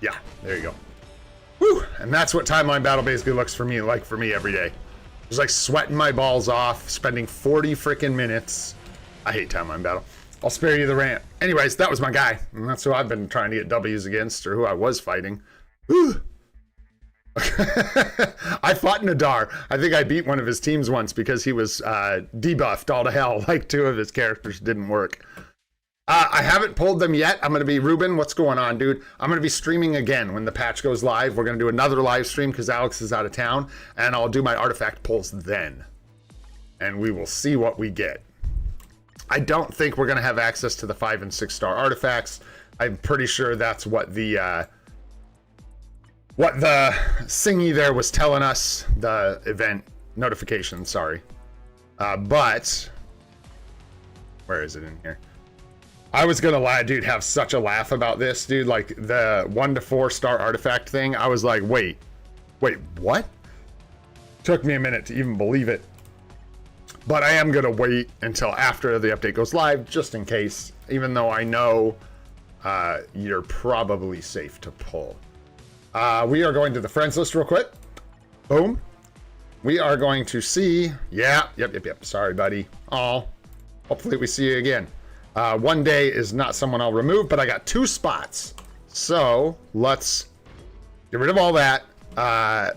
Yeah, there you go. Whew. And that's what timeline battle basically looks for me every day. Just like sweating my balls off, spending 40 freaking minutes. I hate timeline battle. I'll spare you the rant. Anyways, that was my guy. And that's who I've been trying to get W's against, or who I was fighting. I fought Nadar. I think I beat one of his teams once because he was debuffed all to hell. Like 2 of his characters didn't work. I haven't pulled them yet. I'm going to be, Ruben, what's going on, dude? I'm going to be streaming again when the patch goes live. We're going to do another live stream because Alex is out of town, and I'll do my artifact pulls then. And we will see what we get. I don't think we're going to have access to the 5 and 6 star artifacts. I'm pretty sure that's what the singy there was telling us, the event notification, sorry. But, where is it in here? I was gonna dude, have such a laugh about this, dude. Like the 1 to 4 star artifact thing. I was like, wait, what? Took me a minute to even believe it. But I am gonna wait until after the update goes live, just in case. Even though I know you're probably safe to pull. We are going to the friends list real quick. Boom. We are going to see. Yeah. Yep. Sorry, buddy. Oh. Hopefully we see you again. One day is not someone I'll remove, but I got 2 spots. So let's get rid of all that. Yeah,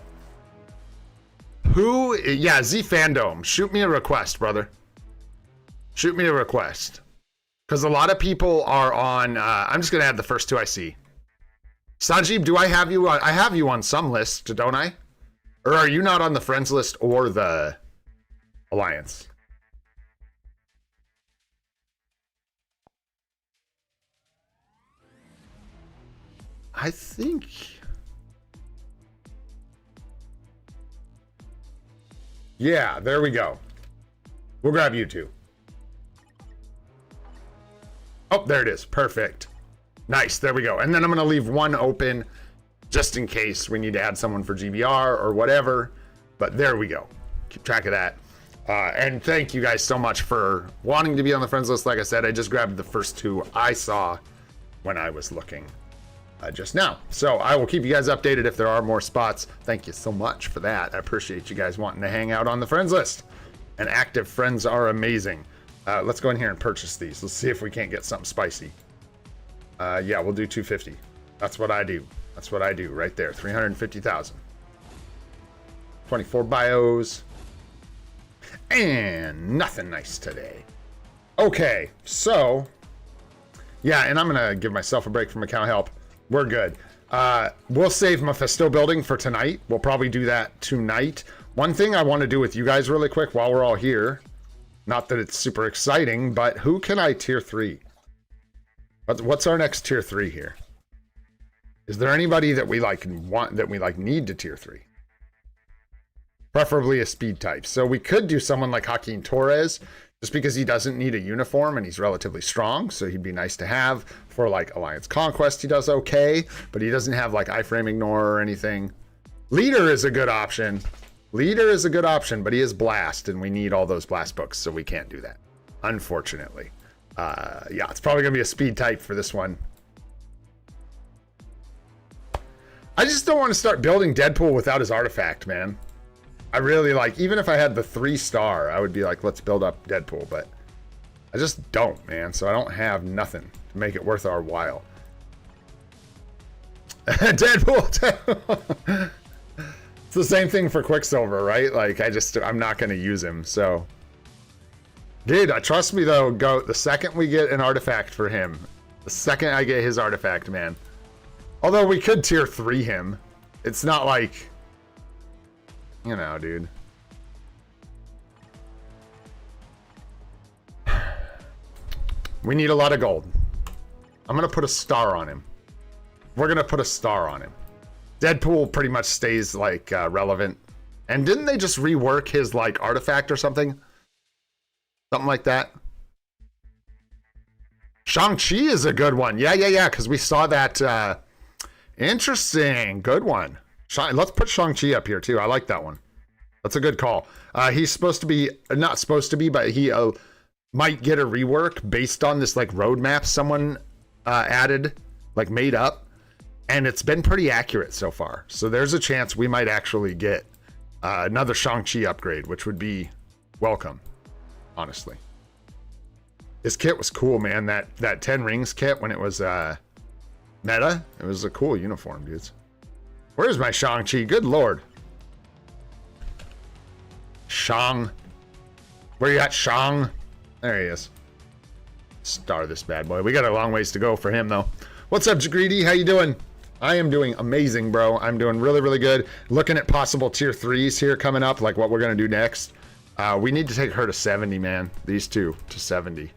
Z Fandom. Shoot me a request, brother. Shoot me a request. Because a lot of people are on, I'm just going to add the first 2 I see. Sanjeev, do I have you on? I have you on some list, don't I? Or are you not on the friends list or the alliance? I think... Yeah, there we go. We'll grab you 2. Oh, there it is. Perfect. Nice. There we go. And then I'm going to leave 1 open just in case we need to add someone for GBR or whatever. But there we go. Keep track of that. And thank you guys so much for wanting to be on the friends list. Like I said, I just grabbed the first 2 I saw when I was looking just now. So I will keep you guys updated if there are more spots. Thank you so much for that. I appreciate you guys wanting to hang out on the friends list. And active friends are amazing. Let's go in here and purchase these. Let's see if we can't get something spicy. Yeah, we'll do 250. That's what I do. That's what I do right there. 350,000. 24 bios. And nothing nice today. Okay, so yeah, and I'm gonna give myself a break from account help. We're good. We'll save Mephisto building for tonight. We'll probably do that tonight. One thing I want to do with you guys really quick while we're all here, not that it's super exciting, but who can I tier 3? What's our next tier 3 here? Is there anybody that we like need to tier 3? Preferably a speed type. So we could do someone like Joaquin Torres, just because he doesn't need a uniform and he's relatively strong, so he'd be nice to have. For like Alliance Conquest, he does okay, but he doesn't have like iframe ignore or anything. Leader is a good option. Leader is a good option, but he is blast, and we need all those blast books, so we can't do that, unfortunately. Yeah, it's probably gonna be a speed type for this one. I just don't want to start building Deadpool without his artifact, man. I really like, even if I had the 3-star, I would be like, let's build up Deadpool, but I just don't, man. So I don't have nothing to make it worth our while. Deadpool. It's the same thing for Quicksilver, right? Like, I'm not going to use him, so. Dude, trust me though, Goat, the second we get an artifact for him, the second I get his artifact, man. Although we could tier 3 him. It's not like, you know, dude. We need a lot of gold. I'm going to put a star on him. We're going to put a star on him. Deadpool pretty much stays, like, relevant. And didn't they just rework his, like, artifact or something? Something like that. Shang-Chi is a good one. Yeah, because we saw that. Interesting. Good one. Let's put Shang-Chi up here, too. I like that one. That's a good call. He's supposed to be, not supposed to be, but he might get a rework based on this, like, roadmap someone added, like, made up. And it's been pretty accurate so far. So there's a chance we might actually get another Shang-Chi upgrade, which would be welcome, honestly. This kit was cool, man. That 10 rings kit when it was meta, it was a cool uniform, dudes. Where's my Shang-Chi? Good lord. Shang. Where you at, Shang? There he is. Star this bad boy. We got a long ways to go for him, though. What's up, Jagreedy? How you doing? I am doing amazing, bro. I'm doing really, really good. Looking at possible tier 3s here coming up, like what we're going to do next. We need to take her to 70, man. These two to 70.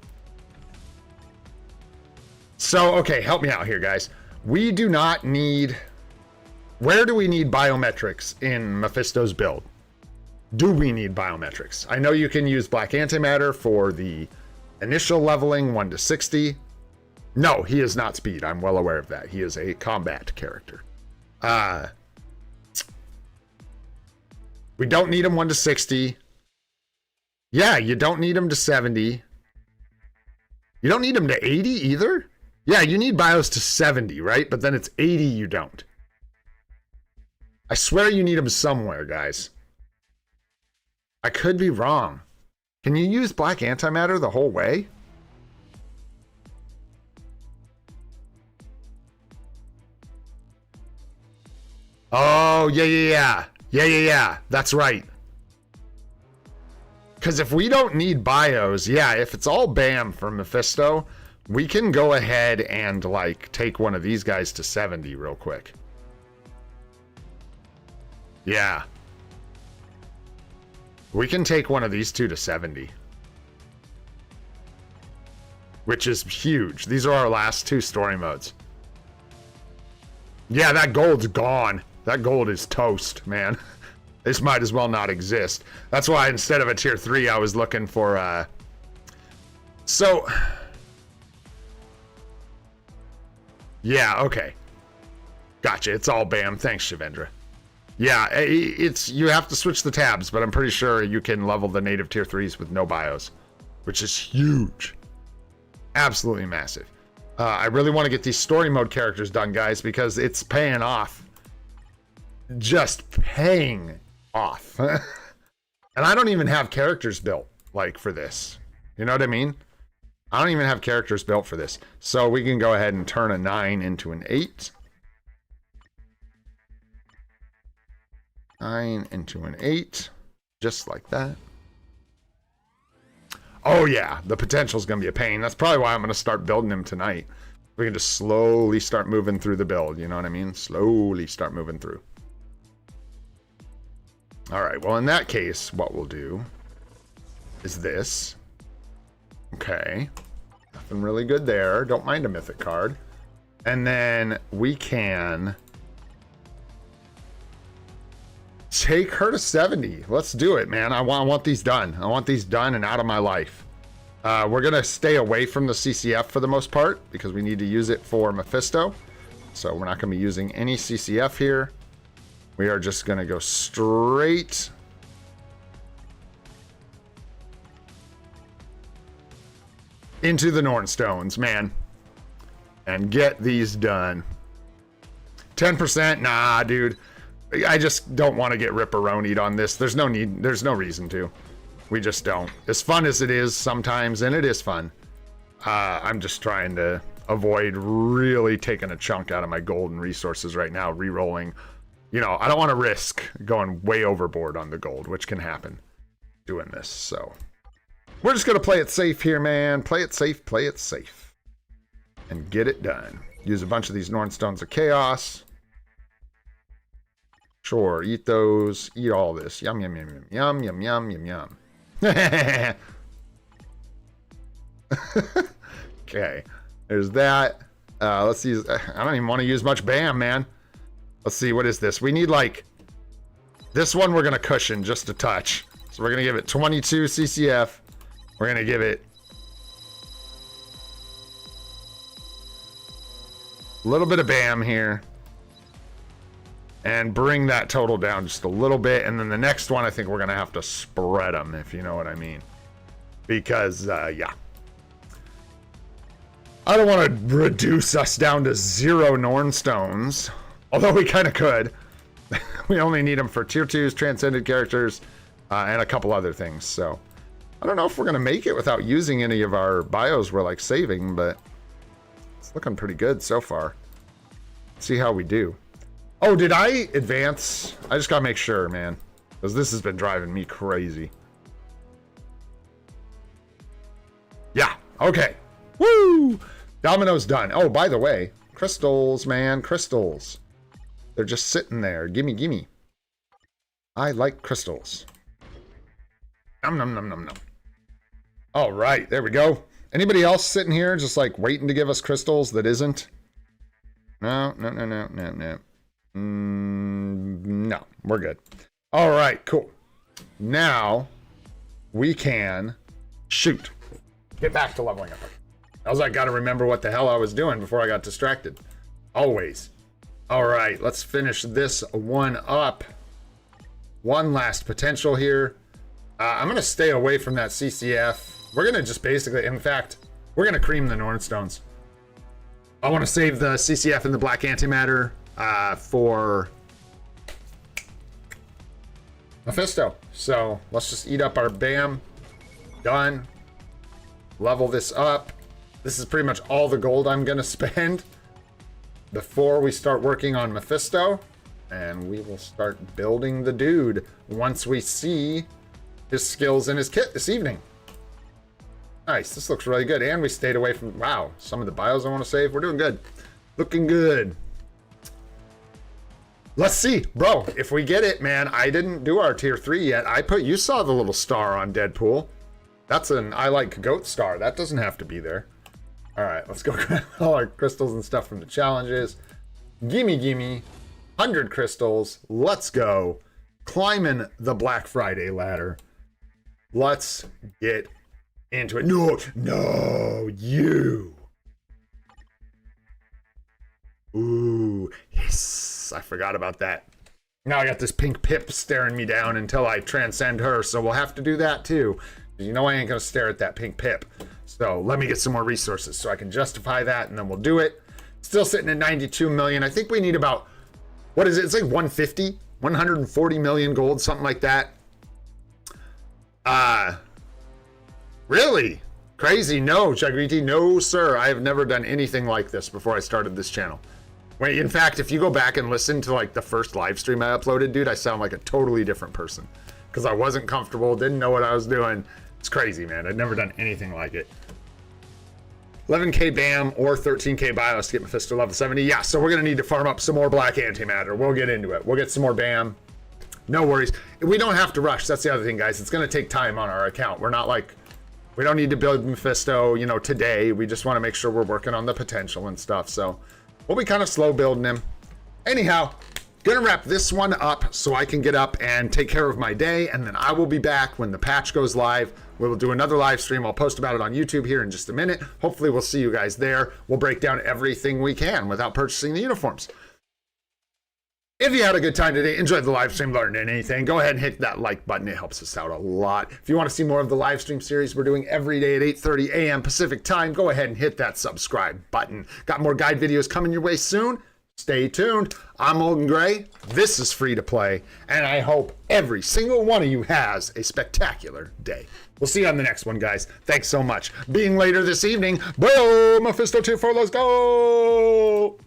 So, okay, help me out here, guys. We do not need... Where do we need biometrics in Mephisto's build? Do we need biometrics? I know you can use black antimatter for the initial leveling 1 to 60. No, he is not speed. I'm well aware of that. He is a combat character. We don't need him 1 to 60. Yeah, you don't need him to 70. You don't need him to 80 either? Yeah, you need bios to 70, right? But then it's 80 you don't. I swear you need him somewhere, guys. I could be wrong. Can you use black antimatter the whole way? Oh, yeah. That's right. Because if we don't need bios, yeah, if it's all BAM for Mephisto, we can go ahead and, like, take one of these guys to 70 real quick. Yeah. We can take one of these two to 70. Which is huge. These are our last 2 story modes. Yeah, that gold's gone. That gold is toast, man. This might as well not exist. That's why instead of a tier 3, I was looking for, So... Yeah, okay. Gotcha, it's all BAM. Thanks, Shavendra. Yeah, it's you have to switch the tabs, but I'm pretty sure you can level the native tier 3s with no bios, which is huge. Absolutely massive. I really want to get these story mode characters done, guys, because it's paying off. Just paying off. And I don't even have characters built, like, for this. You know what I mean? I don't even have characters built for this. So we can go ahead and turn a 9 into an 8. 9 into an 8. Just like that. Oh yeah, the potential's going to be a pain. That's probably why I'm going to start building him tonight. We can just slowly start moving through the build, you know what I mean? Slowly start moving through. Alright, well in that case, what we'll do is this. Okay. Nothing really good there. Don't mind a mythic card. And then we can take her to 70. Let's do it, man. I want these done. I want these done and out of my life. We're going to stay away from the CCF for the most part because we need to use it for Mephisto. So we're not going to be using any CCF here. We are just going to go straight into the Nornstones, man, and get these done. 10%? Nah, dude. I just don't want to get ripperonied on this. There's no need. There's no reason to. We just don't. As fun as it is sometimes, and it is fun, I'm just trying to avoid really taking a chunk out of my golden resources right now, re-rolling. You know, I don't want to risk going way overboard on the gold, which can happen doing this. So we're just going to play it safe here, man. Play it safe, and get it done. Use a bunch of these Nornstones of Chaos. Sure, eat those. Eat all this. Yum, yum, yum, yum, yum, yum, yum, yum, yum. Okay, there's that. Let's use... I don't even want to use much BAM, man. Let's see, what is this? We need, like... This one we're going to cushion just a touch. So we're going to give it 22 CCF. We're going to give it a little bit of BAM here. And bring that total down just a little bit. And then the next one, I think we're going to have to spread them, if you know what I mean. Because, yeah. I don't want to reduce us down to 0 Nornstones. Although we kind of could. We only need them for tier 2s, transcended characters, and a couple other things. So, I don't know if we're going to make it without using any of our bios we're, like, saving. But it's looking pretty good so far. Let's see how we do. Oh, did I advance? I just got to make sure, man. Because this has been driving me crazy. Yeah, okay. Woo! Domino's done. Oh, by the way, crystals, man, crystals. They're just sitting there. Gimme, gimme. I like crystals. Nom, nom, nom, nom, nom. All right, there we go. Anybody else sitting here just like waiting to give us crystals that isn't? No, no, no, no, no, no. No, we're good. All right, cool. Now we can shoot. Get back to leveling up. I was like, got to remember what the hell I was doing before I got distracted. Always. All right, let's finish this one up. One last potential here. I'm going to stay away from that CCF. We're going to just basically, in fact, we're going to cream the Nornstones. I want to save the CCF and the black antimatter for Mephisto. So let's just eat up our BAM. Done. Level this up. This is pretty much all the gold I'm going to spend before we start working on Mephisto. And we will start building the dude once we see his skills in his kit this evening. Nice. This looks really good. And we stayed away from... Wow. Some of the bios I want to save. We're doing good. Looking good. Let's see. Bro, if we get it, man. I didn't do our tier 3 yet. You saw the little star on Deadpool. That's an I like goat star. That doesn't have to be there. All right, let's go grab all our crystals and stuff from the challenges. Gimme, gimme. 100 crystals. Let's go. Climbing the Black Friday ladder. Let's get into it. No, you. Ooh, yes. I forgot about that. Now I got this pink pip staring me down until I transcend her, so we'll have to do that too. You know I ain't gonna stare at that pink pip. So let me get some more resources so I can justify that, and then we'll do it. Still sitting at 92 million. I think we need about, what is it? It's like 150, 140 million gold, something like that. Really? Crazy? No, Chagriti, no, sir. I have never done anything like this before I started this channel. Wait, in fact, if you go back and listen to like the first live stream I uploaded, dude, I sound like a totally different person. Because I wasn't comfortable, didn't know what I was doing. It's crazy, man. I'd never done anything like it. 11k BAM or 13k BIOS to get Mephisto level 70. Yeah, so we're going to need to farm up some more black antimatter. We'll get into it. We'll get some more BAM. No worries. We don't have to rush. That's the other thing, guys. It's going to take time on our account. We're not like... We don't need to build Mephisto, you know, today. We just want to make sure we're working on the potential and stuff. So we'll be kind of slow building him. Anyhow, gonna wrap this one up so I can get up and take care of my day, and then I will be back when the patch goes live. We will do another live stream. I'll post about it on YouTube here in just a minute. Hopefully we'll see you guys there. We'll break down everything we can without purchasing the uniforms. If you had a good time today, enjoyed the live stream, learned anything, go ahead and hit that like button. It helps us out a lot. If you want to see more of the live stream series we're doing every day at 8:30 a.m. Pacific time, go ahead and hit that subscribe button. Got more guide videos coming your way soon. Stay tuned. I'm Old and Gray. This is Free to Play, and I hope every single one of you has a spectacular day. We'll see you on the next one, guys. Thanks so much. Being later this evening, boom, Mephisto 2-4, let's go!